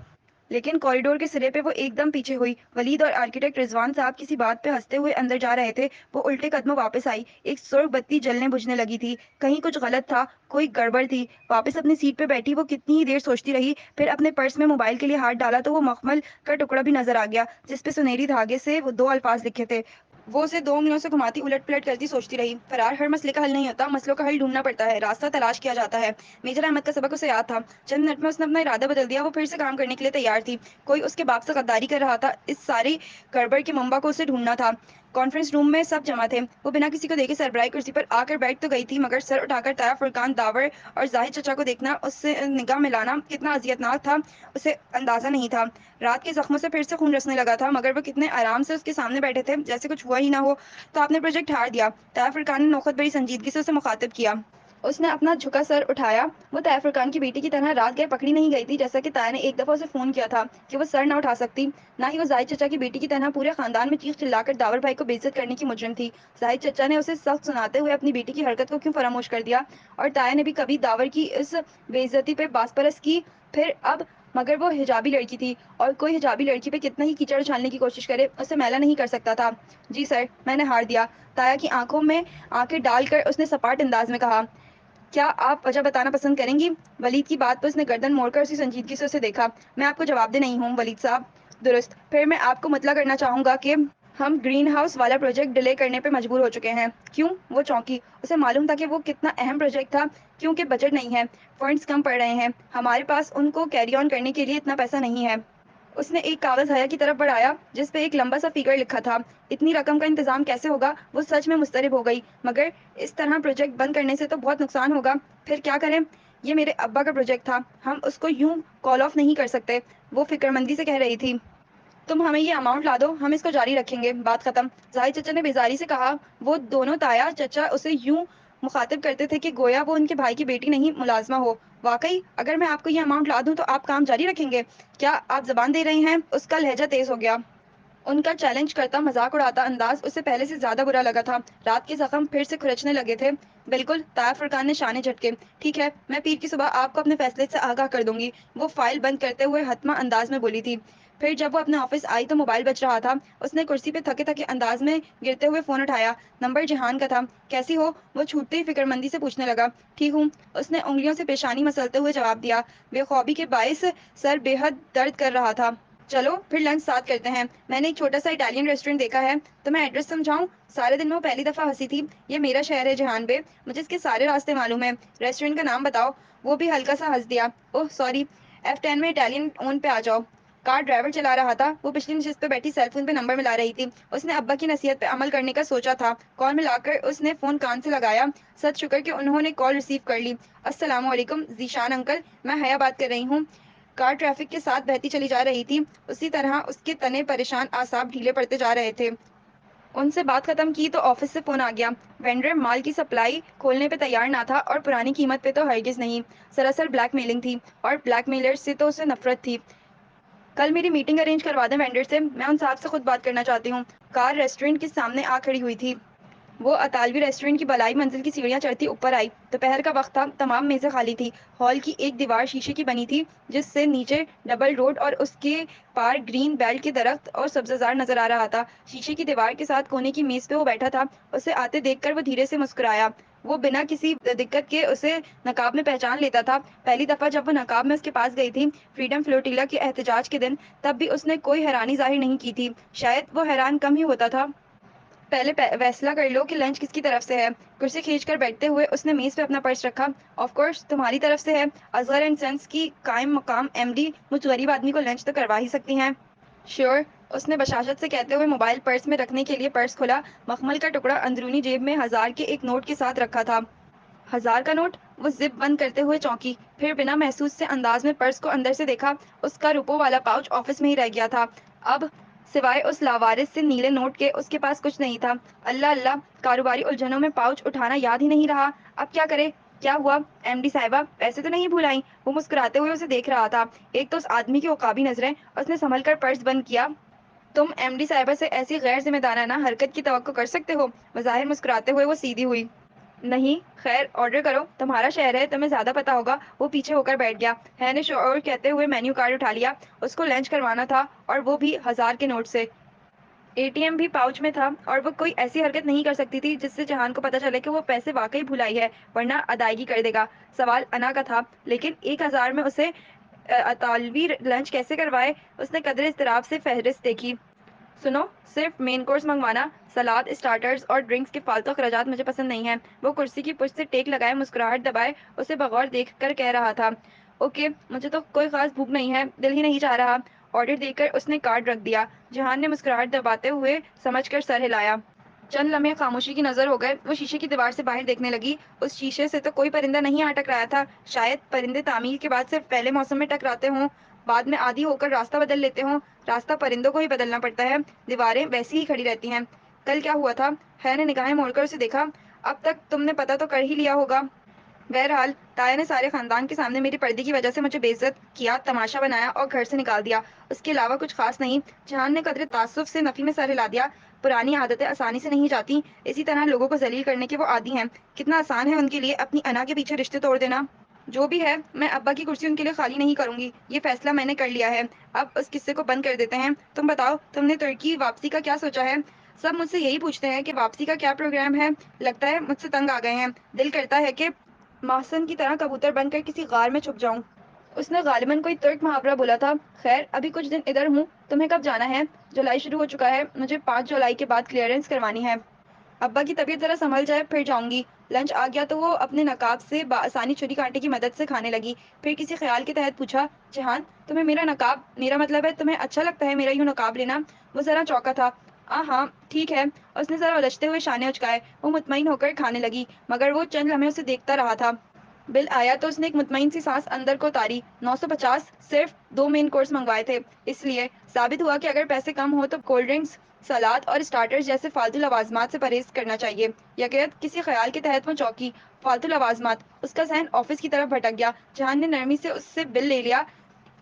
لیکن کوریڈور کے سرے پہ وہ ایک دم پیچھے ہوئی۔ ولید اور آرکیٹیکٹ رضوان صاحب کسی بات پہ ہنستے ہوئے اندر جا رہے تھے، وہ الٹے قدموں واپس آئی۔ ایک سرخ بتی جلنے بجھنے لگی تھی، کہیں کچھ غلط تھا، کوئی گڑبڑ تھی۔ واپس اپنی سیٹ پہ بیٹھی وہ کتنی ہی دیر سوچتی رہی، پھر اپنے پرس میں موبائل کے لیے ہاتھ ڈالا تو وہ مخمل کا ٹکڑا بھی نظر آ گیا جس پہ سنہری دھاگے سے وہ دو الفاظ لکھے تھے۔ وہ اسے دو انگلیوں سے گھماتی الٹ پلٹ کرتی سوچتی رہی۔ فرار ہر مسئلے کا حل نہیں ہوتا، مسئلوں کا حل ڈھونڈنا پڑتا ہے، راستہ تلاش کیا جاتا ہے۔ میجر احمد کا سبق اسے یاد تھا۔ چند منٹ میں اس نے اپنا ارادہ بدل دیا، وہ پھر سے کام کرنے کے لیے تیار تھی۔ کوئی اس کے باپ سے غداری کر رہا تھا، اس ساری گڑبڑ کے منبع کو اسے ڈھونڈنا تھا۔ کانفرنس روم میں سب جمع تھے، وہ بنا کسی کو دیکھے سربراہی کرسی پر آ کر بیٹھ تو گئی تھی، مگر سر اٹھا کر طاہر فرقان داور اور زاہد چچا کو دیکھنا، اس سے نگاہ ملانا کتنا اذیت ناک تھا اسے اندازہ نہیں تھا۔ رات کے زخموں سے پھر سے خون رسنے لگا تھا، مگر وہ کتنے آرام سے اس کے سامنے بیٹھے تھے جیسے کچھ ہوا ہی نہ ہو۔ تو آپ نے پروجیکٹ ہار دیا؟ طاہر فرقان نے نوخت بڑی سنجیدگی سے اسے مخاطب کیا۔ اس نے اپنا جھکا سر اٹھایا۔ وہ طاہر فرقان کی بیٹی کی طرح رات گئے پکڑی نہیں گئی تھی، جیسا کہ طاہر نے ایک دفعہ اسے فون کیا تھا کہ وہ سر نہ اٹھا سکتی، نہ ہی وہ زاہد چچا کی بیٹی کی طرح پورے خاندان میں چیخ چلا کر داور بھائی کو بے عزت کرنے کی مجرم تھی۔ زاہد چچا نے اسے سخت سناتے ہوئے اپنی بیٹی کی حرکت کو کیوں فراموش کر دیا، اور طاہر نے بھی کبھی داور کی اس بے عزتی پہ باس پرس کی؟ پھر اب مگر وہ حجابی لڑکی تھی، اور کوئی حجابی لڑکی پہ کتنا ہی کیچڑ اچھالنے کی کوشش کرے اسے میلا نہیں کر سکتا تھا۔ جی سر، میں نے ہار دیا، تایا کی آنکھوں میں آنکھیں ڈال کر اس نے سپاٹ انداز میں کہا۔ کیا آپ وجہ بتانا پسند کریں گی؟ ولید کی بات پر اس نے گردن موڑ کر اسی سنجیدگی سے اسے دیکھا۔ میں آپ کو جواب دہ نہیں ہوں ولید صاحب۔ درست، پھر میں آپ کو مطلع کرنا چاہوں گا کہ ہم گرین ہاؤس والا پروجیکٹ ڈیلے کرنے پہ مجبور ہو چکے ہیں۔ کیوں؟ وہ چونکی، اسے معلوم تھا کہ وہ کتنا اہم پروجیکٹ تھا۔ کیونکہ بجٹ نہیں ہے، فنڈز کم پڑ رہے ہیں، ہمارے پاس ان کو کیری آن کرنے کے لیے اتنا پیسہ نہیں ہے۔ اس نے ایک کاغذ حیا کی طرف بڑھایا جس پہ ایک لمبا سا فگر لکھا تھا۔ اتنی رقم کا انتظام کیسے ہوگا؟ وہ سچ میں مضطرب ہو گئی، مگر اس طرح پروجیکٹ بند کرنے سے تو بہت نقصان ہوگا۔ پھر کیا کریں؟ یہ میرے ابا کا پروجیکٹ تھا، ہم اس کو یوں کال آف نہیں کر سکتے، وہ فکرمندی سے کہہ رہی تھی۔ تم ہمیں یہ اماؤنٹ لا دو، ہم اس کو جاری رکھیں گے، بات ختم۔ زاہد چچا نے بیزاری سے کہا۔ وہ دونوں تایا چچا اسے یوں مخاطب کرتے تھے کہ گویا وہ ان کے بھائی کی بیٹی نہیں ملازمہ ہو۔ واقعی؟ اگر میں آپ کو یہ اماؤنٹ لا دوں تو آپ کام جاری رکھیں گے؟ کیا آپ زبان دے رہے ہیں؟ اس کا لہجہ تیز ہو گیا۔ ان کا چیلنج کرتا مذاق اڑاتا انداز اسے پہلے سے زیادہ برا لگا تھا۔ رات کے زخم پھر سے کھرچنے لگے تھے۔ بالکل، طاہر فرقان نے شانے جھٹکے۔ ٹھیک ہے، میں پیر کی صبح آپ کو اپنے فیصلے سے آگاہ کر دوں گی، وہ فائل بند کرتے ہوئے حتمی انداز میں بولی تھی۔ پھر جب وہ اپنے آفس آئی تو موبائل بج رہا تھا۔ اس نے کرسی پہ تھکے تھکے انداز میں گرتے ہوئے فون اٹھایا۔ نمبر جہان کا تھا۔ کیسی ہو؟ وہ چھوٹتے ہی فکرمندی سے پوچھنے لگا۔ ٹھیک ہوں، اس نے انگلیوں سے پیشانی مسلتے ہوئے جواب دیا۔ بے خوابی کے باعث سر بے حد درد کر رہا تھا۔ چلو پھر لنچ ساتھ کرتے ہیں، میں نے ایک چھوٹا سا اٹالین ریسٹورینٹ دیکھا ہے، تو میں ایڈریس سمجھاؤں؟ سارے دن میں وہ پہلی دفعہ ہنسی تھی۔ یہ میرا شہر ہے جہان بے، مجھے اس کے سارے راستے معلوم ہیں، ریسٹورینٹ کا نام بتاؤ؟ وہ بھی ہلکا سا ہنس دیا۔ اوہ سوری، F10 میں اٹالین اون پہ آ جاؤ۔ کار ڈرائیور چلا رہا تھا، وہ پچھلی نشست پہ بیٹھی سیل فون پہ نمبر ملا رہی تھی۔ اس نے ابا کی نصیحت پہ عمل کرنے کا سوچا تھا۔ کال ملا کر اس نے فون کان سے لگایا۔ سچ شکر کہ انہوں نے کال ریسیو کر لی۔ السلام علیکم ذیشان انکل، میں حیا بات کر رہی ہوں۔ کار ٹریفک کے ساتھ بہتی چلی جا رہی تھی، اسی طرح اس کے تنے پریشان اعصاب ڈھیلے پڑتے جا رہے تھے۔ ان سے بات ختم کی تو آفس سے فون آ گیا۔ وینڈر مال کی سپلائی کھولنے پہ تیار نہ تھا، اور پرانی قیمت پہ تو ہرگز نہیں۔ سراسر بلیک میلنگ تھی، اور بلیک میلر سے تو اسے نفرت تھی۔ کل میری میٹنگ ارینج کروا دیں وینڈر سے، میں ان صاحب سے خود بات کرنا چاہتی ہوں۔ کار ریسٹورینٹ کے سامنے آ کھڑی ہوئی تھی۔ وہ اطالوی ریسٹورینٹ کی بالائی منزل کی سیڑھیاں چڑھتی اوپر آئی۔ دوپہر کا وقت تھا، تمام میزیں خالی تھی۔ ہال کی ایک دیوار شیشے کی بنی تھی جس سے نیچے ڈبل روڈ اور اس کے پار گرین بیل کے درخت اور سبززار نظر آ رہا تھا۔ شیشے کی دیوار کے ساتھ کونے کی میز پہ وہ بیٹھا تھا۔ اسے آتے دیکھ کر وہ دھیرے سے مسکرایا۔ وہ بنا کسی دقت کے اسے نقاب میں پہچان لیتا تھا۔ پہلی دفعہ جب وہ نقاب میں اس کے پاس گئی تھی، فریڈم فلوٹیلا کے احتجاج کے دن، تب بھی اس نے کوئی حیرانی ظاہر نہیں کی تھی۔ شاید وہ حیران کم ہی ہوتا تھا۔ پہلے فیصلہ کر لو کہ لنچ کس کی طرف سے ہے۔ کرسی کھینچ کر بیٹھتے ہوئے اس نے میز پہ اپنا پرس رکھا۔ آف کورس تمہاری طرف سے ہے۔ اصغر اینڈ سنس کی قائم مقام ایم ڈی مجھ غریب آدمی کو لنچ تو کروا ہی سکتی ہیں۔ شیور، اس نے بشاشت سے کہتے ہوئے موبائل پرس میں رکھنے کے لیے پرس کھولا۔ مخمل کا ٹکڑا اندرونی جیب میں 1000 کے ایک نوٹ کے ساتھ رکھا تھا۔ 1000 کا نوٹ؟ وہ زپ بند کرتے ہوئے چونکی، پھر بنا محسوس سے انداز میں پرس کو اندر سے دیکھا۔ اس کا روپوں والا پاؤچ آفس میں ہی رہ گیا تھا۔ اب سوائے اس لاوارث سے نیلے نوٹ کے اس کے پاس کچھ نہیں تھا۔ اللہ اللہ، کاروباری الجھنوں میں پاؤچ اٹھانا یاد ہی نہیں رہا۔ اب کیا کرے؟ کیا ہوا ایم ڈی صاحبہ؟ پیسے تو نہیں بھولائیں؟ وہ مسکراتے ہوئے اسے دیکھ رہا تھا۔ ایک تو اس آدمی کی عقابی نظریں۔ اس نے سنبھل کر پرس بند کیا۔ تم ایم ڈی صاحبہ سے ایسی غیر ذمہ دارانہ حرکت کی توقع کر سکتے ہو؟ بظاہر مسکراتے ہوئے وہ سیدھی ہوئی۔ نہیں خیر، آرڈر کرو، تمہارا شہر ہے، تمہیں زیادہ پتا ہوگا۔ وہ پیچھے ہو کر بیٹھ گیا۔ ہے نے شعور کہتے ہوئے مینیو کارڈ اٹھا لیا۔ اس کو لنچ کروانا تھا، اور وہ بھی 1000 کے نوٹ سے۔ اے ٹی ایم بھی پاؤچ میں تھا، اور وہ کوئی ایسی حرکت نہیں کر سکتی تھی جس سے جہان کو پتا چلے کہ وہ پیسے واقعی بھلائی ہے، ورنہ ادائیگی کر دے گا۔ سوال انا کا تھا، لیکن 1000 میں اسے اطالوی لنچ کیسے کروائے؟ اس نے قدرے اضطراب سے فہرست دیکھی۔ سنو، صرف مین کورس منگوانا، سلاد، اسٹارٹرز اور ڈرنکس کے فالتو اخراجات مجھے پسند نہیں ہیں۔ وہ کرسی کی پشت سے ٹیک لگائے مسکراہٹ دبائے اسے بغور دیکھ کر کہہ رہا تھا۔ اوکے، مجھے تو کوئی خاص بھوک نہیں ہے، دل ہی نہیں چاہ رہا۔ آرڈر دے کر اس نے کارڈ رکھ دیا۔ جہان نے مسکراہٹ دباتے ہوئے سمجھ کر سر ہلایا۔ چند لمحے خاموشی کی نظر ہو گئے۔ وہ شیشے کی دیوار سے باہر دیکھنے لگی۔ اس شیشے سے تو کوئی پرندہ نہیں آ ٹکرایا تھا۔ شاید پرندے تعمیر کے بعد صرف پہلے موسم میں ٹکراتے ہوں، بعد میں عادی ہو کر راستہ بدل لیتے ہوں۔ راستہ پرندوں کو ہی بدلنا پڑتا ہے، دیواریں ویسی ہی کھڑی رہتی ہیں۔ کل کیا ہوا تھا؟ ہے نے نگاہیں موڑ کر اسے دیکھا۔ اب تک تم نے پتا تو کر ہی لیا ہوگا۔ بہرحال تایا نے سارے خاندان کے سامنے میری پردے کی وجہ سے مجھے بے عزت کیا، تماشا بنایا اور گھر سے نکال دیا۔ اس کے علاوہ کچھ خاص نہیں۔ جہان نے قدرے تعصب سے نفی میں سر ہلا دیا۔ پرانی عادتیں آسانی سے نہیں جاتی، اسی طرح لوگوں کو ذلیل کرنے کے وہ عادی ہیں۔ کتنا آسان ہے ان کے لیے اپنی انا کے پیچھے رشتے توڑ دینا۔ جو بھی ہے، میں ابا کی کرسی ان کے لیے خالی نہیں کروں گی، یہ فیصلہ میں نے کر لیا ہے۔ اب اس قصے کو بند کر دیتے ہیں۔ تم بتاؤ، تم نے ترکی واپسی کا کیا سوچا ہے؟ سب مجھ سے یہی پوچھتے ہیں کہ واپسی کا کیا پروگرام ہے۔ لگتا ہے مجھ سے تنگ آ گئے ہیں۔ دل کرتا ہے کہ محسن کی طرح کبوتر بن کر کسی غار میں چھپ جاؤں۔ اس نے غالباً کوئی ترک محاورہ بولا تھا۔ خیر، ابھی کچھ دن ادھر ہوں۔ تمہیں کب جانا ہے؟ جولائی شروع ہو چکا ہے، مجھے 5 جولائی کے بعد کلیئرنس کروانی ہے۔ ابا کی طبیعت ذرا سنبھل جائے پھر جاؤں گی۔ لنچ آ گیا تو وہ اپنے نقاب سے بآسانی چھری کانٹے کی مدد سے کھانے لگی۔ پھر کسی خیال کے تحت پوچھا، جہان تمہیں میرا نقاب، میرا مطلب ہے تمہیں اچھا لگتا ہے میرا یوں نقاب لینا؟ وہ ذرا چونکا تھا۔ ہاں ٹھیک ہے۔ اس نے ذرا الجھتے ہوئے شانے اچکائے۔ وہ مطمئن ہو کر کھانے لگی، مگر وہ چند لمحے اسے دیکھتا رہا تھا۔ بل آیا تو اس نے ایک مطمئن سی سانس اندر کو اتاری۔ 950، صرف 2 مین کورس منگوائے تھے، اس لیے ثابت ہوا کہ اگر پیسے کم ہو تو کولڈ ڈرنکس، سلاد اور اسٹارٹرز جیسے فالتو لوازمات سے پرہیز کرنا چاہیے۔ یکیت کسی خیال کے تحت وہ چونکی۔ فالتو لوازمات، اس کا ذہن آفس کی طرف بھٹک گیا۔ جہان نے نرمی سے اس سے بل لے لیا۔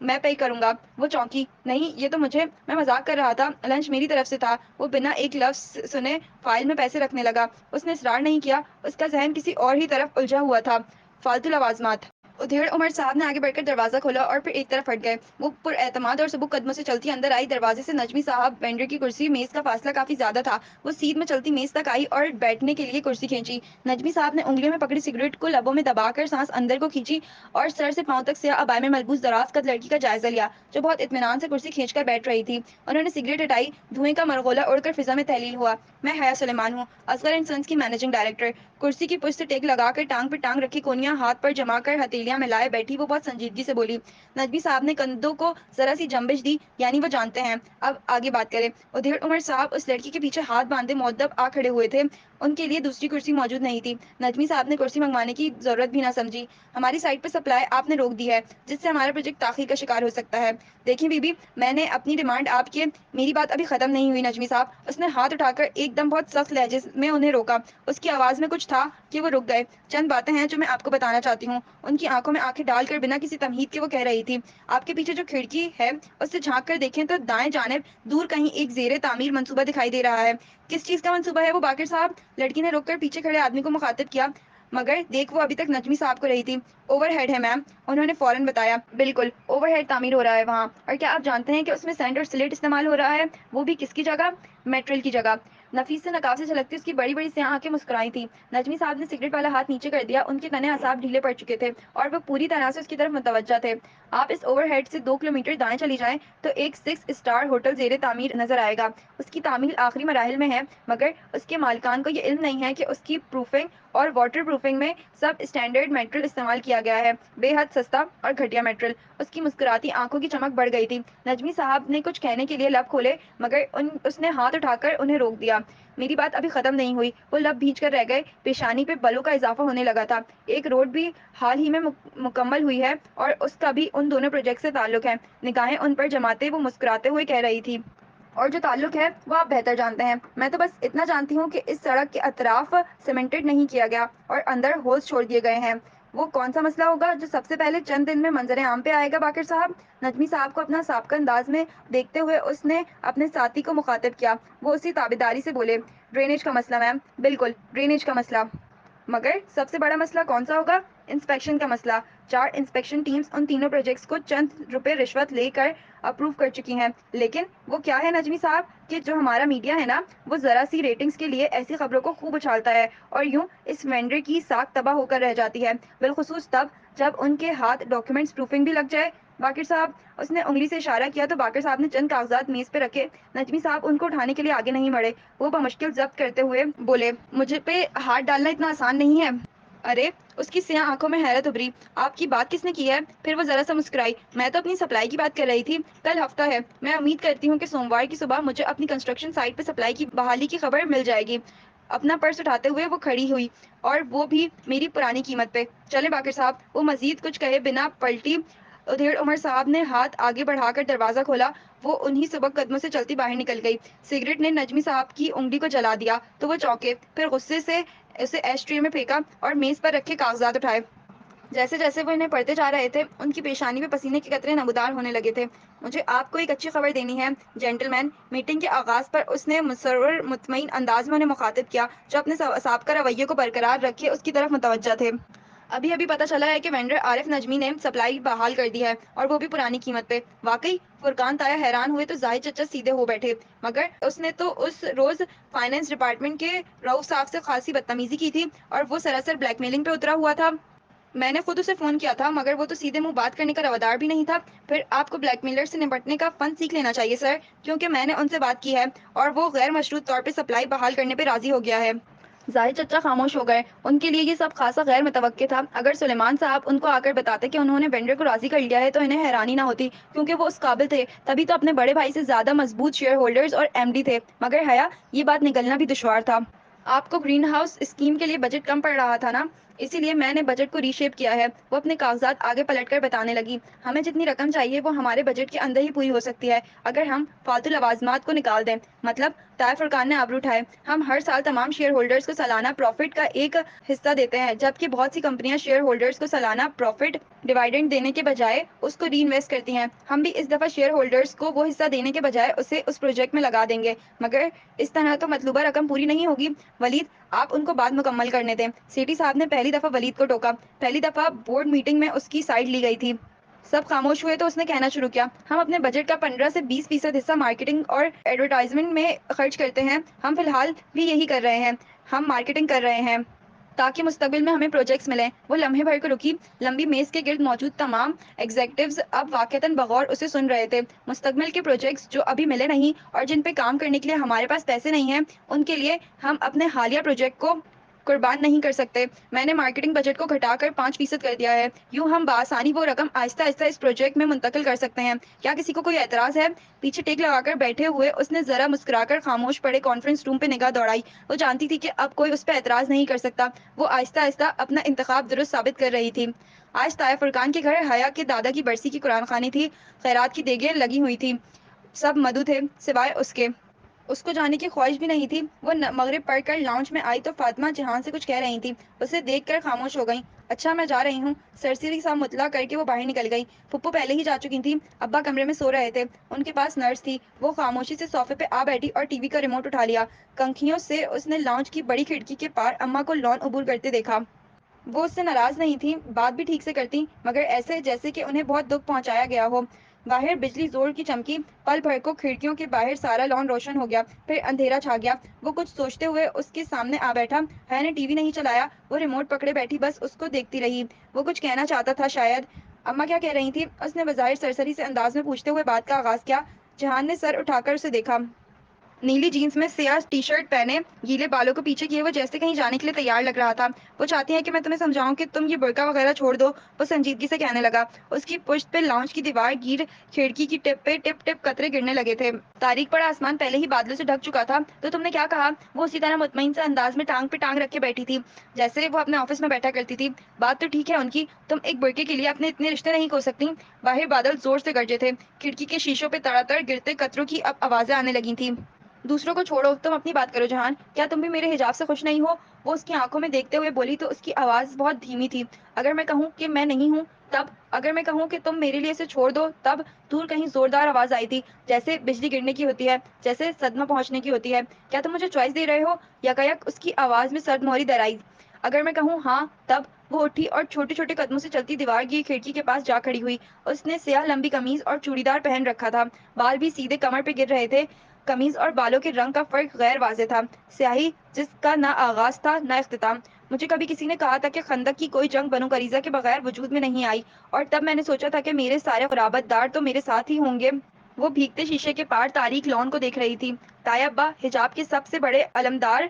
میں پے کروں گا۔ وہ چونکی۔ نہیں، یہ تو میں مذاق کر رہا تھا، لنچ میری طرف سے تھا۔ وہ بنا ایک لفظ سنے فائل میں پیسے رکھنے لگا۔ اس نے اصرار نہیں کیا، اس کا ذہن کسی اور ہی طرف الجھا ہوا تھا۔ فالتو لوازمات۔ ادھیڑ عمر صاحب نے آگے بڑھ کر دروازہ کھولا اور پھر ایک طرف ہٹ گئے۔ وہ پر اعتماد اور سبک قدموں سے چلتی اندر آئی۔ دروازے سے نجمی صاحب وینڈر کی کرسی میز کا فاصلہ کافی زیادہ تھا۔ وہ سیدھ میں چلتی میز تک آئی اور بیٹھنے کے لیے کرسی کھینچی۔ نجمی صاحب نے انگلیوں میں پکڑی سگریٹ کو لبوں میں دبا کر سانس اندر کو کھینچی اور سر سے پاؤں تک سیاہ عبائے میں ملبوس دراز قد لڑکی کا جائزہ لیا جو بہت اطمینان سے کرسی کھینچ کر بیٹھ رہی تھی۔ انہوں نے سگریٹ ہٹائی، دھوئیں کا مرغولا اڑ کر فضا میں تحلیل ہوا۔ میں حیا سلیمان ہوں، اصغر اینڈ سنس کی مینیجنگ ڈائریکٹر۔ کرسی کی پشت سے ٹیک لگا کر ٹانگ پہ ٹانگ رکھی کونیاں ہاتھ پر جما کر ہتھیلیاں ملائے بیٹھی وہ بہت سنجیدگی سے بولی۔ نجمی صاحب نے کندھوں کو ذرا سی جنبش دی، یعنی وہ جانتے ہیں، اب آگے بات کریں۔ ادھیڑ عمر صاحب اس لڑکی کے پیچھے ہاتھ باندھے مؤدب آ کھڑے ہوئے تھے۔ ان کے لیے دوسری کرسی موجود نہیں تھی۔ نجمی صاحب نے کرسی منگوانے کی ضرورت بھی نہ سمجھی۔ ہماری سائٹ پہ سپلائی آپ نے روک دی ہے، جس سے ہمارا پروجیکٹ تاخیر کا شکار ہو سکتا ہے۔ دیکھیں بی بی، میں نے اپنی ڈیمانڈ آپ کے، میری بات ابھی ختم نہیں ہوئی نجمی صاحب۔ اس نے ہاتھ اٹھا کر ایک دم بہت سخت لہجے میں انہیں روکا۔ اس کی آواز میں کچھ تھا کہ وہ رک گئے۔ چند باتیں ہیں جو میں آپ کو بتانا چاہتی ہوں۔ ان کی آنکھوں میں آنکھیں ڈال کر بنا کسی تمہید کے وہ کہہ رہی تھی، آپ کے پیچھے جو کھڑکی ہے اس سے جھانک کر دیکھیں تو دائیں جانب دور کہیں ایک زیر تعمیر منصوبہ دکھائی دے رہا ہے۔ کس چیز کا منصوبہ ہے وہ باقر صاحب؟ لڑکی نے رک کر پیچھے کھڑے آدمی کو مخاطب کیا، مگر دیکھ وہ ابھی تک نجمی صاحب کو رہی تھی۔ اوور ہیڈ ہے میم، انہوں نے فوراً بتایا۔ بالکل اوور ہیڈ تعمیر ہو رہا ہے وہاں، اور کیا آپ جانتے ہیں کہ اس میں سینڈ اور سلیٹ استعمال ہو رہا ہے؟ وہ بھی کس کی جگہ؟ میٹرل کی جگہ۔ نفیس سے نقاب سے جھلکتی اس کی بڑی بڑی سیاہ آنکھیں مسکرائی تھیں۔ نجمی صاحب نے سگریٹ والا ہاتھ نیچے کر دیا، ان کے تنے اعصاب ڈھیلے پڑ چکے تھے اور وہ پوری طرح سے اس کی طرف متوجہ تھے۔ آپ اس اوور ہیڈ سے 2 کلومیٹر دائیں چلی جائیں تو ایک 6 اسٹار ہوٹل زیر تعمیر نظر آئے گا۔ اس کی تعمیر آخری مراحل میں ہے، مگر اس کے مالکان کو یہ علم نہیں ہے کہ اس کی پروفنگ اور واٹر پروفنگ میں سب اسٹینڈرڈ میٹرل استعمال کیا گیا ہے، بے حد سستا اور گھٹیا میٹرل۔ اس کی مسکراتی آنکھوں کی چمک بڑھ گئی تھی۔ نجمی صاحب نے کچھ کہنے کے لیے لب کھولے، مگر اس نے ہاتھ اٹھا کر انہیں روک دیا۔ میری بات ابھی ختم نہیں ہوئی۔ وہ لب بھینچ کر رہ گئے، پیشانی پہ بلوں کا اضافہ ہونے لگا تھا۔ ایک روڈ بھی حال ہی میں مکمل ہوئی ہے اور اس کا بھی ان دونوں پروجیکٹ سے تعلق ہے۔ نگاہیں ان پر جماتے وہ مسکراتے ہوئے کہہ رہی تھی، اور جو تعلق ہے وہ آپ بہتر جانتے ہیں۔ میں تو بس اتنا جانتی ہوں کہ اس سڑک کے اطراف سیمنٹڈ نہیں کیا گیا اور اندر ہولز چھوڑ دیے گئے ہیں۔ وہ کون سا مسئلہ ہوگا جو سب سے پہلے چند دن میں منظر عام پہ آئے گا باقر صاحب؟ نجمی صاحب کو اپنا سابقہ انداز میں دیکھتے ہوئے اس نے اپنے ساتھی کو مخاطب کیا۔ وہ اسی تابعداری سے بولے، ڈرینیج کا مسئلہ میم، بالکل ڈرینیج کا مسئلہ۔ مگر سب سے بڑا مسئلہ کون سا ہوگا؟ انسپیکشن کا مسئلہ۔ 4 انسپیکشن ٹیمز ان تینوں پروجیکٹس کو چند روپے رشوت لے کر اپروو کر چکی ہیں، لیکن وہ کیا ہے نجمی صاحب کہ جو ہمارا میڈیا ہے نا، وہ ذرا سی ریٹنگز کے لیے ایسی خبروں کو خوب اچھالتا ہے اور یوں اس وینڈر کی ساکھ تباہ ہو کر رہ جاتی ہے، بالخصوص تب جب ان کے ہاتھ ڈاکیومنٹس پروفنگ بھی لگ جائے۔ باقر صاحب، اس نے انگلی سے اشارہ کیا تو باقر صاحب نے چند کاغذات میز پہ رکھے۔ نجمی صاحب ان کو اٹھانے کے لیے آگے نہیں بڑھے۔ وہ بمشکل ضبط کرتے ہوئے بولے، مجھے پہ ہاتھ ڈالنا اتنا آسان نہیں ہے۔ ارے، اس کی سیاہ آنکھوں میں حیرت ابھری۔ آپ کی بات کس نے کی ہے؟ پھر وہ ذرا سا مسکرائی۔ میں تو اپنی سپلائی کی بات کر رہی تھی۔ کل ہفتہ ہے، میں امید کرتی ہوں کہ سوموار کی صبح مجھے اپنی کنسٹرکشن سائٹ پہ سپلائی کی بحالی کی خبر مل جائے گی۔ اپنا پرس اٹھاتے ہوئے وہ کھڑی ہوئی، اور وہ بھی میری پرانی قیمت پہ۔ چلیں باقر صاحب۔ وہ مزید کچھ کہے بنا پلٹی۔ ادھیڑ عمر صاحب نے ہاتھ آگے بڑھا کر دروازہ کھولا۔ وہ انہی سبک قدموں سے چلتی باہر نکل گئی۔ سگریٹ نے نجمی صاحب کی انگلی کو جلا دیا تو وہ چونکے، پھر غصے سے اسے ایش ٹرے میں پھینکا اور میز پر رکھے کاغذات اٹھائے۔ جیسے جیسے وہ انہیں پڑھتے جا رہے تھے، ان کی پیشانی پہ پسینے کے قطرے نمودار ہونے لگے تھے۔ مجھے آپ کو ایک اچھی خبر دینی ہے جینٹل مین۔ میٹنگ کے آغاز پر اس نے مسرور مطمئن انداز میں انہیں مخاطب کیا، جو اپنے سابقہ رویے کو برقرار رکھے اس کی طرف متوجہ تھے۔ ابھی ابھی پتہ چلا ہے کہ وینڈر عارف نجمی نے سپلائی بحال کر دی ہے، اور وہ بھی پرانی قیمت پہ۔ واقعی؟ فرقان تایا حیران ہوئے تو زاہد چچا سیدھے ہو بیٹھے، مگر اس نے تو اس روز فائنانس ڈپارٹمنٹ کے رؤوف صاحب سے خاصی بدتمیزی کی تھی، اور وہ سراسر بلیک میلنگ پہ اترا ہوا تھا۔ میں نے خود اسے فون کیا تھا، مگر وہ تو سیدھے منہ بات کرنے کا روادار بھی نہیں تھا۔ پھر آپ کو بلیک میلر سے نمٹنے کا فن سیکھ لینا چاہیے سر، کیونکہ میں نے ان سے بات کی ہے اور وہ غیر مشروط طور پہ سپلائی بحال کرنے پہ راضی ہو گیا ہے۔ زاہد چچا خاموش ہو گئے۔ ان کے لیے یہ سب خاصا غیر متوقع تھا۔ اگر سلیمان صاحب ان کو آ کر بتاتے کہ انہوں نے وینڈر کو راضی کر لیا ہے تو انہیں حیرانی نہ ہوتی، کیونکہ وہ اس قابل تھے، تبھی تو اپنے بڑے بھائی سے زیادہ مضبوط شیئر ہولڈرز اور ایم ڈی تھے۔ مگر حیا، یہ بات نکلنا بھی دشوار تھا۔ آپ کو گرین ہاؤس اسکیم کے لیے بجٹ کم پڑ رہا تھا نا، اسی لیے میں نے بجٹ کو ری شیپ کیا ہے۔ وہ اپنے کاغذات آگے پلٹ کر بتانے لگی، ہمیں جتنی رقم چاہیے وہ ہمارے بجٹ کے اندر ہی پوری ہو سکتی ہے اگر ہم فالتو لوازمات کو نکال دیں۔ مطلب؟ طاہر فرقان نے آبرو اٹھائے، ہم ہر سال تمام شیئر ہولڈرز کو سالانہ پروفٹ کا ایک حصہ دیتے ہیں، جبکہ بہت سی کمپنیاں شیئر ہولڈرز کو سالانہ پروفٹ ڈیویڈنڈ دینے کے بجائے اس کو ری انویسٹ کرتی ہیں۔ ہم بھی اس دفعہ شیئر ہولڈرز کو وہ حصہ دینے کے بجائے اسے اس پروجیکٹ میں لگا دیں گے، مگر اس طرح تو مطلوبہ رقم پوری نہیں ہوگی۔ ولید، آپ ان کو بات مکمل کرنے دیں۔ سیٹھی صاحب نے پہلی دفعہ ولید کو ٹوکا۔ پہلی دفعہ بورڈ میٹنگ میں اس کی سائیڈ لی گئی تھی۔ سب خاموش ہوئے تو اس نے کہنا شروع کیا، ہم اپنے بجٹ کا 15 سے 20% حصہ مارکیٹنگ اور ایڈورٹائزمنٹ میں خرچ کرتے ہیں۔ ہم فی الحال بھی یہی کر رہے ہیں، ہم مارکیٹنگ کر رہے ہیں تاکہ مستقبل میں ہمیں پروجیکٹس ملیں۔ وہ لمحے بھر کو رکی۔ لمبی میز کے گرد موجود تمام ایگزیکٹوز اب واقعتاً بغور اسے سن رہے تھے۔ مستقبل کے پروجیکٹس جو ابھی ملے نہیں اور جن پہ کام کرنے کے لیے ہمارے پاس پیسے نہیں ہیں، ان کے لیے ہم اپنے حالیہ پروجیکٹ کو قربان نہیں کر سکتے۔ میں نے مارکیٹنگ بجٹ کو گھٹا کر 5% کر دیا ہے، یوں ہم بآسانی وہ رقم آہستہ آہستہ اس پروجیکٹ میں منتقل کر سکتے ہیں۔ کیا کسی کو کوئی اعتراض ہے؟ پیچھے ٹیک لگا کر بیٹھے ہوئے اس نے ذرا مسکرا کر خاموش پڑے کانفرنس روم پہ نگاہ دوڑائی۔ وہ جانتی تھی کہ اب کوئی اس پہ اعتراض نہیں کر سکتا۔ وہ آہستہ آہستہ اپنا انتخاب درست ثابت کر رہی تھی۔ آج طاہر فرقان کے گھر حیا کے دادا کی برسی کی قرآن خوانی تھی، خیرات کی دیگیں لگی ہوئی تھی، سب مدعو تھے سوائے اس کے۔ اس کو جانے کی خواہش بھی نہیں تھی۔ وہ مغرب پڑھ کر لاؤنج میں آئی تو فاطمہ جہان سے کچھ کہہ رہی تھی، اسے دیکھ کر خاموش ہو گئیں۔ اچھا میں جا رہی ہوں، سرسری سا مطلع کر کے وہ باہر نکل گئی۔ پھپھو پہلے ہی جا چکی تھی، ابا کمرے میں سو رہے تھے، ان کے پاس نرس تھی۔ وہ خاموشی سے صوفے پہ آ بیٹھی اور ٹی وی کا ریموٹ اٹھا لیا۔ کنکھیوں سے اس نے لاؤنج کی بڑی کھڑکی کے پار اماں کو لان عبور کرتے دیکھا۔ وہ اس سے ناراض نہیں تھیں، بات بھی ٹھیک سے کرتی، مگر ایسے جیسے کہ انہیں بہت دکھ پہنچایا گیا ہو۔ باہر بجلی زور کی چمکی، پل بھر کو کھڑکیوں کے باہر سارا لان روشن ہو گیا، پھر اندھیرا چھا گیا۔ وہ کچھ سوچتے ہوئے اس کے سامنے آ بیٹھا۔ حیا نے ٹی وی نہیں چلایا، وہ ریموٹ پکڑے بیٹھی بس اس کو دیکھتی رہی۔ وہ کچھ کہنا چاہتا تھا شاید۔ اماں کیا کہہ رہی تھی؟ اس نے بظاہر سرسری سے انداز میں پوچھتے ہوئے بات کا آغاز کیا۔ جہان نے سر اٹھا کر اسے دیکھا۔ نیلی جینس میں سیاہ ٹی شرٹ پہنے، گیلے بالوں کو پیچھے کیے وہ جیسے کہیں جانے کے لیے تیار لگ رہا تھا۔ وہ چاہتی ہیں کہ میں تمہیں سمجھاؤں کہ تم یہ برقع وغیرہ چھوڑ دو، وہ سنجیدگی سے کہنے لگا۔ اس کی پشت پہ لاؤنج کی دیوار گیر کھڑکی کی ٹپ پہ ٹپ ٹپ قطرے گرنے لگے تھے۔ تاریک پڑا آسمان پہلے ہی بادلوں سے ڈھک چکا تھا۔ تو تم نے کیا کہا؟ وہ اسی طرح مطمئن سے انداز میں ٹانگ پہ ٹانگ رکھ کے بیٹھی تھی جیسے وہ اپنے آفس میں بیٹھا کرتی تھی۔ بات تو ٹھیک ہے ان کی، تم ایک برقعے کے لیے اپنے اتنے رشتے نہیں کھو سکتی۔ باہر بادل زور سے گرجے تھے، کھڑکی کے شیشوں پہ تڑا تڑ گرتے قطروں کی اب آوازیں آنے لگی تھیں۔ دوسروں کو چھوڑو، تم اپنی بات کرو جہان، کیا تم بھی میرے حجاب سے خوش نہیں ہو؟ وہ اس کی آنکھوں میں دیکھتے ہوئے بولی تو اس کی آواز بہت دھیمی تھی۔ اگر میں کہوں کہ میں نہیں ہوں تب؟ اگر میں کہوں کہ تم میرے لیے اسے چھوڑ دو تب؟ دور کہیں زوردار آواز آئی تھی، جیسے بجلی گرنے کی ہوتی ہے، جیسے صدمہ پہنچنے کی ہوتی ہے۔ کیا تم مجھے چوائس دے رہے ہو؟ یکایک اس کی آواز میں سرد مہری درائی۔ اگر میں کہوں ہاں تب؟ وہ اٹھی اور چھوٹے چھوٹے قدموں سے چلتی دیوار کی کھڑکی کے پاس جا کھڑی ہوئی۔ اس نے سیاہ لمبی قمیض اور چوڑی دار پہن رکھا تھا، بال بھی سیدھے کمر پہ گر رہے تھے۔ قمیض اور بالوں کے رنگ کا فرق غیر واضح تھا، سیاہی جس کا نہ آغاز تھا نہ اختتام۔ مجھے کبھی کسی نے کہا تھا کہ خندق کی کوئی جنگ بنو قریظہ کے بغیر وجود میں نہیں آئی، اور تب میں نے سوچا تھا کہ میرے سارے قرابت دار تو میرے ساتھ ہی ہوں گے۔ وہ بھیگتے شیشے کے پار تاریک لان کو دیکھ رہی تھی۔ تایا ابا، حجاب کے سب سے بڑے علمدار،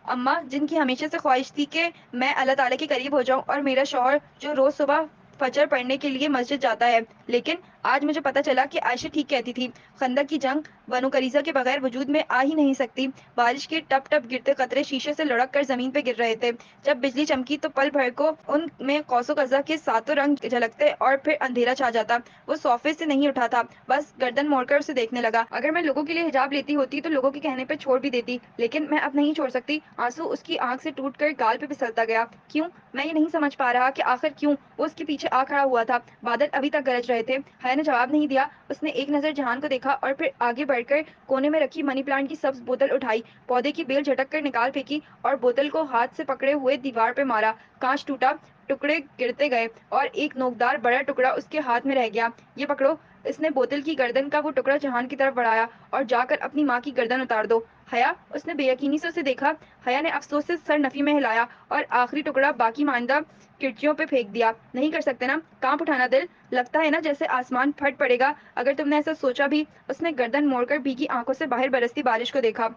اماں جن کی ہمیشہ سے خواہش تھی کہ میں اللہ تعالیٰ کے قریب ہو جاؤں، اور میرا شوہر جو روز صبح فجر پڑھنے کے لیے مسجد جاتا ہے۔ لیکن آج مجھے پتا چلا کہ عائشہ ٹھیک کہتی تھی، خندق کی جنگ بنو قریظہ کے بغیر وجود میں آ ہی نہیں سکتی۔ بارش کے ٹپ ٹپ گرتے قطرے شیشے سے لڑک کر زمین پہ گر رہے تھے۔ جب بجلی چمکی تو پل بھر کو ان میں قوس و قزح کے ساتوں رنگ جھلکتے اور پھر اندھیرا چھا جاتا۔ وہ صوفے سے نہیں اٹھا تھا، بس گردن موڑ کر اسے دیکھنے لگا۔ اگر میں لوگوں کے لیے حجاب لیتی ہوتی تو لوگوں کے کہنے پہ چھوڑ بھی دیتی، لیکن میں اب نہیں چھوڑ سکتی۔ آنسو اس کی آنکھ سے ٹوٹ کر گال پہ پھسلتا گیا۔ کیوں؟ میں یہ نہیں سمجھ پا رہا کہ آخر کیوں؟ وہ اس کے پیچھے آ کھڑا ہوا تھا۔ بادل ابھی تک گرج رہے تھے۔ حیا نے جواب نہیں دیا۔ اس نے ایک نظر جہان کو دیکھا اور پھر آگے بڑھ کر کونے میں رکھی منی پلانٹ کی سبز بوتل اٹھائی، پودے کی بیل جھٹک کر نکال پھینکی اور بوتل کو ہاتھ سے پکڑے ہوئے دیوار پہ مارا۔ کانچ ٹوٹا، ٹکڑے گرتے گئے اور ایک نوکدار بڑا ٹکڑا اس کے ہاتھ میں رہ گیا۔ یہ پکڑو۔ اس نے بوتل کی گردن کا وہ ٹکڑا جہان کی طرف بڑھایا، اور جا کر اپنی ماں کی گردن اتار دو۔ حیا، اس نے بے یقینی سے اسے دیکھا۔ حیا نے افسوس سے سر نفی میں ہلایا اور آخری ٹکڑا باقی ماندہ کھڑکیوں پہ پھینک دیا۔ نہیں کر سکتے نا؟ کانپ اٹھانا دل؟ لگتا ہے نا جیسے آسمان پھٹ پڑے گا اگر تم نے ایسا سوچا بھی؟ اس نے گردن موڑ کر بھیگی آنکھوں سے باہر برستی بارش کو دیکھا۔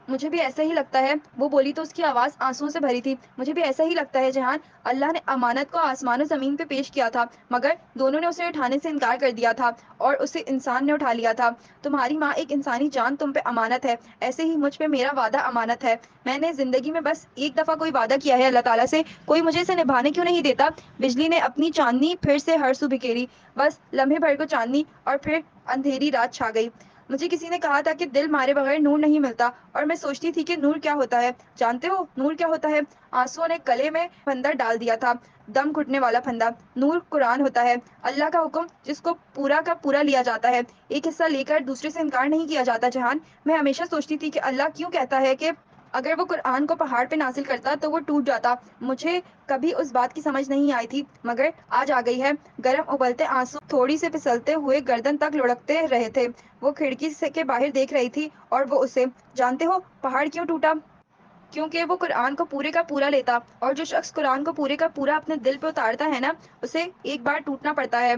مجھے بھی ایسا ہی لگتا ہے، وہ بولی تو اس کی آواز آنسوؤں سے بھری تھی۔ مجھے بھی ایسا ہی لگتا ہے جہان، اللہ نے امانت کو آسمان و زمین پہ پیش کیا تھا، مگر دونوں نے اسے اٹھانے سے انکار کر دیا تھا، اور اسے انسان نے اٹھا لیا تھا۔ تمہاری ماں ایک انسانی جان تم پہ امانت ہے، ایسے ہی مجھ پہ میرا وعدہ امانت ہے۔ میں نے زندگی میں بس ایک دفعہ کوئی وعدہ کیا ہے اللہ تعالیٰ سے، کوئی مجھے اسے نبھانے کیوں نہیں دیتا؟ بجلی نے اپنی چاندنی پھر سے ہر سو بکھیری، بس لمحے بھر کو چاندنی، اور پھر اندھیری رات چھا گئی۔ مجھے کسی نے کہا تھا کہ دل مارے بغیر نور نہیں ملتا، اور میں سوچتی تھی کہ نور کیا ہوتا ہے؟ جانتے ہو نور کیا ہوتا ہے؟ آنسوؤں نے گلے میں پھندا ڈال دیا تھا، دم گھٹنے والا پھندا۔ نور قرآن ہوتا ہے، اللہ کا حکم جس کو پورا کا پورا لیا جاتا ہے، ایک حصہ لے کر دوسرے سے انکار نہیں کیا جاتا جہان۔ میں ہمیشہ سوچتی تھی کہ اللہ کیوں کہتا ہے کہ اگر وہ قرآن کو پہاڑ پہ نازل کرتا تو وہ ٹوٹ جاتا۔ مجھے کبھی اس بات کی سمجھ نہیں آئی تھی، مگر آج آ گئی ہے۔ گرم ابلتے آنسو تھوڑی سے پھسلتے ہوئے گردن تک لڑکتے رہے تھے۔ وہ کھڑکی سے کے باہر دیکھ رہی تھی، اور وہ اسے، جانتے ہو پہاڑ کیوں ٹوٹا؟ کیونکہ وہ قرآن کو پورے کا پورا لیتا، اور جو شخص قرآن کو پورے کا پورا اپنے دل پہ اتارتا ہے نا، اسے ایک بار ٹوٹنا پڑتا ہے۔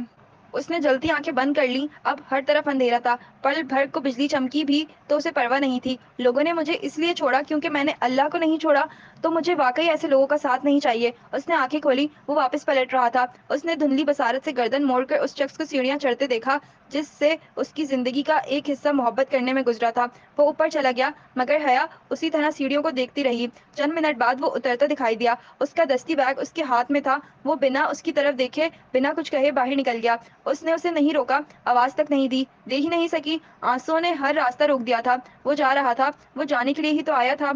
اس نے جلتی آنکھیں بند کر لیں، اب ہر طرف اندھیرا تھا، پل بھر کو بجلی چمکی بھی تو اسے پرواہ نہیں تھی۔ لوگوں نے مجھے اس لیے چھوڑا کیونکہ میں نے اللہ کو نہیں چھوڑا، تو مجھے واقعی ایسے لوگوں کا ساتھ نہیں چاہیے۔ اس نے آنکھیں کھولی، وہ واپس پلٹ رہا تھا۔ اس نے دھندلی بصارت سے گردن موڑ کر اس شخص کو سیڑھیاں چڑھتے دیکھا جس سے اس کی زندگی کا ایک حصہ محبت کرنے میں گزرا تھا۔ وہ اوپر چلا گیا، مگر حیا اسی طرح سیڑھیوں کو دیکھتی رہی۔ چند منٹ بعد وہ اترتا دکھائی دیا، اس کا دستی بیگ اس کے ہاتھ میں تھا۔ وہ بنا اس کی طرف دیکھے، بنا کچھ کہے باہر نکل گیا۔ اس نے اسے نہیں روکا، آواز تک نہیں دی، دے ہی نہیں سکی۔ آنسوؤں نے ہر راستہ روک دیا تھا۔ وہ جا رہا تھا، وہ جانے کے لیے ہی تو آیا تھا۔